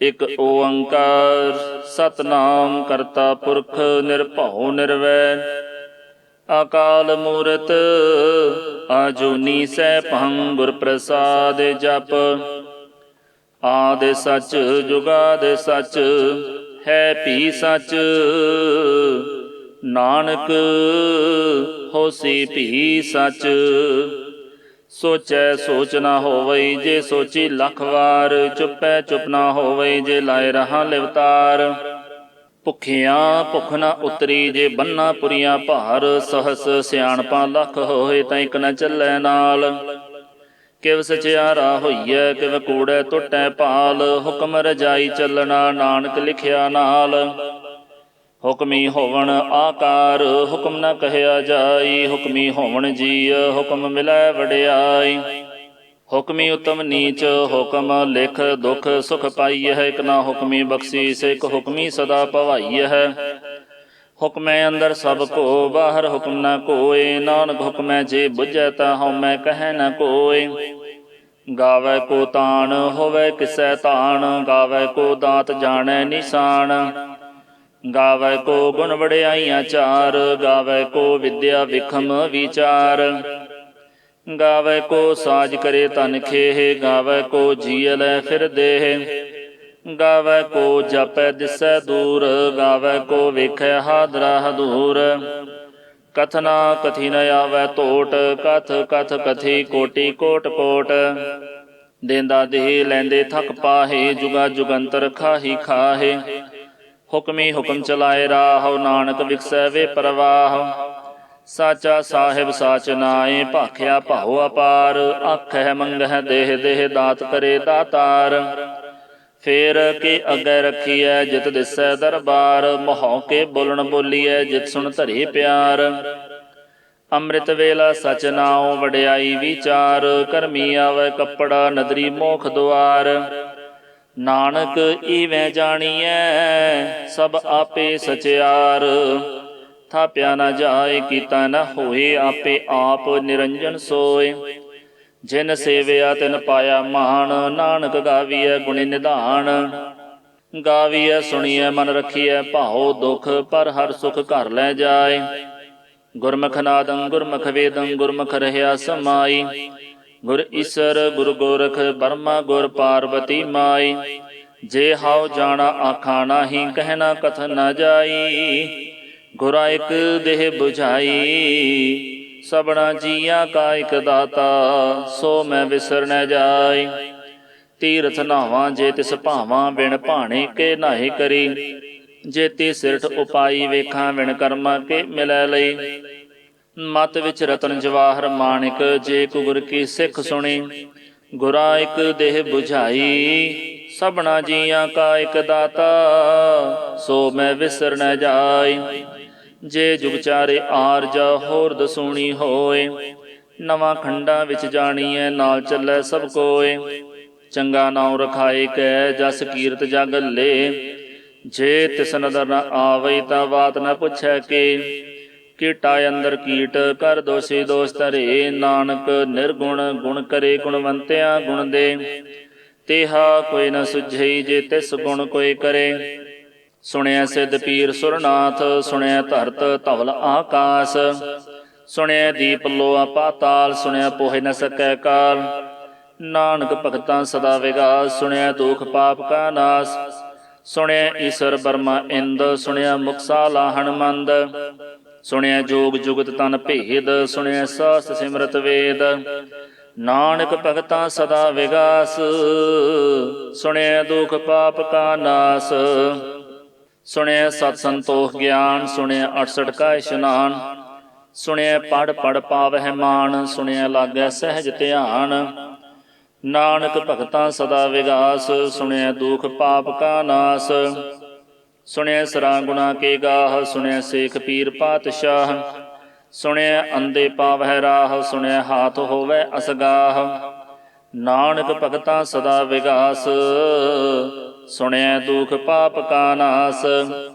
ਇਕ ਓੰਕਾਰ ਸਤਨਾਮ ਕਰਤਾ ਪੁਰਖ, ਨਿਰਭਉ ਨਿਰਵੈਰ। ਅਕਾਲ ਮੂਰਤ ਆਜੂਨੀ ਸੈਭੰ, ਗੁਰ ਪ੍ਰਸਾਦਿ ਜਪ। ਆਦਿ ਸਚ ਜੁਗਾਦਿ ਸਚ, ਹੈ ਭੀ ਸਚ। ਨਾਨਕ ਹੋਸੀ ਭੀ ਸਚ। ਸੋਚੈ ਸੋਚ ਨਾ ਹੋਵਈ, ਜੇ ਸੋਚੀ ਲੱਖ ਵਾਰ। ਚੁੱਪੈ ਚੁੱਪ ਨਾ ਹੋਵਈ, ਜੇ ਲਾਏ ਰਹਾ ਲਿਵਤਾਰ। ਭੁੱਖਿਆਂ ਭੁੱਖ ਨਾ ਉਤਰੀ, ਜੇ ਬੰਨਾ ਪੁਰੀਆਂ ਭਾਰ। ਸਹਸ ਸਿਆਣਪਾਂ ਲੱਖ ਹੋਏ, ਤਾਂ ਇਕ ਨ ਚੱਲੈ ਨਾਲ। ਕਿਵ ਸਚਿਆਰਾ ਹੋਈਐ, ਕਿਵ ਕੂੜੈ ਟੁੱਟੈ ਭਾਲ। ਹੁਕਮ ਰਜਾਈ ਚੱਲਣਾ, ਨਾਨਕ ਲਿਖਿਆ ਨਾਲ। ਹੁਕਮੀ ਹੋਵਣ ਆਕਾਰ, ਹੁਕਮ ਨ ਕਹਿਆ ਜਾਈ। ਹੁਕਮੀ ਹੋਵਣ ਜੀਅ, ਹੁਕਮ ਮਿਲੈ ਵਡਿਆਈ। ਹੁਕਮੀ ਉਤਮ ਨੀਚ, ਹੁਕਮ ਲਿਖ ਦੁਖ ਸੁਖ ਪਾਈਐ। ਇਕ ਨਾ ਹੁਕਮੀ ਬਖਸ਼ੀਸ, ਇਕ ਹੁਕਮੀ ਸਦਾ ਭਵਾਈਐ। ਹੁਕਮੈ ਅੰਦਰ ਸਭ ਕੋ, ਬਾਹਰ ਹੁਕਮ ਨ ਕੋਇ। ਨਾਨਕ ਹੁਕਮੈ ਜੇ ਬੁਝੈ, ਤਾ ਹਉਮੈ ਕਹਿ ਨ ਕੋਇ। ਗਾਵੈ ਕੋ ਤਾਣ, ਹੋਵੈ ਕਿਸੈ ਤਾਣ। ਗਾਵੈ ਕੋ ਦਾਤ, ਜਾਣੈ ਨਿਸ਼ਾਨ। ਗਾਵੈ ਕੋ ਗੁਣ ਵਡਿਆਈਆਂ ਚਾਰ। ਗਾਵੈ ਕੋ ਵਿਦਿਆ ਵਿਖਮ ਵਿਚਾਰ। ਗਾਵੈ ਕੋ ਸਾਜ ਕਰੇ ਤਨ ਖੇਹ। ਗਾਵੈ ਕੋ ਜੀਅਲੈ ਫਿਰ ਦੇਹ। ਗਾਵੈ ਕੋ ਜਪੈ ਦਿਸੈ ਦੂਰ। ਗਾਵੈ ਕੋ ਵੇਖੈ ਹਾਦਰਾ ਹਦੂਰ। ਕਥਨਾ ਕਥੀ ਨ ਆਵੈ ਟੋਟ, ਕਥ ਕਥ ਕਥੀ ਕੋਟੀ ਕੋਟ ਕੋਟ। ਦੇਂਦਾ ਦੇਹ ਲੈਂਦੇ ਥਕ ਪਾਹੇ, ਜੁਗਾ ਜੁਗੰਤਰ ਖਾਹੀ ਖਾਹੇ। ਹੁਕਮੀ ਹੁਕਮ ਚਲਾਏ ਰਾਹ, ਨਾਨਕ ਵਿਗਸੈ ਵੇ ਪ੍ਰਵਾਹ। ਸਾਚਾ ਸਾਹਿਬ ਸਾਚ ਨਾਏ, ਭਾਖਿਆ ਭਾਉ ਅਪਾਰ। ਆਖਹਿ ਮੰਗਹਿ ਦੇਹ ਦੇਹ, ਦਾਤ ਕਰੇ ਦਾਤਾਰ। ਫੇਰ ਕੇ ਅੱਗੇ ਰੱਖੀਐ, ਜਿਤ ਦਿਸੈ ਦਰਬਾਰ। ਮਹੌ ਕੇ ਬੋਲਣ ਬੋਲੀਐ, ਜਿਤ ਸੁਣ ਧਰੇ ਪਿਆਰ। ਅੰਮ੍ਰਿਤ ਵੇਲਾ ਸਚ ਨਾਉ, ਵਡਿਆਈ ਵਿਚਾਰ। ਕਰਮੀ ਆਵੈ ਕੱਪੜਾ, ਨਦਰੀ ਮੋਖ ਦੁਆਰ। ਨਾਨਕ ਈਵੈ ਜਾਣੀਐ, ਸਭ ਆਪੇ ਸਚਿਆਰ। ਥਾਪਿਆ ਨ ਜਾਏ, ਕੀਤਾ ਨ ਹੋਏ, ਆਪੇ ਆਪ ਨਿਰੰਜਨ ਸੋਏ। ਜਿਨ ਸੇਵਿਆ ਤਿਨ ਪਾਇਆ ਮਾਨ, ਨਾਨਕ ਗਾਵੀਐ ਗੁਣੀ ਨਿਧਾਨ। ਗਾਵੀਐ ਸੁਣੀਐ ਮਨ ਰਖੀਐ ਭਾਉ ਦੁਖ, ਪਰ ਹਰ ਸੁਖ ਘਰ ਲੈ ਜਾਏ। ਗੁਰਮੁਖ ਨਾਦੰ ਗੁਰਮੁਖ ਵੇਦੰ, ਗੁਰਮੁਖ ਰਹਿਆ ਸਮਾਈ। ਗੁਰ ਈਸਰ ਗੁਰ ਗੋਰਖ, ਬਰਮਾ ਗੁਰ ਪਾਰਬਤੀ ਮਾਈ। ਜੇ ਹਾਉ ਜਾਣਾ ਆਖਾ ਨਾਹੀ, ਕਹਿਣਾ ਕਥਨ ਨ ਜਾਈ। ਗੁਰਾ ਇਕ ਦੇਹ ਬੁਝਾਈ, ਸਭਨਾ ਜੀਆਂ ਕਾ ਇਕ ਦਾਤਾ। ਸੋ ਮੈਂ ਵਿਸਰ ਨ ਜਾਈ। ਤੀਰਥ ਨਾਵਾਂ ਜੇ ਤਿਸ ਭਾਵਾਂ, ਬਿਨ ਭਾਣੇ ਕੇ ਨਾਹੀ ਕਰੀ। ਜੇਤੀ ਸਿਰਠ ਉਪਾਈ, ਵੇਖਾਂ ਵਿਣ ਕਰਮਾਂ ਕੇ ਮਿਲੈ ਲਈ। ਮਤ ਵਿੱਚ ਰਤਨ ਜਵਾਹਰ ਮਾਣਿਕ, ਜੇ ਕੁਗੁਰ ਕੀ ਸਿੱਖ ਸੁਣੀ। ਗੁਰਾ ਇਕ ਦੇਹ ਬੁਝਾਈ, ਸਭਨਾ ਜੀਆਂ ਕਾ ਇਕ ਦਾਤਾ। ਸੋ ਮੈਂ ਵਿਸਰ ਨ ਜਾਈ। ਜੇ ਜੁਗ ਚਾਰੇ ਆਰਜਾ ਹੋਰ ਦਸੂਣੀ ਹੋਏ। ਨਵਾਂ ਖੰਡਾਂ ਵਿੱਚ ਜਾਣੀਐ ਨਾਲ ਚੱਲੈ ਸਭ ਕੋਏ। ਚੰਗਾ ਨਾਉ ਰਖਾਏ ਕੈ ਜਸ ਕੀਰਤ ਜਗ ਲੇ। ਜੇ ਤਿਸ ਨਦਰ ਨ ਆਵਈ ਤਾਂ ਬਾਤ ਨ ਪੁੱਛੈ ਕੇ। ਕੀਟਾ ਅੰਦਰ ਕੀਟ ਕਰ ਦੋਸ਼ੀ ਦੋਸ਼ ਧਰੇ। ਨਾਨਕ ਨਿਰਗੁਣ ਗੁਣ ਕਰੇ ਗੁਣਵੰਤਿਆ ਗੁਣ ਦੇ। ਤੇਹਾ ਕੋਈ ਨ ਸੁਝਈ ਜੇ ਤਿਸ ਗੁਣ ਕੋਈ ਕਰੇ। ਸੁਣਿਆ ਸਿੱਧ ਪੀਰ ਸੁਰਨਾਥ ਸੁਣਿਆ ਧਰਤ ਧਵਲ ਆਕਾਸ। ਸੁਣਿਆ ਦੀਪ ਲੋਆ ਪਾਤਾਲ ਸੁਣਿਆ ਪੋਹਿ ਨ ਸਕੈ ਕਾਲ। ਨਾਨਕ ਭਗਤਾਂ ਸਦਾ ਵਿਗਾਸ ਸੁਣਿਆ ਦੁਖ ਪਾਪ ਕਾ ਨਾਸ। ਸੁਣਿਆ ਈਸਰ ਬਰਮਾ ਇੰਦ ਸੁਣਿਆ ਮੁਕਸਾ ਲਾਹਣ ਮੰਦ। ਸੁਣਿਆ ਜੋਗ ਜੁਗਤ ਤਨ ਭੇਦ ਸੁਣਿਆ ਸਾਸ ਸਿਮਰਤ ਵੇਦ। ਨਾਨਕ ਭਗਤਾਂ ਸਦਾ ਵਿਗਾਸ ਸੁਣਿਆ ਦੁਖ ਪਾਪ ਕਾ ਨਾਸ। ਸੁਣਿਆ ਸਤ ਸੰਤੋਖ ਗਿਆਨ ਸੁਣਿਆ 68 ਕਾ ਇਸ਼ਨਾਨ। ਸੁਣਿਆ ਪੜ ਪੜ ਪਾਵਹਿ ਮਾਨ ਸੁਣਿਆ ਲਾਗੈ ਸਹਿਜ ਧਿਆਨ। ਨਾਨਕ ਭਗਤਾਂ ਸਦਾ ਵਿਗਾਸ ਸੁਣਿਆ ਦੁਖ ਪਾਪ ਕਾ ਨਾਸ। ਸੁਣਿਆ ਸਰਾ ਗੁਣਾ ਕੇ ਗਾਹ ਸੁਣਿਆ ਸੇਖ ਪੀਰ ਪਾਤਸ਼ਾਹ। ਸੁਣਿਆ ਅੰਧੇ ਪਾਵਹਿ ਰਾਹ ਸੁਣਿਆ ਹਾਥ ਹੋਵੈ ਅਸਗਾਹ। ਨਾਨਕ ਭਗਤਾਂ ਸਦਾ ਵਿਗਾਸ ਸੁਣਿਆ ਦੁਖ ਪਾਪ ਕਾ ਨਾਸ।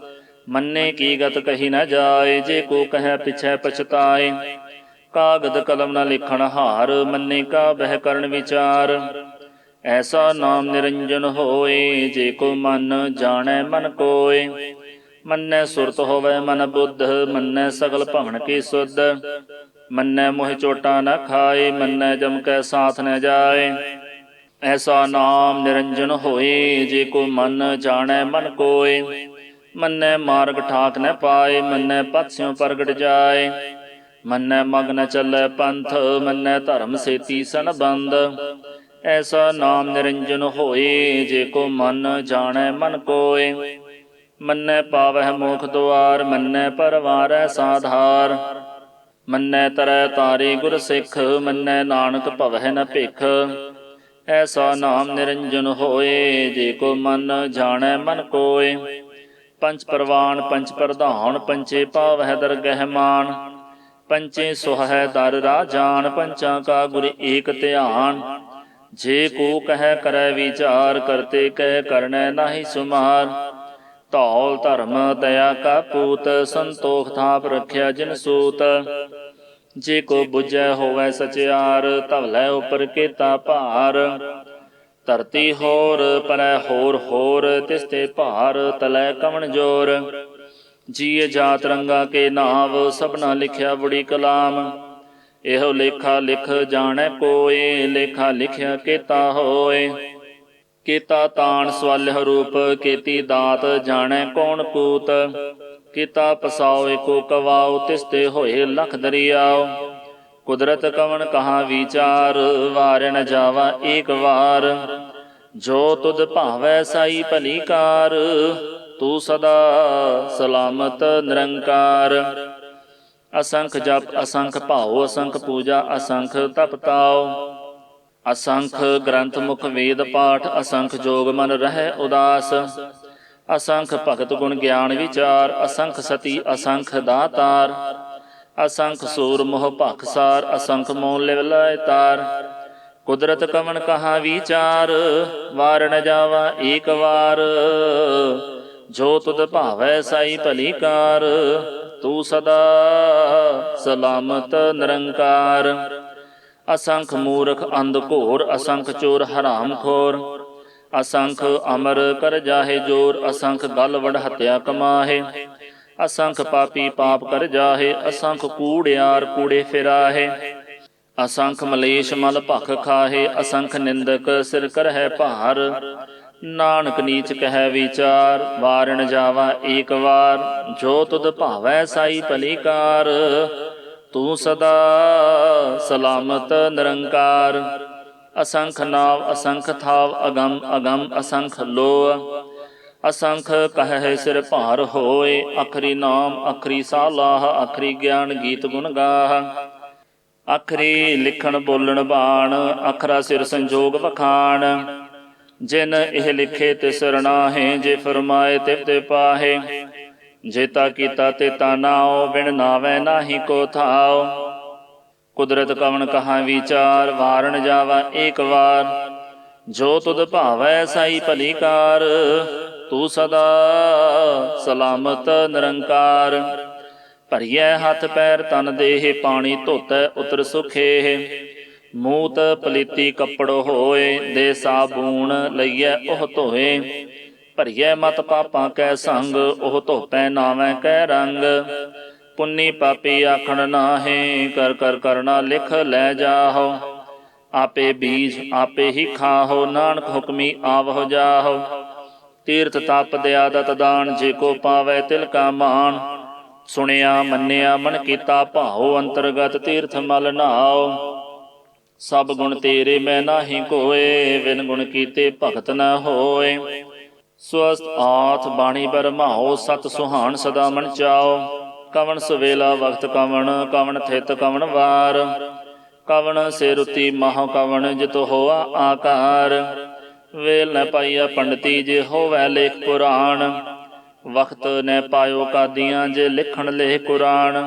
ਮੰਨੇ ਕੀ ਗਤ ਕਹੀ ਨ ਜਾਏ ਜੇ ਕੋ ਕਹਿ ਪਿਛੈ ਪਛਤਾਏ। ਕਾਗਦ ਕਲਮ ਨ ਲਿਖਣ ਹਾਰ ਮੰਨੇ ਕਾ ਬਹਿ ਕਰਨ ਵਿਚਾਰ। ਐਸਾ ਨਾਮ ਨਿਰੰਜਨ ਹੋਏ ਜੇ ਕੋ ਮਨ ਜਾਣੈ ਮਨ ਕੋਇ। ਮੰਨੈ ਸੁਰਤ ਹੋਵੈ ਮਨ ਬੁੱਧ ਮੰਨੈ ਸਗਲ ਭਵਨ ਕੀ ਸੁਧ। ਮੰਨੈ ਮੋਹਿ ਚੋਟਾ ਨ ਖਾਏ ਮੰਨੈ ਜਮ ਕੈ ਸਾਥ ਨ ਜਾਏ। ਐਸਾ ਨਾਮ ਨਿਰੰਜਨ ਹੋਏ ਜੇ ਕੋ ਮਨ ਜਾਣੈ ਮਨ ਕੋਇ। ਮੰਨੈ ਮਾਰਗ ਠਾਕ ਨ ਪਾਏ ਮੰਨੈ ਪਥ ਸਿਉ ਪ੍ਰਗਟ ਜਾਏ। ਮੰਨੈ ਮਗ ਨ ਚੱਲੈ ਪੰਥ ਮੰਨੈ ਧਰਮ ਸੇਤੀ ਸਨ ਬੰਦ। ਐਸਾ ਨਾਮ ਨਿਰੰਜਨ ਹੋਏ ਜੇ ਕੋ ਮਨ ਜਾਣੈ ਮਨ ਕੋਇ। ਮੰਨੈ ਪਾਵਹਿ ਮੋਖ ਦੁਆਰ ਮੰਨੈ ਪਰਵਾਰੈ ਸਾਧਾਰ। ਮੰਨੈ ਤਰੈ ਤਾਰੇ ਗੁਰ ਸਿੱਖ ਮੰਨੈ ਨਾਨਕ ਭਵਹਿ ਨ ਭਿਖ। ਐਸਾ ਨਾਮ ਨਿਰੰਜਨ ਹੋਏ ਜੇ ਕੋ ਮਨ ਜਾਣੈ ਮਨ ਕੋਇ। ਪੰਚ ਪਰਵਾਨ ਪੰਚ ਪ੍ਰਧਾਨ ਪੰਚੇ ਪਾਵਹਿ ਦਰਗਹਿ ਮਾਨ। ਪੰਚੇ ਸੁਹੈ ਦਰ ਰਾਜਾਨ ਪੰਚਾਂ ਕਾ ਗੁਰ ਏਕ ਧਿਆਨ। ਜੇ ਕੋ ਕਹਿ ਕਰੈ ਵਿਚਾਰ ਕਰਤੇ ਕਹਿ ਕਰਨੈ ਨਾਹੀ ਸੁਮਾਰ। ਧੌਲ ਧਰਮ ਦਇਆ ਕਾ ਪੂਤ ਸੰਤੋਖ ਥਾਪ ਰੱਖਿਆ ਜਿਨ ਸੂਤ। ਜੇ ਕੋ ਬੁਝੈ ਹੋਵੈ ਸਚਿਆਰ ਧਵਲੈ ਉਪਰ ਕੇਤਾ ਭਾਰ। ਧਰਤੀ ਹੋਰ ਪਰੈ ਹੋਰ ਹੋਰ ਤਿਸ ਤੇ ਭਾਰ ਤਲੈ ਕਵਣ ਜੋਰ। ਜੀਅ ਜਾਤ ਰੰਗਾ ਕੇ ਨਾਵ ਸਭਨਾ ਲਿਖਿਆ ਬੜੀ ਕਲਾਮ। ਇਹੋ ਲੇਖਾ ਲਿਖ ਜਾਣੈ ਕੋਇ ਲੇਖਾ ਲਿਖਿਆ ਕੇਤਾ ਹੋਏ। ਕੇਤਾ ਤਾਣ ਸਵਾਲਿਹ ਰੂਪ ਕੇਤੀ ਦਾਤ ਜਾਣੈ ਕੌਣ ਕੂਤ। ਕੀਤਾ ਪਸਾਉ ਏਕੋ ਕਵਾਉ ਤਿਸ ਤੇ ਹੋਏ ਲਖ ਦਰਿਆਉ। ਕੁਦਰਤ ਕਵਣ ਕਹਾ ਵਿਚਾਰ ਵਾਰਿ ਨ ਜਾਵਾ ਏਕ ਵਾਰ। ਜੋ ਤੁਧ ਭਾਵੈ ਸਾਈ ਭਲੀ ਕਾਰ ਤੂੰ ਸਦਾ ਸਲਾਮਤ ਨਿਰੰਕਾਰ। ਅਸੰਖ ਜਪ ਅਸੰਖ ਭਾਉ ਅਸੰਖ ਪੂਜਾ ਅਸੰਖ ਤਪ ਤਾਉ। ਅਸੰਖ ਗ੍ਰੰਥ ਮੁਖ ਵੇਦ ਪਾਠ ਅਸੰਖ ਜੋਗ ਮਨ ਰਹਿ ਉਦਾਸ। ਅਸੰਖ ਭਗਤ ਗੁਣ ਗਿਆਨ ਵਿਚਾਰ ਅਸੰਖ ਸਤੀ ਅਸੰਖ ਦਾਤਾਰ। ਅਸੰਖ ਸੂਰ ਮੋਹ ਭਖਸਾਰ ਅਸੰਖ ਮੋਹ ਲਿਵ ਲਾਇ ਤਾਰ। ਕੁਦਰਤ ਕਵਣ ਕਹਾ ਵਿਚਾਰ ਵਾਰ ਨ ਜਾਵਾ ਏਕ ਵਾਰ। ਜੋ ਤੁਧ ਭਾਵੈ ਸਾਈ ਭਲੀ ਕਾਰ ਤੂੰ ਸਦਾ ਸਲਾਮਤ ਨਿਰੰਕਾਰ। ਅਸੰਖ ਮੂਰਖ ਅੰਧ ਘੋਰ ਅਸੰਖ ਚੋਰ ਹਰਾਮ ਖੋਰ। ਅਸੰਖ ਅਮਰ ਕਰ ਜਾਹੇ ਜੋਰ ਅਸੰਖ ਗਲ ਵਡ ਹਤਿਆ ਕਮਾਹੇ। ਅਸੰਖ ਪਾਪੀ ਪਾਪ ਕਰ ਜਾਹੇ ਅਸੰਖ ਕੂੜਿਆਰ ਕੂੜੇ ਫਿਰਾਹੇ। ਅਸੰਖ ਮਲੇਸ਼ ਮਲ ਭਖ ਖਾਹੇ ਅਸੰਖ ਨਿੰਦਕ ਸਿਰ ਕਰਹਿ ਭਾਰ। ਨਾਨਕ ਨੀਚ ਕਹਿ ਵਿਚਾਰ ਵਾਰ ਨ ਜਾਵਾ ਏਕ ਵਾਰ। ਜੋ ਤੁਧ ਭਾਵੈ ਸਾਈ ਭਲੀ ਕਾਰ ਤੂੰ ਸਦਾ ਸਲਾਮਤ ਨਿਰੰਕਾਰ। ਅਸੰਖ ਨਾਵ ਅਸੰਖ ਥਾਵ ਅਗੰਮ ਅਗੰਮ ਅਸੰਖ ਲੋਅ। ਅਸੰਖ ਕਹਿ ਸਿਰ ਭਾਰ ਹੋਏ ਅਖਰੀ ਨਾਮ ਅਖਰੀ ਸਾਲਾਹ ਅਖਰੀ ਗਿਆਨ ਗੀਤ ਗੁਣ ਗਾਹ। ਅਖਰੀ ਲਿਖਣ ਬੋਲਣ ਬਾਣ ਅਖਰਾ ਸਿਰ ਸੰਜੋਗ ਵਖਾਣ। ਜਿਨ ਇਹ ਲਿਖੇ ਤਿਸ ਰਣਾਹੇ ਜੇ ਫਰਮਾਏ ਤਿਵ ਤੇ ਪਾਹੇ। जेता कीता तेता नाओ, बिन नावै नाहि को थाओ। कुदरत कवन कहाँ विचार, वारण जावा एक वार। जो तुद भावै साई भली कार, तू सदा सलामत निरंकार। भरियै हथ पैर तन देह, पानी धोतै उतर सुखेह। मूत पलीती कपड़ होए, दे साबून लईयै ओह धोए। भरियै मत पापां कै संग, ओह धोपै नावै कै रंग। पुन्नी पापी आखण नाहे, कर कर करना लिख लै जाहो। आपे बीज आपे ही खाहो, नानक हुक्मी आवह जाहो। तीर्थ तप दया दत दान, जे को पावै तिल का मान। सुनिया मन्निया मन कीता भाओ, अंतरगत तीर्थ मल नहाओ। सब गुण तेरे मैं नाहि कोय, बिन गुण कीते भगत न होय। स्वस्थ आथ बाणी बरमाओ, सत सुहान सदा मन चाओ। कवन सवेला वक्त कवन, कवन थित कवन वार। कवन सिरुति माह कवन, जित होआ आकार। वेल न पाइया पंडिती, जे होवै लेख पुराण। वक्त न पायो कादियां, जे लिखण लेख कुरान।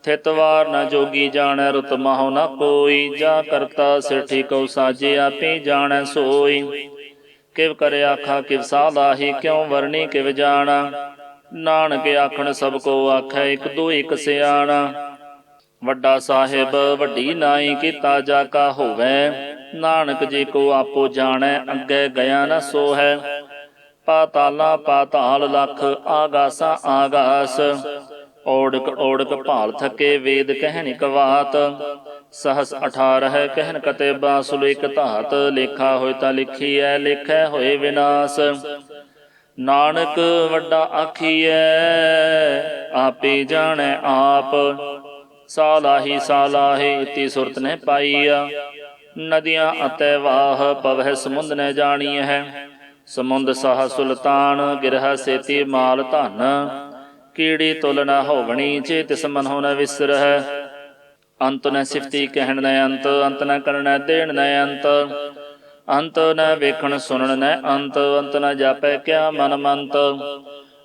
थित वार न जोगी जाणै, रुत माहो न कोई। जा करता सिरठी कौ साजे, आपे जाणै सोई। किव कर आखा किव सालाही, क्यों वरनी किव जाना। नानक आखण सब को आखै, इक दो इक सियाणा। ਵੱਡਾ ਸਾਹਿਬ ਵੱਡੀ ਨਾਈ, ਕੀਤਾ ਜਾ ਕਾ ਹੋਵੈ। ਨਾਨਕ ਜੀ ਕੋ ਆਪੋ ਜਾਣੈ, ਅੱਗੇ ਗਿਆ ਨ ਸੋਹੈ। ਪਾਤਾਲਾ ਪਾਤਾਲ ਲਖ, ਆਗਾਸਾ ਆਗਾਸ। ਓੜਕ ਓੜਕ ਭਾਲ ਥਕੇ, ਵੇਦ ਕਹਿਨ ਇਕ ਵਾਤ। सहस 18 कहन कतबा, सुल इक धात। लेखा होय ता लिखीਐ, लिखै होए विनाश। नानक वड्डा आखीਐ, आपे जाणै आप। सालाही सालाहे, इति सुरत न पाईया। नदियाँ अतै वाह, पवह समुंद न जानी है। समुंद साह सुल्तान, गिरह सेती माल धन। कीड़ी तुल न होवणी, जे तिस मनਹੁ न विसरह। अंत न सिफती कहण न अंत, अंत न करण देण न अंत। अंत न वेखण सुनण न अंत, अंत न जापै क्या मन मंत।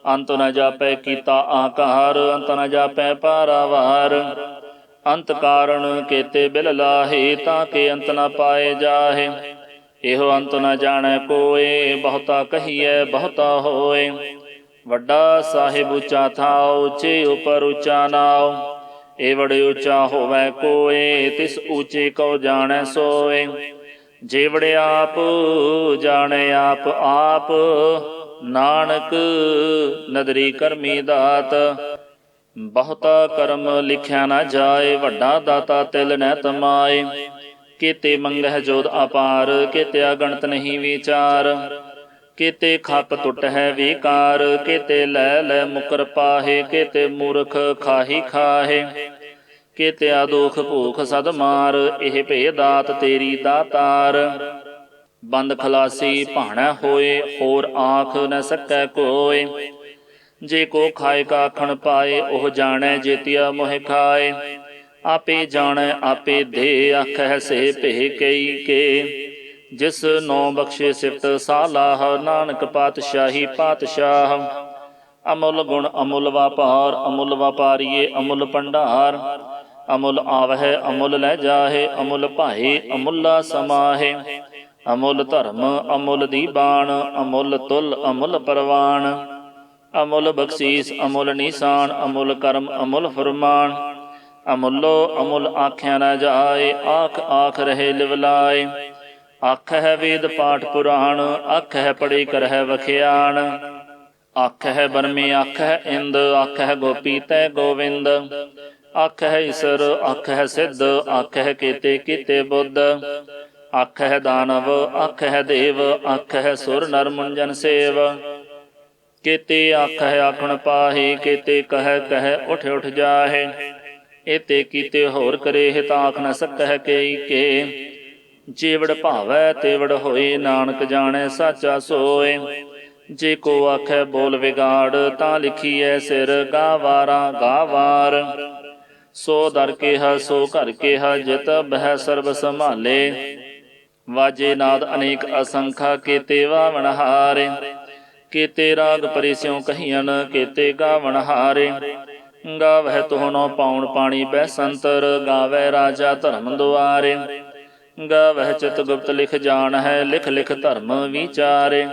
अंत न जापै कीता आकार, अंत न जापै पारावार। अंत कारण केते बिल लाहे, ताके अंत न पाए जाहे। एहो अंत न जाणै कोय, बहुता कहिए बहुता होय। वड्डा साहिब ऊचा थाओ, ऊचे उपर ऊचा नाओ। एवड़ ऊचा होवै कोय, तिस ऊचे को जाणै सोय। जेवड़ आप जाणै आप आप, नानक नदरी करमी दात। बहुता करम लिखिया न जाए, वड्डा दाता तिल न तमाए। केते मंगह जोध अपार, केते अगणत नहीं विचार। केते खप टुट है विकार, केते लै लै मुकर पाहे। केते मूर्ख खाही खाहे, केते आदोख भूख सद मार। एह भे दात तेरी दातार। बंद खलासी भाणै होए, होर आख न सकै कोय। जे को खाए का आखण पाए, ओह जाणै जेतिया मोह खाए। आपे जाणै आपे दे, आखै से भे कई के। जिस नौ बख्शे सिफत सालाह, नानक पातशाही पातशाह। अमुल गुण अमुल व्यापार, अमुल व्यापारीए अमुल भंडार। अमुल आवह अमुल लै जाहे, अमुल भाए अमुला समाहे। अमुल धर्म अमुल दीबान, अमुल तुल अमुल परवान। अमुल बख्शीस अमुल निशान, अमुल कर्म अमुल फरमान। अमुलो अमुल आख्या न जाए, आख आख रहे लिवलाए। आख है वेद पाठ पुराण, आख है पढ़ी कर है वखियान। आख है बरमे आख है इंद, आख है गोपी तै गोविंद। आख है ईसर आख है सिद्ध, आख है केते कीते बुद्ध। आख है दानव आख है देव, आख है सुर नर मुंजन सेव। केते आख है आखण पाहे, केते कह कह उठ उठ जाहे। एते कीते होर करे, हित आख न सकह केई के। जेवड़ भावै तेवड़ होए, नानक जाणै साचा सोए। जे को आखै बोल विगाड़, तां लिखीਐ सिर गावारा गावार। सो दर केहा सो घर केहा, जित बह सर्ब संभाले। वाजे नाद अनेक असंखा, केते वावण हारे। केते राग परे स्यों कहियन, केते गावण हारे। गावह तुहनो पाउन पाणी बैसंतर, गावै राजा धर्म दुआरे। गावह चित गुप्त लिख जान है, लिख लिख धर्म विचारे।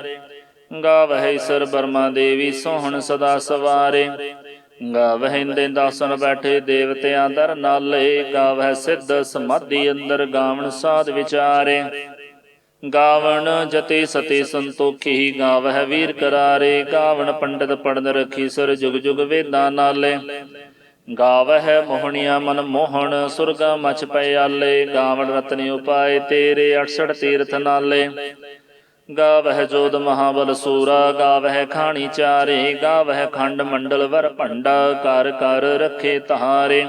गावह ईसर बर्मा देवी सोहन सदा सवारे। गावह इंदे दासन बैठे देवतियां दर नाले। गावह सिद्ध समाधि अंदर गावण साध विचारे। गावण जति सती संतोखी, गावह वीर करारे। गावण पंडित पढ़न रखी सर, जुग जुग वेदां नाले। गावह मोहनिया मन मोहन, सुरगा मछ पयाले। गावण रत्न उपाय तेरे, 68 तीर्थ नाले। गावह जोध महाबल सूरा, गावह खाणी चारे। गावह खंड मंडल वर भंडा, कर कर रखे तारे।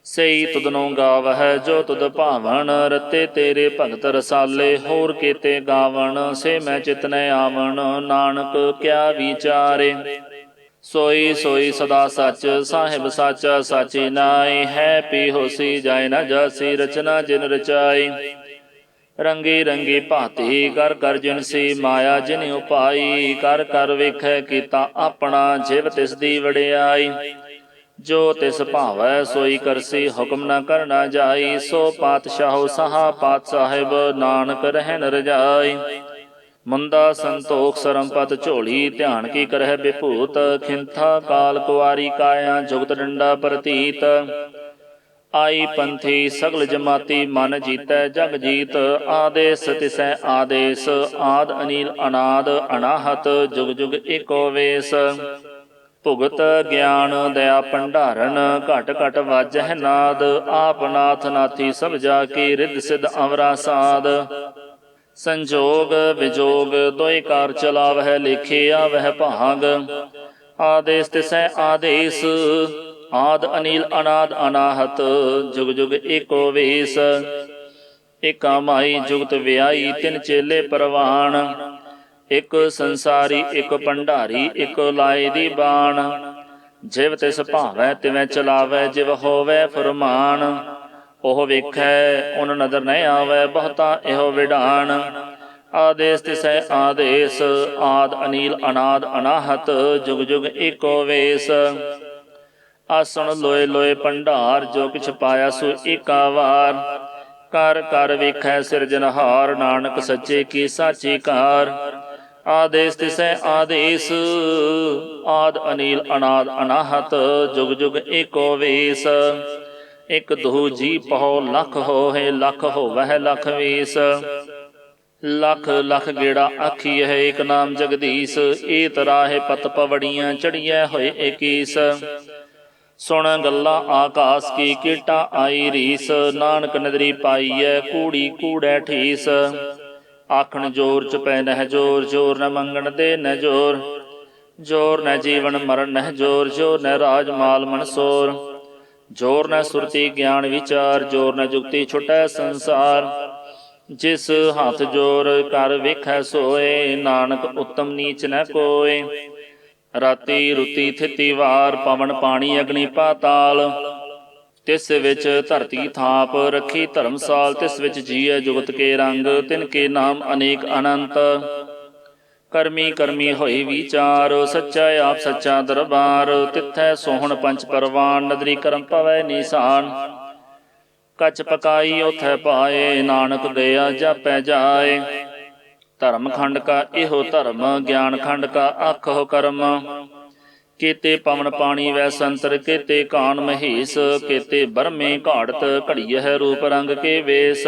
सही तुदनो गावह जो तुद भावण, रते तेरे भगत रसाले। होर केते गावण से मैं चित न आवण, नानक क्या विचारे। सोई सोई सदा सच, साहिब साचा साची नाई। है पी होसी जाय न जासी, रचना जिन रचाई। रंगी रंगी भांति कर कर जिनसी, माया जिन उपाई। कर कर वेखै कीता अपना, जिव तिस दी वडियाई। जो तिस भावै सोई करसी, हुक्म न करना जाई। सो पातशाहो सहा पात साहिब, नानक रहन रजाई। मुंदा संतोख सरमपत झोली, ध्यान की करह विभूत। खिंथा काल कुआरी काया, जुगत डंडा प्रतीत। आई पंथी सगल जमाती, मन जीतै जग जीत। आदेश तिसै आदेश, आद अनील अनाद अनाहत। जुग जुग एको वेश। भुगत ज्ञान दया भंडारन, घट घट वाजह नाद। आप नाथ नाथी सब जाकी, रिद्ध सिद्ध अमरा साध। संजोग विजोग दोई कार चलावह, लेखे आवह भाग। आदेश तिसै आदेश, आद अनील अनाद अनाहत। जुग जुग एको वेश। एका माई जुगत व्याई, तिन चेले परवान। एक संसारी एक भंडारी, एक लाए दी बाण। जिव तिस भावै तिवै चलावै, जिव होवै फरमान। ओह वेखै उन नदर न आवै, बहुता एहो विडान। आदेश तिसै आदेश, आद अनील अनाद अनाहत। जुग जुग एको वेश। आसन लोए लोए भंडार, जो किछ पाया सो एका वार। कर कर वेखै सिरजनहार, नानक सच्चे की साची कार। आदेश तिसै आदेश, आद अनील अनाद अनाहत। जुग जुग एको वेश। एक दो जी पहो लख होहे, लख होवह लख वेश। लख लख गेड़ा आखिए, एक नाम जगदीश। ਏਤ ਰਾਹੇ पत पवड़ियां, चढ़िए होए एकीस। सुन गल्ला आकाश की, कीटा आई रीस। नानक नदरी पाईऐ, कूड़ी कूड़ै ठीस। आखण जोर चुपै नह जोर, जोर न मंगण दे न जोर। जोर न जीवन मरण नह जोर, जोर न राज माल मनसोर। जोर न सुरती ज्ञान विचार, जोर न जुगती छुटै संसार। जिस हाथ जोर कर वेखै सोए, नानक उत्तम नीच न कोय। राती रुती थिति वार, पवन पानी अग्नि पाताल। तिस विच धरती थाप, रखी धर्मसाल। तिस विच जीए जुगत के रंग, तिनके नाम अनेक अनंत। करमी करमी होई विचार, सच्चा आप सच्चा दरबार। तिथै सोहण पंच परवान, नदरी करम पवै निशान। कच पकाई उथै पाए, नानक गया जापै जाए। धर्म खंड का एहो धर्म, ज्ञान खंड का आखो कर्म। केते पवन पानी वै संतर, केते कान महेश। केते बरमे घाड़त, घड़ियह रूप रंग के वेश।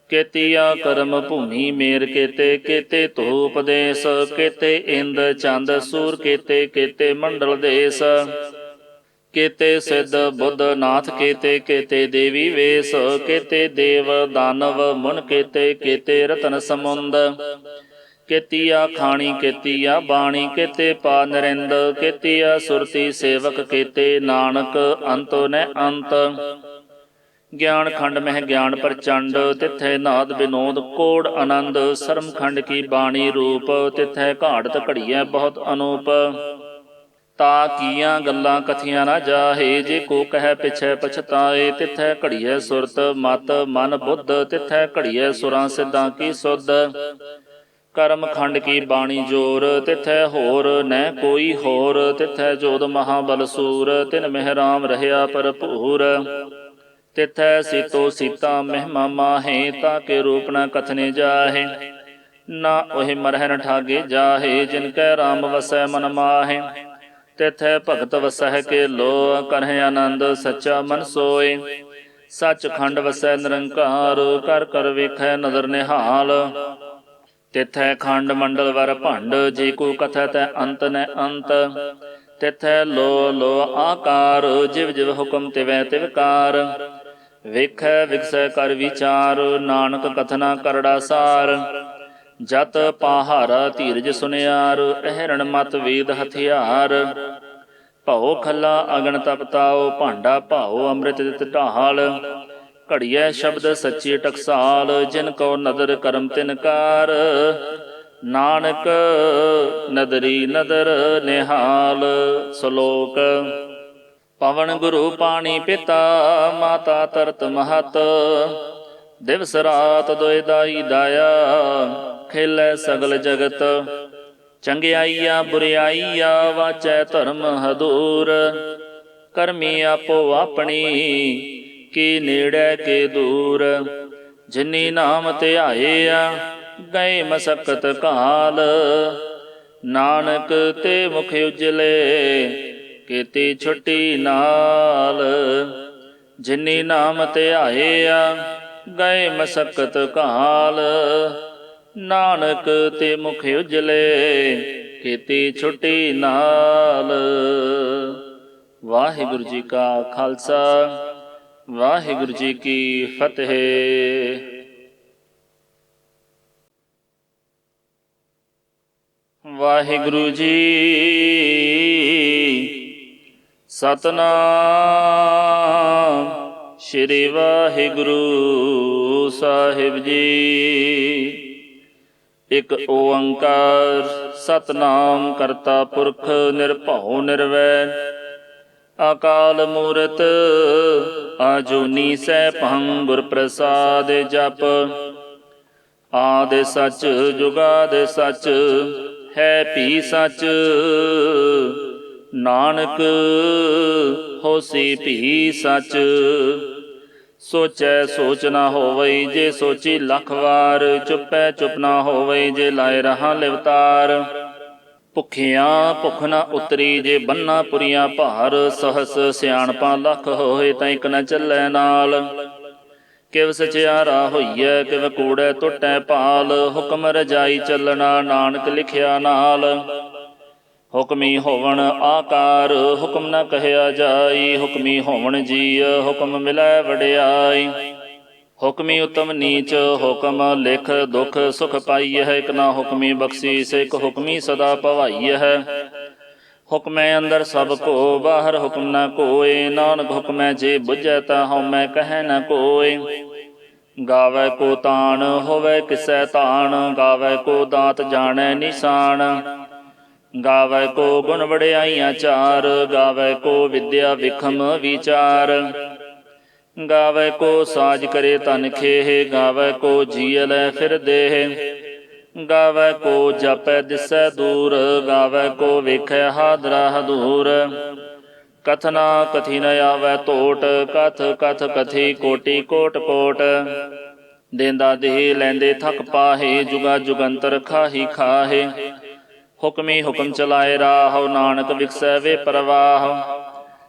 केतिया करम भूमि मेर, केते केते धूप देश। केते इंद चंद सूर, केते केते मंडल देश। केते सिद्ध बुद्ध नाथ, केते केते देवी वेश। केते देव दानव मुन, केते केते रतन समुंद। केतिया खाणी केतिया बाणी, केते पा नरिंद। केतिया सुरती सेवक, केते नानक अंतो न अंत। ज्ञान खंड मह ज्ञान प्रचंड, तिथै नाद विनोद कोड आनंद। सरम खंड की बाणी रूप, तिथै घाड़त घड़िया बहुत अनूप। ता कीਆਂ ਗੱਲਾਂ ਕਥੀਆਂ ਨਾ ਜਾਹੇ, ਜੇ ਕੋ ਕਹਿ ਪਿਛੈ ਪਛਤਾਏ। ਤਿਥੈ ਘੜੀਐ ਸੁਰਤ ਮਤ ਮਨ ਬੁੱਧ, ਤਿਥੈ ਘੜੀਐ ਸੁਰਾਂ ਸਿੱਧਾਂ ਕੀ ਸੁਧ। ਕਰਮ ਖੰਡ ਕੀ ਬਾਣੀ ਜੋਰ, ਤਿਥੈ ਹੋਰ ਨਹਿ ਕੋਈ ਹੋਰ। ਤਿਥੈ ਜੋਧ ਮਹਾਬਲ ਸੂਰ, ਤਿਨ ਮਹਿ ਰਾਮ ਰਹਿਆ ਭਰਪੂਰ। ਤਿਥੈ ਸੀਤੋ ਸੀਤਾ ਮਹਿਮਾ ਮਾਹੇ, ਤਾਕੇ ਰੂਪ ਨ ਕਥਨੇ ਜਾਹੇ। ਨਾ ਉਹੇ ਮਰਹਿ ਨ ਠਾਗੇ ਜਾਹੇ, ਜਿਨ ਕੈ ਰਾਮ ਵਸੈ ਮਨ ਮਾਹੇ। ਤਿਥੈ ਭਗਤ ਵਸਹਿ ਕੇ ਲੋ, ਕਰਹਿ ਆਨੰਦ ਸੱਚਾ ਮਨ ਸੋਏ। ਸੱਚ ਖੰਡ ਵਸੈ ਨਿਰੰਕਾਰ, ਕਰ ਕਰ ਵੇਖੈ ਨਦਰ ਨਿਹਾਲ। ਤਿਥੈ ਖੰਡ ਮੰਡਲ ਵਰ ਭੰਡ, ਜੇ ਕੋ ਕਥੈ ਤੈ ਅੰਤ ਨ ਅੰਤ। ਤਿਥੈ ਲੋ ਲੋ ਆਕਾਰ, ਜਿਵ ਜਿਵ ਹੁਕਮ ਤਿਵੈ ਤਿਵਕਾਰ। ਵੇਖੈ ਵਿਗਸੈ ਕਰ ਵਿਚਾਰ, ਨਾਨਕ ਕਥਨਾ ਕਰੜਾ ਸਾਰ। ਜਤ ਪਾਹਾਰਾ ਧੀਰਜ ਸੁਨਿਆਰ, ਅਹਰਣ ਮਤ ਵੇਦ ਹਥਿਆਰ। ਭਉ ਖੱਲਾ ਅਗਨ ਤਪਤਾਓ, ਭਾਂਡਾ ਭਾਉ ਅੰਮ੍ਰਿਤ ਦਿਤ ਢਾਲ। ਘੜੀਐ ਸ਼ਬਦ ਸੱਚੀ ਟਕਸਾਲ, ਜਿਨ ਕੋ ਨਦਰ ਕਰਮ ਤਿਨਕਾਰ। ਨਾਨਕ ਨਦਰੀ ਨਦਰ ਨਿਹਾਲ। ਸ਼ਲੋਕ। ਪਵਨ ਗੁਰੂ ਪਾਣੀ ਪਿਤਾ, ਮਾਤਾ ਤਰਤ ਮਹਤ। ਦਿਵਸ ਰਾਤ ਦੁਇ ਦਾਈ ਦਾਇਆ, ਖੇਲੈ ਸਗਲ ਜਗਤ। ਚੰਗਿਆਈਆ ਬੁਰਿਆਈਆ, ਵਾਚੈ ਧਰਮ ਹਦੂਰ। ਕਰਮੀ ਆਪੋ ਆਪਣੀ, ਕੀ ਨੇੜੇ ਕੇ ਦੂਰ। ਜਿਨੀ ਨਾਮ ਧਿਆਇਆ, ਗਏ ਮਸਕਤ ਕਾਲ। ਨਾਨਕ ਤੇ ਮੁਖ ਉਜਲੇ, ਕੀਤੀ ਛੁੱਟੀ ਨਾਲ। ਜਿਨੀ ਨਾਮ ਧਿਆਇਆ, ਗਏ ਮਸਕਤ ਕਾਲ। ਨਾਨਕ ਤੇ ਮੁਖ ਉਜਲੇ, ਕੀਤੀ ਛੁੱਟੀ ਨਾਲ। ਵਾਹਿਗੁਰੂ ਜੀ ਕਾ ਖਾਲਸਾ, ਵਾਹਿਗੁਰੂ ਜੀ ਕੀ ਫਤਿਹ। ਵਾਹਿਗੁਰੂ ਜੀ ਸਤਨਾਮ। ਸ਼੍ਰੀ ਵਾਹਿਗੁਰੂ ਸਾਹਿਬ ਜੀ। ਇਕ ਓੰਕਾਰ ਸਤਨਾਮ ਕਰਤਾ ਪੁਰਖ, ਨਿਰਭਉ ਨਿਰਵੈਰ। ਅਕਾਲ ਮੂਰਤ ਆਜੂਨੀ ਸੈਭੰ, ਗੁਰ ਪ੍ਰਸਾਦ ਜਪ। ਆਦਿ ਸਚ ਜੁਗਾਦਿ ਸਚ, ਹੈ ਭੀ ਸਚ। ਨਾਨਕ ਹੋਸੀ ਭੀ ਸਚ। ਸੋਚੈ ਸੋਚ ਨਾ ਹੋਵਈ, ਜੇ ਸੋਚੀ ਲੱਖ ਵਾਰ। ਚੁੱਪੈ ਚੁੱਪ ਨਾ ਹੋਵਈ, ਜੇ ਲਾਏ ਰਹਾ ਲਿਵਤਾਰ। ਭੁੱਖਿਆਂ ਭੁੱਖ ਨਾ ਉਤਰੀ, ਜੇ ਬੰਨਾ ਪੁਰੀਆਂ ਭਾਰ। ਸਹਸ ਸਿਆਣਪਾਂ ਲੱਖ ਹੋਏ, ਤਾਂ ਇਕ ਨ ਚੱਲੈ ਨਾਲ। ਕਿਵ ਸਚਿਆਰਾ ਹੋਈਐ, ਕਿਵ ਕੂੜੈ ਟੁੱਟੈ ਭਾਲ। ਹੁਕਮ ਰਜਾਈ ਚੱਲਣਾ, ਨਾਨਕ ਲਿਖਿਆ ਨਾਲ। ਹੁਕਮੀ ਹੋਵਣ ਆਕਾਰ, ਹੁਕਮ ਨ ਕਹਿਆ ਜਾਈ। ਹੁਕਮੀ ਹੋਵਣ ਜੀਅ, ਹੁਕਮ ਮਿਲੈ ਵਡਿਆਈ। ਹੁਕਮੀ ਉਤਮ ਨੀਚ, ਹੁਕਮ ਲਿਖ ਦੁਖ ਸੁਖ ਪਾਈਐ। ਇਕ ਨਾ ਹੁਕਮੀ ਬਖਸ਼ੀਸ, ਇਕ ਹੁਕਮੀ ਸਦਾ ਭਵਾਈਐ। ਹੁਕਮੈ ਅੰਦਰ ਸਭ ਕੋ, ਬਾਹਰ ਹੁਕਮ ਨ ਕੋਇ। ਨਾਨਕ ਹੁਕਮੈ ਜੇ ਬੁਝੈ, ਤਾਂ ਹਉਮੈ ਕਹਿ ਨ ਕੋਇ। ਗਾਵੈ ਕੋ ਤਾਣ, ਹੋਵੈ ਕਿਸੈ ਤਾਣ। ਗਾਵੈ ਕੋ ਦਾਤ, ਜਾਣੈ ਨਿਸ਼ਾਨ। ਗਾਵੈ ਕੋ ਗੁਣ ਵਡਿਆਈਆਂ ਚਾਰ। ਗਾਵੈ ਕੋ ਵਿਦਿਆ ਵਿਖਮ ਵਿਚਾਰ। ਗਾਵੈ ਕੋ ਸਾਜ ਕਰੇ ਤਨ ਖੇਹ। ਗਾਵੈ ਕੋ ਜੀਅ ਲੈ ਫਿਰ ਦੇਹ। ਗਾਵੈ ਕੋ ਜਪੈ ਦਿਸੈ ਦੂਰ। ਗਾਵੈ ਕੋ ਵੇਖੈ ਹਾਦਰਾ ਹਦੂਰ। ਕਥਨਾ ਕਥੀ ਨ ਆਵੈ ਟੋਟ, ਕਥ ਕਥ ਕਥੀ ਕੋਟੀ ਕੋਟ ਕੋਟ। ਦੇਂਦਾ ਦੇਹ ਲੈਂਦੇ ਥਕ ਪਾਹੇ, ਜੁਗਾ ਜੁਗੰਤਰ ਖਾਹੀ ਖਾਹੇ। ਹੁਕਮੀ ਹੁਕਮ ਚਲਾਏ ਰਾਹ, ਨਾਨਕ ਵਿਗਸੈ ਵੇ ਪ੍ਰਵਾਹ।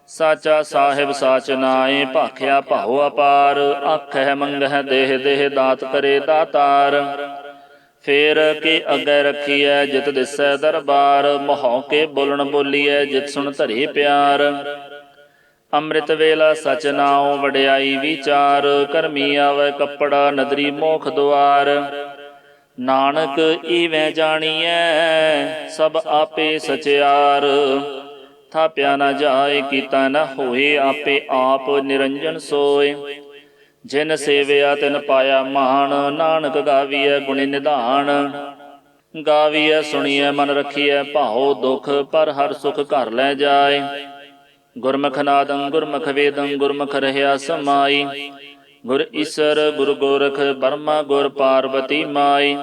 ਸਾਚਾ ਸਾਹਿਬ ਸਾਚ ਨਾਏ, ਭਾਖਿਆ ਭਾਉ ਅਪਾਰ। ਆਖਹਿ ਮੰਗਹਿ ਦੇਹ ਦੇਹ, ਦਾਤ ਕਰੇ ਦਾਤਾਰ। ਫੇਰ ਕੇ ਅੱਗੇ ਰੱਖੀਐ, ਜਿਤ ਦਿਸੈ ਦਰਬਾਰ। ਮਹੌ ਕੇ ਬੋਲਣ ਬੋਲੀਐ, ਜਿਤ ਸੁਣ ਧਰੇ ਪਿਆਰ। ਅੰਮ੍ਰਿਤ ਵੇਲਾ ਸਚ ਨਾਉ, ਵਡਿਆਈ ਵਿਚਾਰ। ਕਰਮੀ ਆਵੈ ਕੱਪੜਾ, ਨਦਰੀ ਮੋਖ ਦੁਆਰ। ਨਾਨਕ ਈਵੈ ਜਾਣੀਐ, ਸਭ ਆਪੇ ਸਚਿਆਰ। ਥਾਪਿਆ ਨ ਜਾਏ, ਕੀਤਾ ਨ ਹੋਏ, ਆਪੇ ਆਪ ਨਿਰੰਜਨ ਸੋਏ। ਜਿਨ ਸੇਵਿਆ ਤਿਨ ਪਾਇਆ ਮਾਨ, ਨਾਨਕ ਗਾਵੀਐ ਗੁਣੀ ਨਿਧਾਨ। ਗਾਵੀਐ ਸੁਣੀਐ ਮਨ ਰਖੀਐ ਭਾਉ ਦੁਖ, ਪਰ ਹਰ ਸੁਖ ਘਰ ਲੈ ਜਾਏ। ਗੁਰਮੁਖ ਨਾਦੰ ਗੁਰਮੁਖ ਵੇਦੰ, ਗੁਰਮੁਖ ਰਹਿਆ ਸਮਾਈ। ਗੁਰ ਈਸਰ ਗੁਰ ਗੋਰਖ, ਬਰਮਾ ਗੁਰ ਪਾਰਬਤੀ ਮਾਈ।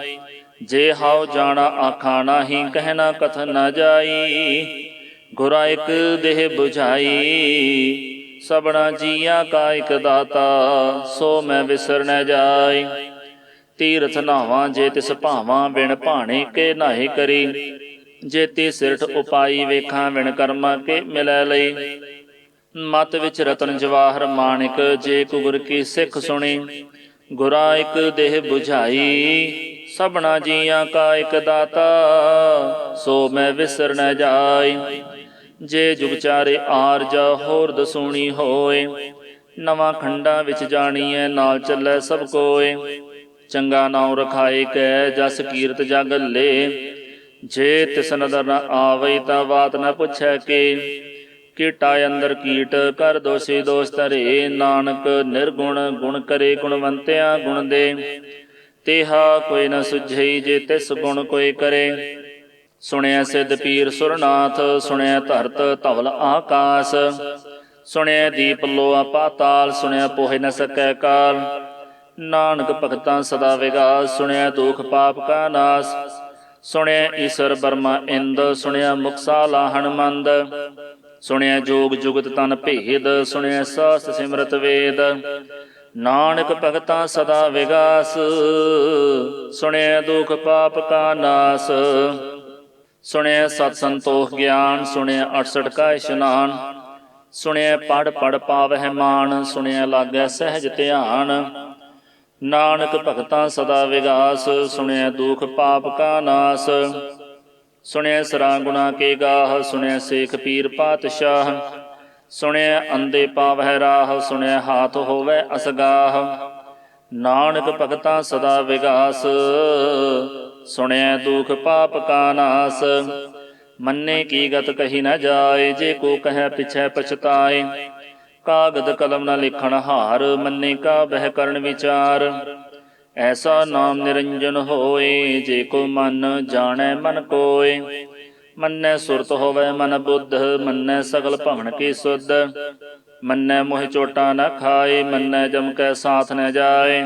ਜੇ ਹਾਉ ਜਾਣਾ ਆਖਾ ਨਾਹੀ, ਕਹਿਣਾ ਕਥਨ ਨ ਜਾਈ। ਗੁਰਾ ਇਕ ਦੇਹ ਬੁਝਾਈ, ਸਭਨਾ ਜੀਆਂ ਕਾ ਇਕ ਦਾਤਾ, ਸੋ ਮੈਂ ਵਿਸਰ ਨ ਜਾਈ। ਤੀਰਥ ਨਾਵਾਂ ਜੇ ਤਿਸ ਭਾਵਾਂ, ਬਿਨ ਭਾਣੇ ਕੇ ਨਾਹੀ ਕਰੀ। ਜੇਤੀ ਸਿਰਠ ਉਪਾਈ, ਵੇਖਾਂ ਵਿਣ ਕਰਮਾਂ ਕੇ ਮਿਲੈ ਲਈ। ਮਤ ਵਿੱਚ ਰਤਨ ਜਵਾਹਰ ਮਾਣਿਕ, ਜੇ ਕੁਗੁਰ ਕੀ ਸਿੱਖ ਸੁਣੀ। ਗੁਰਾ ਇਕ ਦੇਹ ਬੁਝਾਈ, ਸਭਨਾ ਜੀਆਂ ਕਾ ਇਕ ਦਾਤਾ, ਸੋ ਮੈਂ ਵਿਸਰ ਨ ਜਾਈ। ਜੇ ਜੁਗ ਚਾਰੇ ਆਰਜਾ, ਹੋਰ ਦਸੂਣੀ ਹੋਏ। ਨਵਾਂ ਖੰਡਾਂ ਵਿੱਚ ਜਾਣੀਐ, ਨਾਲ ਚੱਲੈ ਸਭ ਕੋਏ। ਚੰਗਾ ਨਾਉ ਰਖਾਏ ਕੈ, ਜਸ ਕੀਰਤ ਜਗ ਲੇ। ਜੇ ਤਿਸ ਨਦਰ ਨ ਆਵਈ, ਤਾਂ ਬਾਤ ਨ ਪੁੱਛੈ ਕੇ। ਕੀਟਾ ਅੰਦਰ ਕੀਟ, ਕਰ ਦੋਸ਼ੀ ਦੋਸ਼ ਧਰੇ। ਨਾਨਕ ਨਿਰਗੁਣ ਗੁਣ ਕਰੇ, ਗੁਣਵੰਤਿਆਂ ਗੁਣ ਦੇ। ਤੇਹਾ ਕੋਈ ਨ ਸੁਝਈ, ਜੇ ਤਿਸ ਗੁਣ ਕੋਈ ਕਰੇ। ਸੁਣਿਆ ਸਿੱਧ ਪੀਰ ਸੁਰਨਾਥ, ਸੁਣਿਆ ਧਰਤ ਧਵਲ ਆਕਾਸ। ਸੁਣਿਆ ਦੀਪ ਲੋਆ ਪਾਤਾਲ, ਸੁਣਿਆ ਪੋਹਿ ਨ ਸਕੈ ਕਾਲ। ਨਾਨਕ ਭਗਤਾਂ ਸਦਾ ਵਿਗਾਸ, ਸੁਣਿਆ ਦੁਖ ਪਾਪ ਕਾ ਨਾਸ। ਸੁਣਿਆ ਈਸਰ ਬਰਮਾ ਇੰਦ, ਸੁਣਿਆ ਮੁਕਸਾ ਲਾਹਣ ਮੰਦ। ਸੁਣਿਆ ਜੋਗ ਜੁਗਤ ਤਨ ਭੇਦ, ਸੁਣਿਆ ਸਾਸਤ ਸਿਮਰਤ ਵੇਦ। ਨਾਨਕ ਭਗਤਾਂ ਸਦਾ ਵਿਗਾਸ, ਸੁਣਿਆ ਦੁਖ ਪਾਪ ਕਾ ਨਾਸ। ਸੁਣਿਆ ਸਤ ਸੰਤੋਖ ਗਿਆਨ, ਸੁਣਿਆ 68 ਕਾ ਇਸ਼ਨਾਨ। ਸੁਣਿਆ ਪੜ ਪੜ ਪਾਵਹਿ ਮਾਨ, ਸੁਣਿਆ ਲਾਗੈ ਸਹਿਜ ਧਿਆਨ। ਨਾਨਕ ਭਗਤਾਂ ਸਦਾ ਵਿਗਾਸ, ਸੁਣਿਆ ਦੁਖ ਪਾਪ ਕਾ ਨਾਸ। ਸੁਣਿਆ ਸਰਾਂ ਗੁਣਾ ਕੇ ਗਾਹ, ਸੁਣਿਆ ਸੇਖ ਪੀਰ ਪਾਤਸ਼ਾਹ। ਸੁਣਿਆ ਅੰਧੇ ਪਾਵਹਿ ਰਾਹ, ਸੁਣਿਆ ਹਾਥ ਹੋਵੈ ਅਸਗਾਹ। ਨਾਨਕ ਭਗਤਾਂ ਸਦਾ ਵਿਗਾਸ, ਸੁਣਿਆ ਦੁਖ ਪਾਪ ਕਾ ਨਾਸ। ਮੰਨੇ ਕੀ ਗਤ ਕਹੀ ਨ ਜਾਏ, ਜੇ ਕੋ ਕਹਿ ਪਿਛੈ ਪਛਤਾਏ। ਕਾਗਦ ਕਲਮ ਨ ਲਿਖਣ ਹਾਰ, ਮੰਨੇ ਕਾ ਬਹਿ ਕਰਨ ਵਿਚਾਰ। ਐਸਾ ਨਾਮ ਨਿਰੰਜਨ ਹੋਏ, ਜੇ ਕੋ ਮਨ ਜਾਣੈ ਮਨ ਕੋਇ। ਮੰਨੈ ਸੁਰਤ ਹੋਵੈ ਮਨ ਬੁੱਧ, ਮੰਨੈ ਸਗਲ ਭਵਨ ਕੀ ਸੁਧ। ਮੰਨੈ ਮੋਹਿ ਚੋਟਾ ਨ ਖਾਏ, ਮੰਨੈ ਜਮ ਕੈ ਸਾਥ ਨ ਜਾਏ।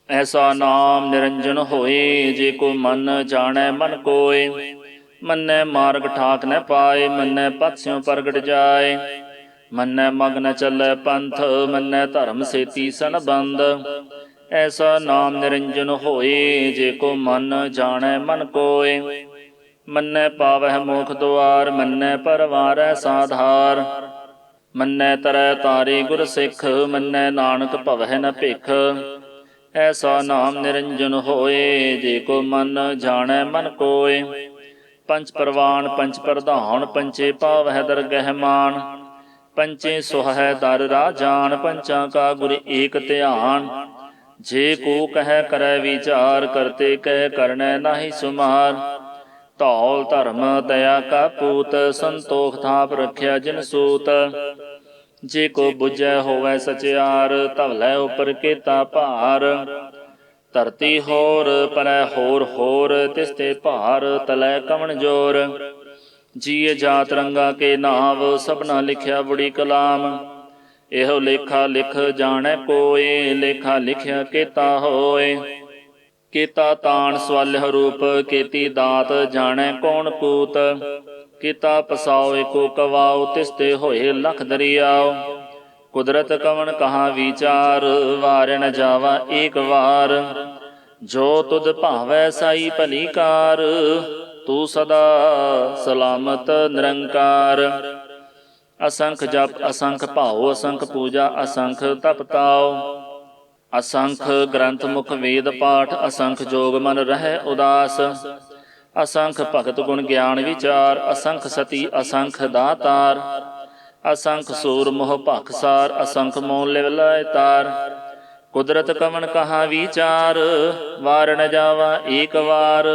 ਐਸਾ ਨਾਮ ਨਿਰੰਜਨ ਹੋਏ, ਜੇ ਕੋ ਮਨ ਜਾਣੈ ਮਨ ਕੋਇ। ਮੰਨੈ ਮਾਰਗ ਠਾਕ ਨ ਪਾਏ, ਮੰਨੈ ਪਥ ਸਿਉ ਪ੍ਰਗਟ ਜਾਏ। ਮੰਨੈ ਮਗ ਨ ਚੱਲੈ ਪੰਥ, ਮੰਨੈ ਧਰਮ ਸੇਤੀ ਸੰਬੰਧ। ਐਸਾ ਨਾਮ ਨਿਰੰਜਨ ਹੋਏ, ਜੇ ਕੋ ਮਨ ਜਾਣੈ ਮਨ ਕੋਇ। ਮੰਨੈ ਪਾਵਹਿ ਮੋਖ ਦੁਆਰ, ਮੰਨੈ ਪਰਵਾਰੈ ਸਾਧਾਰ। ਮੰਨੈ ਤਰੈ ਤਾਰੇ ਗੁਰ ਸਿੱਖ, ਮੰਨੈ ਨਾਨਕ ਭਵਹਿ ਨ ਭਿਖ। ਐਸਾ ਨਾਮ ਨਿਰੰਜਨ ਹੋਏ, ਜੇ ਕੋ ਮਨ ਜਾਣੈ ਮਨ ਕੋਇ। ਪੰਚ ਪਰਵਾਨ ਪੰਚ ਪ੍ਰਧਾਨ, ਪੰਚੇ ਪਾਵਹਿ ਦਰਗਹਿ ਮਾਨ। ਪੰਚੇ ਸੁਹੈ ਦਰ ਰਾਜਾਨ, ਪੰਚਾਂ ਕਾ ਗੁਰ ਏਕ ਧਿਆਨ। ਜੇ ਕੋ ਕਹਿ ਕਰੈ ਵਿਚਾਰ, ਕਰਤੇ ਕਹਿ ਕਰਨੈ ਨਾਹੀ ਸੁਮਾਰ। ਧੌਲ ਧਰਮ ਦਇਆ ਕਾ ਪੂਤ, ਸੰਤੋਖ ਥਾਪ ਰਖਿਆ ਜਿਨ ਸੂਤ। ਜੇ ਕੋ ਬੁਝੈ ਹੋਵੈ ਸਚਿਆਰ, ਧਵਲੈ ਉਪਰ ਕੇਤਾ ਭਾਰ। ਧਰਤੀ ਹੋਰ ਪਰੈ ਹੋਰ ਹੋਰ, ਤਿਸ ਤੇ ਭਾਰ ਤਲੈ ਕਵਣ ਜੋਰ। ਜੀਅ ਜਾਤ ਰੰਗਾ ਕੇ ਨਾਵ, ਸਭਨਾ ਲਿਖਿਆ ਬੁੜੀ ਕਲਾਮ। ਇਹੋ ਲੇਖਾ ਲਿਖ ਜਾਣੈ ਕੋਇ, ਲੇਖਾ ਲਿਖਿਆ ਕੇਤਾ ਹੋਏ। ਕੀਤਾ ਤਾਣ ਸਵਾਲਿਹ ਰੂਪ, ਕੀਤੀ ਦਾਤ ਜਾਣੈ ਕੌਣ ਕੂਤ। ਕੀਤਾ ਪਸਾਉ ਏਕੋ ਕਵਾਉ, ਤਿਸ ਤੇ ਹੋਏ ਲਖ ਦਰਿਆਉ। ਕੁਦਰਤ ਕਵਣ ਕਹਾ ਵਿਚਾਰ, ਵਾਰਿ ਨ ਜਾਵਾ ਏਕ ਵਾਰ। ਜੋ ਤੁਧ ਭਾਵੈ ਸਾਈ ਭਲੀ ਕਾਰ, ਤੂੰ ਸਦਾ ਸਲਾਮਤ ਨਿਰੰਕਾਰ। ਅਸੰਖ ਜਪ ਅਸੰਖ ਭਾਉ, ਅਸੰਖ ਪੂਜਾ ਅਸੰਖ ਤਪ ਤਾਉ। ਅਸੰਖ ਗ੍ਰੰਥ ਮੁਖ ਵੇਦ ਪਾਠ, ਅਸੰਖ ਜੋਗ ਮਨ ਰਹਿ ਉਦਾਸ। ਅਸੰਖ ਭਗਤ ਗੁਣ ਗਿਆਨ ਵਿਚਾਰ, ਅਸੰਖ ਸਤੀ ਅਸੰਖ ਦਾਤਾਰ। ਅਸੰਖ ਸੂਰ ਮੋਹ ਭਖਸਾਰ, ਅਸੰਖ ਮੋਹ ਲਿਵ ਲੈ ਤਾਰ। ਕੁਦਰਤ ਕਵਣ ਕਹਾ ਵਿਚਾਰ, ਵਾਰ ਨ ਜਾਵਾ ਏਕ ਵਾਰ।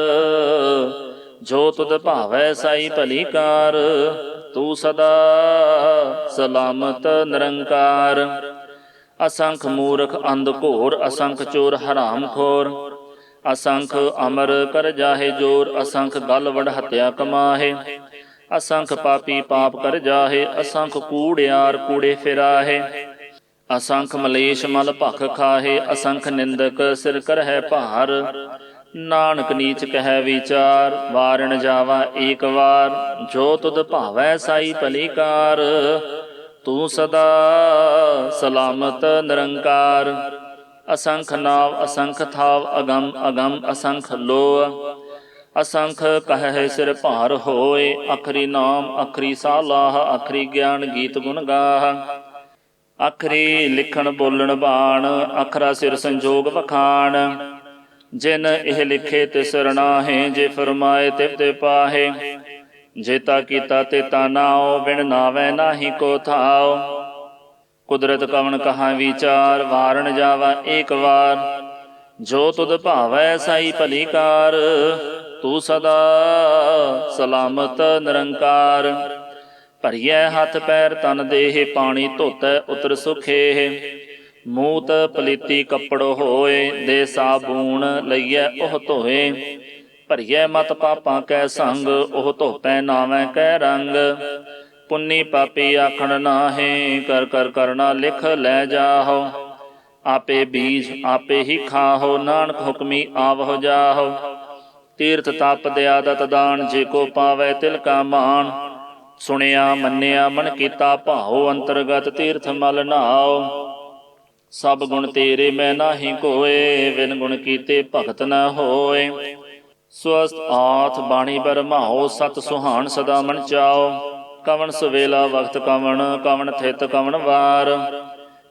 ਜੋ ਤੁਧ ਭਾਵੈ ਸਾਈ ਭਲੀ ਕਾਰ, ਤੂੰ ਸਦਾ ਸਲਾਮਤ ਨਿਰੰਕਾਰ। ਅਸੰਖ ਮੂਰਖ ਅੰਧ ਘੋਰ, ਅਸੰਖ ਚੋਰ ਹਰਾਮ ਖੋਰ। ਅਸੰਖ ਅਮਰ ਕਰ ਜਾਹੇ ਜੋਰ, ਅਸੰਖ ਗਲ ਵਡ ਹਤਿਆ ਕਮਾਹੇ। ਅਸੰਖ ਪਾਪੀ ਪਾਪ ਕਰ ਜਾਹੇ, ਅਸੰਖ ਕੂੜਿਆਰ ਕੂੜੇ ਫਿਰਾਹੇ। ਅਸੰਖ ਮਲੇਸ਼ ਮਲ ਭਖ ਖਾਹੇ, ਅਸੰਖ ਨਿੰਦਕ ਸਿਰ ਕਰਹਿ ਭਾਰ। ਨਾਨਕ ਨੀਚ ਕਹਿ ਵਿਚਾਰ, ਵਾਰਣ ਜਾਵਾ ਏਕ ਵਾਰ। ਜੋ ਤੁਧ ਭਾਵੈ ਸਾਈ ਭਲੀ ਕਾਰ, ਤੂੰ ਸਦਾ ਸਲਾਮਤ ਨਿਰੰਕਾਰ। ਅਸੰਖ ਨਾਵ ਅਸੰਖ ਥਾਵ, ਅਗਮ ਅਗਮ ਅਸੰਖ ਲੋਅ। ਅਸੰਖ ਕਹਿ ਸਿਰ ਭਾਰ ਹੋਏ, ਅਖਰੀ ਨਾਮ ਅਖਰੀ ਸਾਲਾਹ। ਅਖਰੀ ਗਿਆਨ ਗੀਤ ਗੁਣ ਗਾਹ, ਅਖਰੀ ਲਿਖਣ ਬੋਲਣ ਬਾਣ। ਅਖਰਾ ਸਿਰ ਸੰਜੋਗ ਵਖਾਣ, ਜਿਨ ਇਹ ਲਿਖੇ ਤਿਸ ਰਣਾਹੇ। ਜੇ ਫਰਮਾਏ ਤਿਵ ਤੇ ਪਾਹੇ, ਜੇਤਾ ਕੀਤਾ ਤੇਤਾ ਨਾਉ। ਬਿਨ ਨਾਵੈ ਨਾਹੀ ਕੋ ਥਾਉ, ਕੁਦਰਤ ਕਵਣ ਕਹਾ ਵਿਚਾਰ। ਵਾਰਣ ਜਾਵਾ ਏਕ ਵਾਰ, ਜੋ ਤੁਧ ਭਾਵੈ ਸਾਈ ਭਲੀ ਕਾਰ। ਤੂੰ ਸਦਾ ਸਲਾਮਤ ਨਿਰੰਕਾਰ। ਭਰੀਐ ਹੱਥ ਪੈਰ ਤਨ ਦੇਹ, ਪਾਣੀ ਧੋਤੈ ਉਤਰ ਸੁਖੇ। ਮੂਤ ਪਲੀਤੀ ਕੱਪੜ ਹੋਏ, ਦੇ ਸਾਬੂਣ ਲਈਐ ਉਹ ਧੋਏ। ਭਰੀਐ ਮਤ ਪਾਪਾਂ ਕੈ ਸੰਗ, ਉਹ ਧੋਪੈ ਨਾਵੈ ਕੈ ਰੰਗ। ਪੁੰਨੀ ਪਾਪੀ ਆਖਣ ਨਾਹੇ, ਕਰ ਕਰ ਕਰਨਾ ਲਿਖ ਲੈ ਜਾਹੋ। ਆਪੇ ਬੀਜ ਆਪੇ ਹੀ ਖਾਹੋ, ਨਾਨਕ ਹੁਕਮੀ ਆਵਹੁ ਜਾਹੋ। ਤੀਰਥ ਤਪ ਦਿਆਦਤ ਦਾਨ, ਜੇ ਕੋ ਪਾਵੈ ਤਿਲ ਕਾ ਮਾਨ। ਸੁਣਿਆ ਮੰਨਿਆ ਮਨ ਕੀਤਾ ਭਾਉ, ਅੰਤਰਗਤ ਤੀਰਥ ਮਲ ਨਾਉ। ਸਭ ਗੁਣ ਤੇਰੇ ਮੈਂ ਨਾਹੀ ਕੋਏ, ਬਿਨ ਗੁਣ ਕੀਤੇ ਭਗਤ ਨ ਹੋਏ। ਸਵਸਤ ਆਥ ਬਾਣੀ ਬਰਮਾਓ, ਸਤ ਸੁਹਾਣ ਸਦਾ ਮਨ ਚਾਓ। ਕਵਣ ਸਵੇਲਾ ਵਕਤ ਕਵਣ, ਕਵਣ ਥਿਤ ਕਵਣ ਵਾਰ।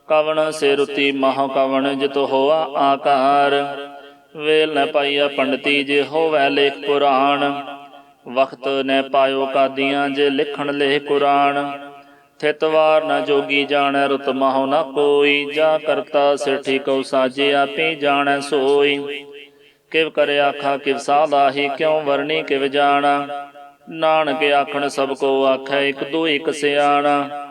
ਕਵਣ ਸਿਰੁਤੀ ਮਹ ਕਵਣ, ਜਿਤ ਹੋਆ ਆਕਾਰ। ਵੇਲ ਨ ਪਾਈਆ ਪੰਡਤੀ, ਜੇ ਹੋਵੈ ਲੇਖ ਪੁਰਾਣ। ਵਕਤ ਨ ਪਾਇਓ ਕਾਦੀਆਂ, ਜੇ ਲਿਖਣ ਲੇਖ ਕੁਰਾਨ। ਥਿਤ ਵਾਰ ਨ ਜੋਗੀ ਜਾਣੈ, ਰੁਤ ਮਾਹੁ ਨ ਕੋਈ। ਜਾ ਕਰਤਾ ਸਿਰਠੀ ਕਉ ਸਾਜੇ, ਆਪੇ ਜਾਣੈ ਸੋਈ। ਕਿਵ ਕਰ ਆਖਾ ਕਿਵ ਸਾਲਾਹੀ, ਕਿਉ ਵਰਣੀ ਕਿਵ ਜਾਣਾ। ਨਾਨਕ ਆਖਣ ਸਭ ਕੋ ਆਖੈ, ਇਕ ਦੋ ਇਕ ਸਿਆਣਾ।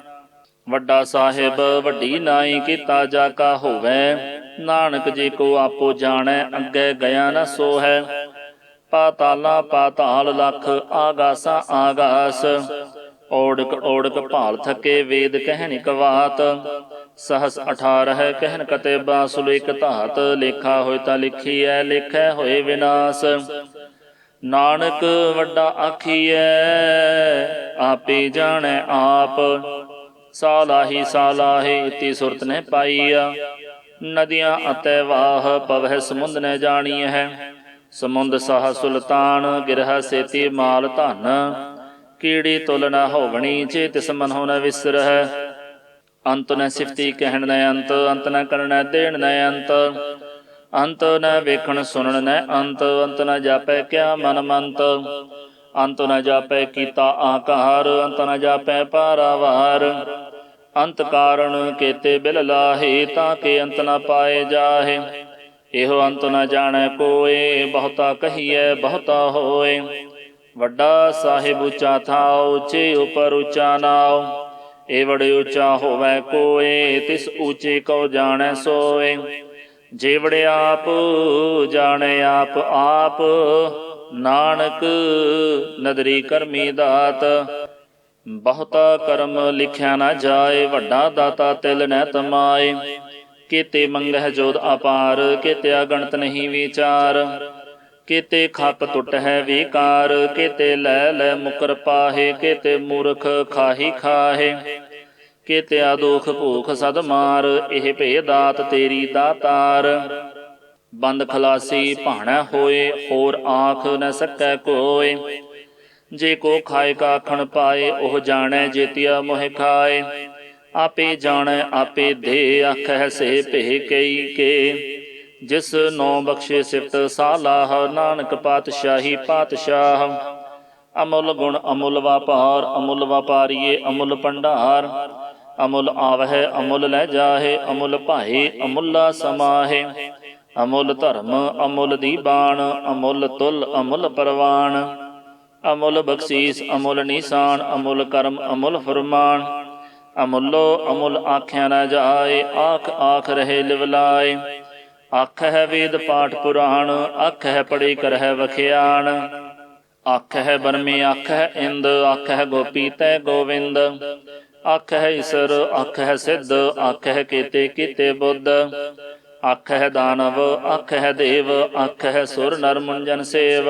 ਵੱਡਾ ਸਾਹਿਬ ਵੱਡੀ ਨਾਈ, ਕੀਤਾ ਜਾ ਕਾ ਹੋਵੈ। ਨਾਨਕ ਜੇ ਕੋ ਆਪੋ ਜਾਣੈ, ਅੱਗੇ ਗਿਆ ਨ ਸੋਹੈ। ਪਾਤਾਲਾ ਪਾਤਾਲ ਲਖ, ਆਗਾਸਾ ਆਗਾਸ। ਓੜਕ ਓੜਕ ਭਾਲ ਥਕੇ, ਵੇਦ ਕਹਿਣ ਇਕ ਵਾਤ। ਸਹਸ 18 ਕਹਿਨ ਕਤੇਬਾ, ਸੁਲ ਇਕ ਧਾਤ। ਲੇਖਾ ਹੋਇ ਤਾਂ ਲਿਖੀਐ, ਲੇਖੈ ਹੋਏ ਵਿਨਾਸ਼। ਨਾਨਕ ਵੱਡਾ ਆਖੀਐ, ਆਪੇ ਜਾਣੈ ਆਪ। ਸਾਲਾਹੀ ਸਾਲਾਹੀ, ਇਤੀ ਸੁਰਤ ਨੇ ਪਾਈਆ। ਨਦੀਆਂ ਅਤੈ ਵਾਹ, ਪਵਹਿ ਸਮੁੰਦ ਨ ਜਾਣੀਐ। ਸਮੁੰਦ ਸਾਹ ਸੁਲਤਾਨ, ਗਿਰਹ ਸੇਤੀ ਮਾਲ ਧਨ। ਕੀੜੀ ਤੁਲ ਨ ਹੋਵਣੀ, ਜੇ ਤਿਸ ਮਨਹੁ ਨ ਵਿਸਰਹਿ। ਅੰਤ ਨ ਸਿਫਤੀ ਕਹਿਣ ਨ ਅੰਤ, ਅੰਤ ਨ ਕਰਣੈ ਦੇਣ ਨ ਅੰਤ। ਅੰਤ ਨ ਵੇਖਣ ਸੁਣਨ ਨ ਅੰਤ, ਅੰਤ ਨ ਜਾਪੈ ਕਿਆ ਮਨ ਮੰਤ। ਅੰਤ ਨ ਜਾਪੈ ਕੀਤਾ ਆਕਾਰ, ਅੰਤ ਨ ਜਾਪੈ ਪਾਰਾਵਾਰ। ਅੰਤ ਕਾਰਣ ਕੇਤੇ ਬਿਲ ਲਾਹੇ, ਤਾਂ ਕੇ ਅੰਤ ਨ ਪਾਏ ਜਾਹੇ। ਇਹੋ ਅੰਤ ਨ ਜਾਣੈ ਕੋਏ, ਬਹੁਤਾ ਕਹੀਐ ਬਹੁਤਾ ਹੋਏ। ਵੱਡਾ ਸਾਹਿਬ ਉੱਚਾ ਥਾਉ, ਉੱਚੇ ਉਪਰ ਉੱਚਾ ਨਾਉ। ਏਵੜ ਉੱਚਾ ਹੋਵੈ ਕੋਏ, ਤਿਸ ਉੱਚੇ ਕਉ ਜਾਣੈ ਸੋਏ। ਜੇਵੜ ਆਪ ਜਾਣੈ ਆਪ ਆਪ, ਨਾਨਕ ਨਦਰੀ ਕਰਮੀ ਦਾਤ। ਬਹੁਤਾ ਕਰਮ ਲਿਖਿਆ ਨਾ ਜਾਏ, ਵੱਡਾ ਦਾਤਾ ਤਿਲ ਨ ਤਮਾਏ। ਕੀਤੇ ਮੰਗਹਿ ਜੋਧ ਅਪਾਰ, ਕੀਤੇ ਅਗਣਤ ਨਹੀਂ ਵਿਚਾਰ। ਕੀਤੇ ਖਪ ਟੁੱਟ ਹੈ ਵਿਕਾਰ, ਕੀਤੇ ਲੈ ਲੈ ਮੁਕਰ ਪਾਹੇ। ਕੀਤੇ ਮੂਰਖ ਖਾਹੀ ਖਾਹੇ, ਕੀਤੇ ਦੁਖ ਭੂਖ ਸਦ ਮਾਰ। ਇਹ ਭੇ ਦਾਤ ਤੇਰੀ ਦਾਤਾਰ। ਬੰਦ ਖਲਾਸੀ ਭਾਣੈ ਹੋਏ, ਹੋਰ ਆਖ ਨ ਸਕੈ ਕੋਏ। ਜੇ ਕੋ ਖਾਏ ਕਾ ਆਖਣ ਪਾਏ, ਉਹ ਜਾਣੈ ਜੇਤੀਆ ਮੋਹਿ ਖਾਏ। ਆਪੇ ਜਾਣੈ ਆਪੇ ਦੇ, ਆਖੈ ਸੇ ਭੇ ਕਈ ਕੇ। ਜਿਸ ਨੌ ਬਖਸ਼ੇ ਸਿਫਤ ਸਾਲਾਹ, ਨਾਨਕ ਪਾਤਸ਼ਾਹੀ ਪਾਤਸ਼ਾਹ। ਅਮੁੱਲ ਗੁਣ ਅਮੁੱਲ ਵਾਪਾਰ, ਅਮੁੱਲ ਵਾਪਾਰੀਏ ਅਮੁੱਲ ਭੰਡਾਰ। ਅਮੁੱਲ ਆਵਹਿ ਅਮੁੱਲ ਲੈ ਜਾਹੇ, ਅਮੁੱਲ ਭਾਏ ਅਮੁੱਲਾ ਸਮਾਹੇ। ਅਮੁੱਲ ਧਰਮ ਅਮੁੱਲ ਦੀਬਾਨ, ਅਮੁੱਲ ਤੁਲ ਅਮੁੱਲ ਪਰਵਾਨ। ਅਮੁੱਲ ਬਖਸ਼ੀਸ ਅਮੁੱਲ ਨੀਸਾਨ, ਅਮੁੱਲ ਕਰਮ ਅਮੁੱਲ ਫੁਰਮਾਨ। ਅਮੁੱਲੋ ਅਮੁੱਲ ਆਖਿਆ ਨਾ ਜਾਏ, ਆਖ ਆਖ ਰਹੇ ਲਿਵਲਾਏ। ਆਖਹਿ ਵੇਦ ਪਾਠ ਪੁਰਾਣ, ਆਖਹਿ ਪੜ੍ਹੀ ਕਰਹਿ ਵਖਿਆਣ। ਆਖਹਿ ਬਰਮੇ ਆਖਹਿ ਇੰਦ, ਆਖਹਿ ਗੋਪੀ ਤੈ ਗੋਵਿੰਦ। ਆਖਹਿ ਈਸਰ ਆਖਹਿ ਸਿੱਧ, ਆਖਹਿ ਕੀਤੇ ਕੀਤੇ ਬੁੱਧ। ਆਖਹਿ ਦਾਨਵ ਆਖਹਿ ਦੇਵ ਆਖਹਿ ਸੁਰ ਨਰ ਮੁੰਜਨ ਸੇਵ।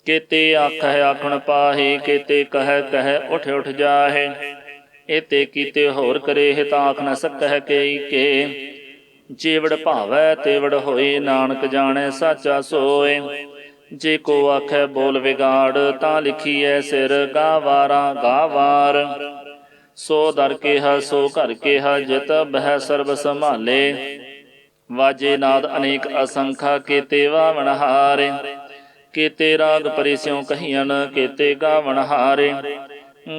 ਕੇਤੇ ਆਖਹਿ ਆਖਣ ਪਾਹੀ ਕੇਤੇ ਕਹਿ ਕਹਿ ਉਠ ਉਠ ਜਾਹੇ। ਏਤੇ ਕੀਤੇ ਹੋਰ ਕਰੇ ਹਿਤ ਆਖ ਨ ਸਕਹਿ ਕੇਈ ਕੇ। ਜੇਵੜ ਭਾਵੈ ਤੇਵੜ ਹੋਏ ਨਾਨਕ ਜਾਣੈ ਸਾਚਾ ਸੋਏ। ਜੇ ਕੋ ਆਖੈ ਬੋਲ ਵਿਗਾੜ ਤਾਂ ਲਿਖੀਐ ਸਿਰ ਗਾਵਾਰਾ ਗਾਵਾਰ। ਸੋ ਦਰ ਕੇਹਾ ਸੋ ਘਰ ਕੇਹਾ ਜਿਤ ਬਹਿ ਸਰਬ ਸੰਭਾਲੇ। ਵਾਜੇ ਨਾਦ ਅਨੇਕ ਅਸੰਖਾ ਕੇਤੇ ਵਾਵਣ ਹਾਰੇ। ਕੇਤੇ ਰਾਗ ਪਰੇ ਸਿਉ ਕਹੀਅਨ ਕੇਤੇ ਗਾਵਣ ਹਾਰੇ।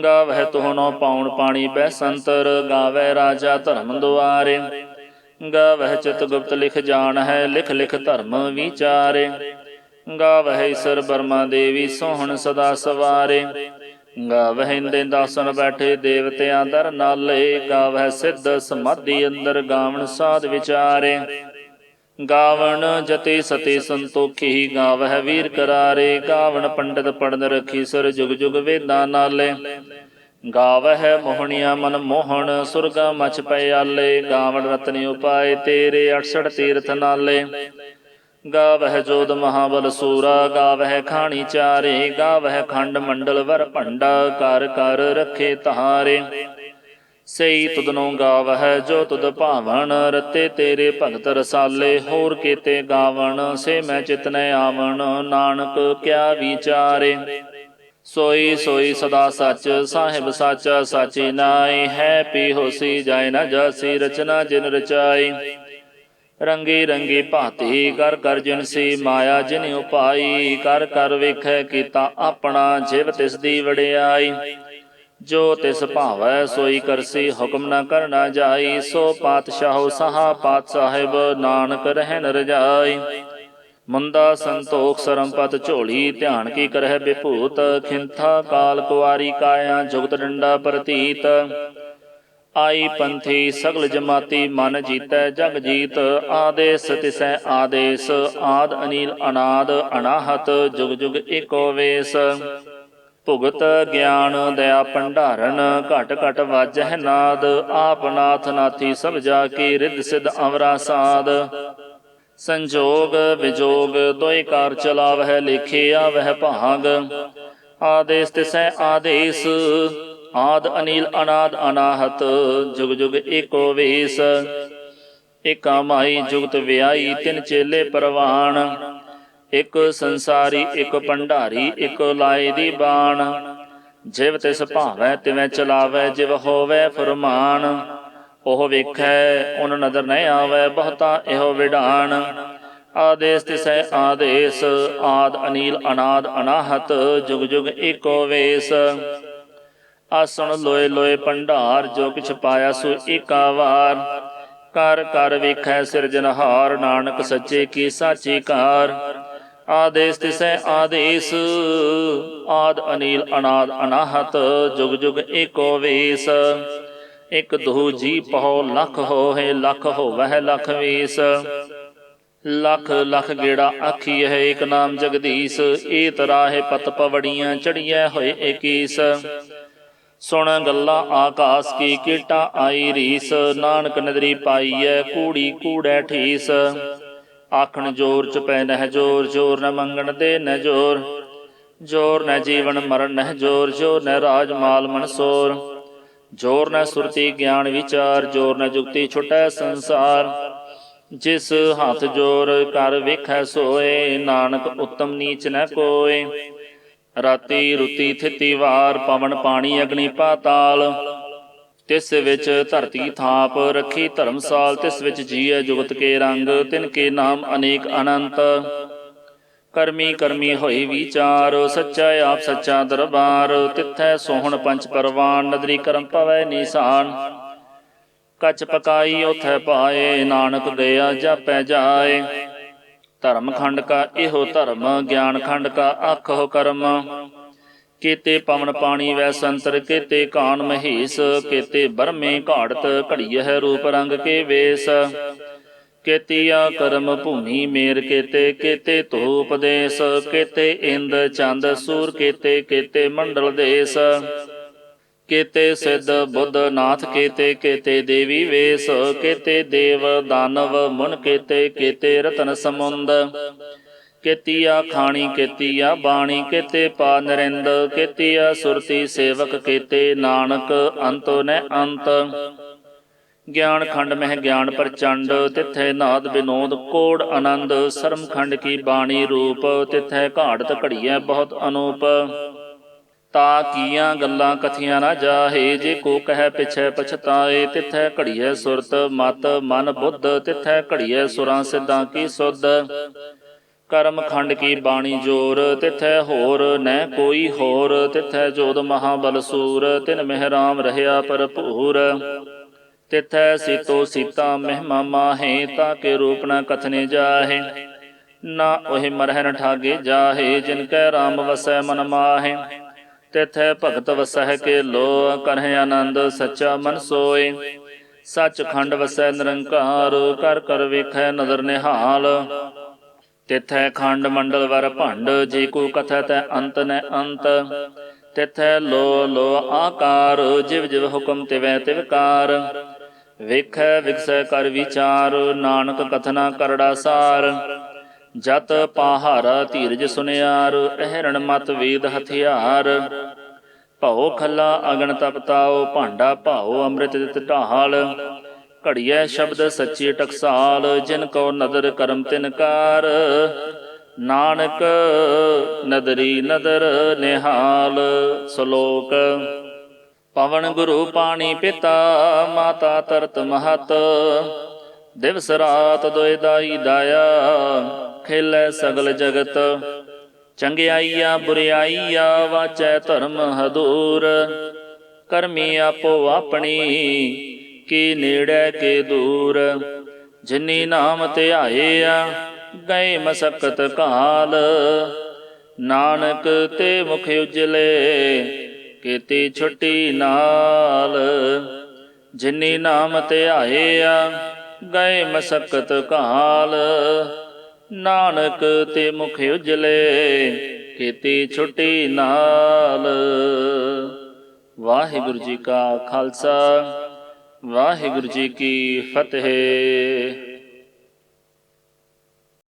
ਗਾਵਹਿ ਤੋਹਨੋ ਪਾਉਣ ਪਾਣੀ ਬੈਸੰਤਰ ਗਾਵੈ ਰਾਜਾ ਧਰਮ ਦੁਆਰੇ। ਗਾਵਹਿ ਚਿਤ ਗੁਪਤ ਲਿਖ ਜਾਣ ਹੈ ਲਿਖ ਲਿਖ ਧਰਮ ਵਿਚਾਰੇ। ਗਾਵਹਿ ਈਸਰ ਬਰਮਾ ਦੇਵੀ ਸੋਹਣ ਸਦਾ ਸਵਾਰੇ। ਗਾਵਹਿ ਇੰਦੇ ਦਾਸਨ ਬੈਠੇ ਦੇਵਤਿਆਂ ਦਰ ਨਾਲੇ। ਗਾਵਹਿ ਸਿੱਧ ਸਮਾਧੀ ਅੰਦਰ ਗਾਵਣ ਸਾਧ ਵਿਚਾਰੇ। ਗਾਵਣ ਜਤੇ ਸਤੇ ਸੰਤੋਖੀ ਗਾਵਹਿ ਵੀਰ ਕਰਾਰੇ। ਗਾਵਣ ਪੰਡਿਤ ਪੜਨ ਰਖੀ ਸਰ ਜੁਗ ਜੁਗ ਵੇਦਾਂ ਨਾਲੇ। ਗਾਵਹਿ ਮੋਹਣੀਆਂ ਮਨ ਮੋਹਣ ਸੁਰਗਾ ਮਛ ਪਿਆਲੇ। ਗਾਵਣ ਰਤਨ ਉਪਾਏ ਤੇਰੇ 68 ਤੀਰਥ ਨਾਲੇ। ਗਾਵਹਿ ਜੋਧ ਮਹਾਬਲ ਸੂਰਾ ਗਾਵਹਿ ਖਾਣੀ ਚਾਰੇ। ਗਾਵਹਿ ਖੰਡ ਮੰਡਲ ਵਰ ਭੰਡਾ ਕਰ ਕਰ ਰੱਖੇ ਤਾਰੇ। ਸਈ ਤੁਧਨੋਂ ਗਾਵਹਿ ਜੋ ਤੁਧ ਭਾਵਨ ਰਤੇ ਤੇਰੇ ਭਗਤ ਰਸਾਲੇ। ਹੋਰ ਕੇਤੇ ਗਾਵਣ ਸੇ ਮੈਂ ਚਿਤਨੈ ਆਵਣ ਨਾਨਕ ਕਿਆ ਵਿਚਾਰੇ। ਸੋਈ ਸੋਈ ਸਦਾ ਸੱਚ ਸਾਹਿਬ ਸਾਚਾ ਸਾਚੀ ਨਾਈ। ਹੈ ਪੀ ਹੋਸੀ ਜਾਇ ਨ ਜਾਸੀ ਰਚਨਾ ਜਿਨ ਰਚਾਈ। ਰੰਗੀ ਰੰਗੀ ਭਾਤੀ ਕਰ ਕਰ ਜਿਨਸੀ ਮਾਇਆ ਜਿਨ ਉਪਾਈ। ਕਰ ਕਰ ਵੇਖੈ ਕੀਤਾ ਆਪਣਾ ਜਿਵ ਤਿਸ ਦੀ ਵਡਿਆਈ। ਜੋ ਤਿਸ ਭਾਵੈ ਸੋਈ ਕਰਸੀ ਹੁਕਮ ਨ ਕਰਨਾ ਜਾਈ। ਸੋ ਪਾਤਸ਼ਾਹੋ ਸਹਾ ਪਾਤ ਸਾਹਿਬ ਨਾਨਕ ਰਹਿਨ ਰਜਾਈ। ਮੁੰਦਾ ਸੰਤੋਖ ਸਰਮਪਤ ਝੋਲੀ ਧਿਆਨ ਕੀ ਕਰਹਿ ਬਿਭੂਤ। ਖਿੰਥਾ ਕਾਲ ਕੁਆਰੀ ਕਾਇਆ ਜੁਗਤ ਡੰਡਾ ਪ੍ਰਤੀਤ। ਆਈ ਪੰਥੀ ਸਗਲ ਜਮਾਤੀ ਮਨ ਜੀਤੈ ਜਗ ਜੀਤ। ਆਦੇਸ ਤਿਸੈ ਆਦੇਸ ਆਦ ਅਨੀਲ ਅਨਾਦ ਅਨਾਹਤ ਜੁਗ ਜੁਗ ਏਕੋ ਵੇਸ। ਭੁਗਤ ਗਿਆਨ ਦਇਆ ਭੰਡਾਰਨ ਘਟ ਘਟ ਵਾਜਹਿ ਨਾਦ। ਆਪ ਨਾਥ ਨਾਥੀ ਸਭ ਜਾ ਕੀ ਰਿੱਧ ਸਿੱਧ ਅਵਰਾ ਸਾਧ। ਸੰਜੋਗ ਵਿਜੋਗ ਦੋਇ ਕਾਰ ਚਲਾਵਹਿ ਲੇਖੇ ਆਵਹਿ ਭਾਗ। ਆਦੇਸ ਤਿਸੈ ਆਦੇਸ ਆਦ ਅਨੀਲ ਅਨਾਦ ਅਨਾਹਤ ਜੁਗ ਜੁਗ ਏਕੋ ਵੇਸ। ਏਕਾ ਮਾਈ ਜੁਗਤ ਵਿਆਈ ਤਿੰਨ ਚੇਲੇ ਪ੍ਰਵਾਨ। ਇਕ ਸੰਸਾਰੀ ਇਕ ਭੰਡਾਰੀ ਇਕ ਲਾਏ ਦੀ ਬਾਣ। ਜਿਵ ਤਿਸ ਭਾਵੈ ਤਿਵੇਂ ਚਲਾਵੈ ਜਿਵ ਹੋਵੈ ਫੁਰਮਾਨ। ਉਹ ਵੇਖੈ ਉਨ ਨਦਰ ਨ ਆਵੈ ਬਹੁਤਾ ਇਹੋ ਵਿਡਾਣ। ਆਦੇਸ ਤਿਸੈ ਆਦੇਸ ਆਦ ਅਨੀਲ ਅਨਾਦ ਅਨਾਹਤ ਜੁਗ ਜੁਗ ਏਕੋ ਵੇਸ। ਆਸਣ ਲੋਏ ਲੋਏ ਭੰਡਾਰ ਜੋ ਕਿਛ ਪਾਇਆ ਸੋ ਏਕਾ ਵਾਰ। ਕਰ ਕਰ ਵੇਖੈ ਸਿਰਜਨਹਾਰ ਨਾਨਕ ਸੱਚੇ ਕੀ ਸਾਚੀ ਕਾਰ। ਆਦੇਸ ਤਿਸੈ ਆਦੇਸ ਆਦ ਅਨੀਲ ਅਨਾਦ ਅਨਾਹਤ ਜੁਗ ਜੁਗ ਏਕੋ ਵੇਸ। ਇਕ ਦੋ ਜੀ ਪਹੁ ਲਖ ਹੋਏ ਲਖ ਹੋਵਹਿ ਲਖ ਵੀਸ। ਲਖ ਲਖ ਗੇੜਾ ਆਖੀਐ ਏਕ ਨਾਮ ਜਗਦੀਸ਼। ਏ ਤਰਾਹੇ ਪਤ ਪਵੜੀਆਂ ਚੜੀਐ ਹੋਏ ਏਕੀਸ। ਸੁਣ ਗੱਲਾਂ ਆਕਾਸ ਕੀ ਕੀਟਾ ਆਈ ਰੀਸ। ਨਾਨਕ ਨਦਰੀ ਪਾਈਐ ਕੂੜੀ ਕੂੜੈ ਠੀਸ। ਆਖਣ ਜੋਰ ਚੁਪੈ ਨਹਿ ਜੋਰ ਜੋਰ ਨ ਮੰਗਣ ਦੇ ਨਹਿ ਜੋਰ। ਜੋਰ ਨ ਜੀਵਨ ਮਰਨ ਨਹਿ ਜੋਰ ਜੋਰ ਨ ਰਾਜ ਮਾਲ ਮਨਸੋਰ। ਜੋਰ ਨ ਸੁਰਤੀ ਗਿਆਨ ਵਿਚਾਰ ਜੋਰ ਨ ਜੁਗਤੀ ਛੁਟੈ ਸੰਸਾਰ। ਜਿਸ ਹੱਥ ਜੋਰ ਕਰ ਵੇਖੈ ਸੋਏ ਨਾਨਕ ਉਤਮ ਨੀਚ ਨ ਕੋਏ। ਰਾਤੀ ਰੁਤੀ ਥਿਤੀ ਵਾਰ ਪਵਨ ਪਾਣੀ ਅਗਨੀ ਪਾਤਾਲ। ਤਿਸ ਵਿੱਚ ਧਰਤੀ ਥਾਪ ਰੱਖੀ ਧਰਮਸਾਲ। ਤਿਸ ਵਿੱਚ ਜੀਐ ਜੁਗਤ ਕੇ ਰੰਗ ਤਿਨ ਕੇ ਨਾਮ ਅਨੇਕ ਅਨੰਤ। ਕਰਮੀ ਕਰਮੀ ਹੋਈ ਵਿਚਾਰ ਸੱਚਾ ਆਪ ਸੱਚਾ ਦਰਬਾਰ। ਤਿੱਥੈ ਸੋਹਣ ਪੰਚ ਪਰਵਾਨ ਨਦਰੀ ਕਰਮ ਪਵੈ ਨੀਸਾਨ। ਕੱਚ ਪਕਾਈ ਉਥੈ ਪਾਏ ਨਾਨਕ ਗਿਆ ਜਾਪੈ ਜਾਏ। ਧਰਮ ਖੰਡ ਕਾ ਇਹੋ ਧਰਮ ਗਿਆਨ ਖੰਡ ਕਾ ਆਖੋ ਕਰਮ। ਕੇਤੇ ਪਵਨ ਪਾਣੀ ਵੈ ਸੰਤਰ ਕੇਤੇ ਕਾਨ ਮਹੇਸ਼। ਕੇਤੇ ਬਰਮੇ ਘਾੜਤ ਘੜੀਐ ਰੂਪ ਰੰਗ ਕੇ ਵੇਸ। ਕੇਤੀਆ ਕਰਮ ਭੂਮੀ ਮੇਰ ਕੇਤੇ ਕੇਤੇ ਧੂਪ ਦੇਸ। ਕੇਤੇ ਇੰਦ ਚੰਦ ਸੂਰ ਕੇਤੇ ਕੇਤੇ ਮੰਡਲ ਦੇਸ। केते सिद्ध बुद्ध नाथ केते केते देवी वेश केते देव दानव मुन केते केते रतन समुंद केतिया खाणी केतिया बाणी केते पा नरिंद केतिया सुरती सेवक केते नानक अंतो न अंत ज्ञान खंड मह ज्ञान प्रचंड तिथै नाद विनोद कोड आनंद सरम खंड की बाणी रूप तिथै घाड़त घड़िया बहुत अनूप ता कीਆਂ ਗੱਲਾਂ ਕਥੀਆਂ ਨਾ ਜਾਹੇ ਜੇ ਕੋ ਕਹਿ ਪਿਛੈ ਪਛਤਾਏ ਤਿਥੈ ਘੜੀਐ ਸੁਰਤ ਮਤ ਮਨ ਬੁੱਧ ਤਿਥੈ ਘੜੀਐ ਸੁਰਾਂ ਸਿੱਧਾਂ ਕੀ ਸੁਧ ਕਰਮ ਖੰਡ ਕੀ ਬਾਣੀ ਜੋਰ ਤਿਥੈ ਹੋਰ ਨੈ ਕੋਈ ਹੋਰ ਤਿਥੈ ਜੋਦ ਮਹਾਬਲ ਸੂਰ ਤਿਨ ਮਹਿ ਰਾਮ ਰਹਿਆ ਭਰਪੂਰ ਤਿਥੈ ਸੀਤੋ ਸੀਤਾ ਮਹਿਮਾ ਮਾਹੇ ਤਾਂ ਕੇ ਰੂਪ ਨ ਕਥਨੇ ਜਾਹੇ ਨਾ ਉਹ ਮਰਹਿ ਨ ਠਾਗੇ ਜਾਹੇ ਜਿਨ ਕੈ ਰਾਮ ਵਸੈ ਮਨ ਮਾਹੇ ਤਿਥੈ ਭਗਤ ਵਸਹਿ ਕੇ ਲੋ ਕਰਹਿ ਆਨੰਦ ਸੱਚਾ ਮਨ ਸੋਏ ਸੱਚ ਖੰਡ ਵਸੈ ਨਿਰੰਕਾਰ ਕਰ ਕਰ ਵੇਖੈ ਨਦਰ ਨਿਹਾਲ ਤਿਥੈ ਖੰਡ ਮੰਡਲ ਵਰ ਭੰਡ ਜੇ ਕੋ ਕਥੈ ਤੈ ਅੰਤ ਨ ਅੰਤ ਤਿਥੈ ਲੋ ਲੋ ਆਕਾਰ ਜਿਵ ਜਿਵ ਹੁਕਮ ਤਿਵੈ ਤਿਵਕਾਰ ਵੇਖੈ ਵਿਗਸੈ ਕਰ ਵਿਚਾਰ ਨਾਨਕ ਕਥਨਾ ਕਰੜਾ ਸਾਰ ਜਤ ਪਾਹਾਰਾ ਧੀਰਜ ਸੁਨਿਆਰ ਅਹਿਰਣ ਮਤ ਵੇਦ ਹਥਿਆਰ ਭਉ ਖੱਲਾ ਅਗਨ ਤਪਤਾਓ ਭਾਂਡਾ ਭਾਉ ਅੰਮ੍ਰਿਤ ਦਿਤ ਢਾਲ ਘੜੀਐ ਸ਼ਬਦ ਸੱਚੀ ਟਕਸਾਲ ਜਿਨ ਕੋ ਨਦਰ ਕਰਮ ਤਿਨਕਾਰ ਨਾਨਕ ਨਦਰੀ ਨਦਰ ਨਿਹਾਲ ਸ਼ਲੋਕ ਪਵਨ ਗੁਰੂ ਪਾਣੀ ਪਿਤਾ ਮਾਤਾ ਤਰਤ ਮਹਤ ਦਿਵਸ ਰਾਤ ਦੋਇ ਦਾਈ ਦਾਇਆ ਖੇਲੇ ਸਗਲ ਜਗਤ ਚੰਗਿਆਈਆ ਬੁਰਿਆਈਆ ਵਾਚੈ ਧਰਮ ਹਦੂਰ ਕਰਮੀ ਆਪੋ ਆਪਣੀ ਕੀ ਨੇੜੇ ਕੇ ਦੂਰ ਜਿਨੀ ਨਾਮ ਧਿਆਇਆ ਗਏ ਮਸਕਤ ਕਾਲ ਨਾਨਕ ਤੇ ਮੁਖ ਉਜਲੇ ਕੀਤੀ ਛੁੱਟੀ ਨਾਲ ਜਿਨੀ ਨਾਮ ਧਿਆਇਆ ਗਏ ਮਸਕਤ ਕਾਲ ਨਾਨਕ ਤੇ ਮੁਖ ਉਜਲੇ ਕੀਤੀ ਛੁੱਟੀ ਨਾਲ। ਵਾਹਿਗੁਰੂ ਜੀ ਕਾ ਖਾਲਸਾ ਵਾਹਿਗੁਰੂ ਜੀ ਕੀ ਫਤਿਹ।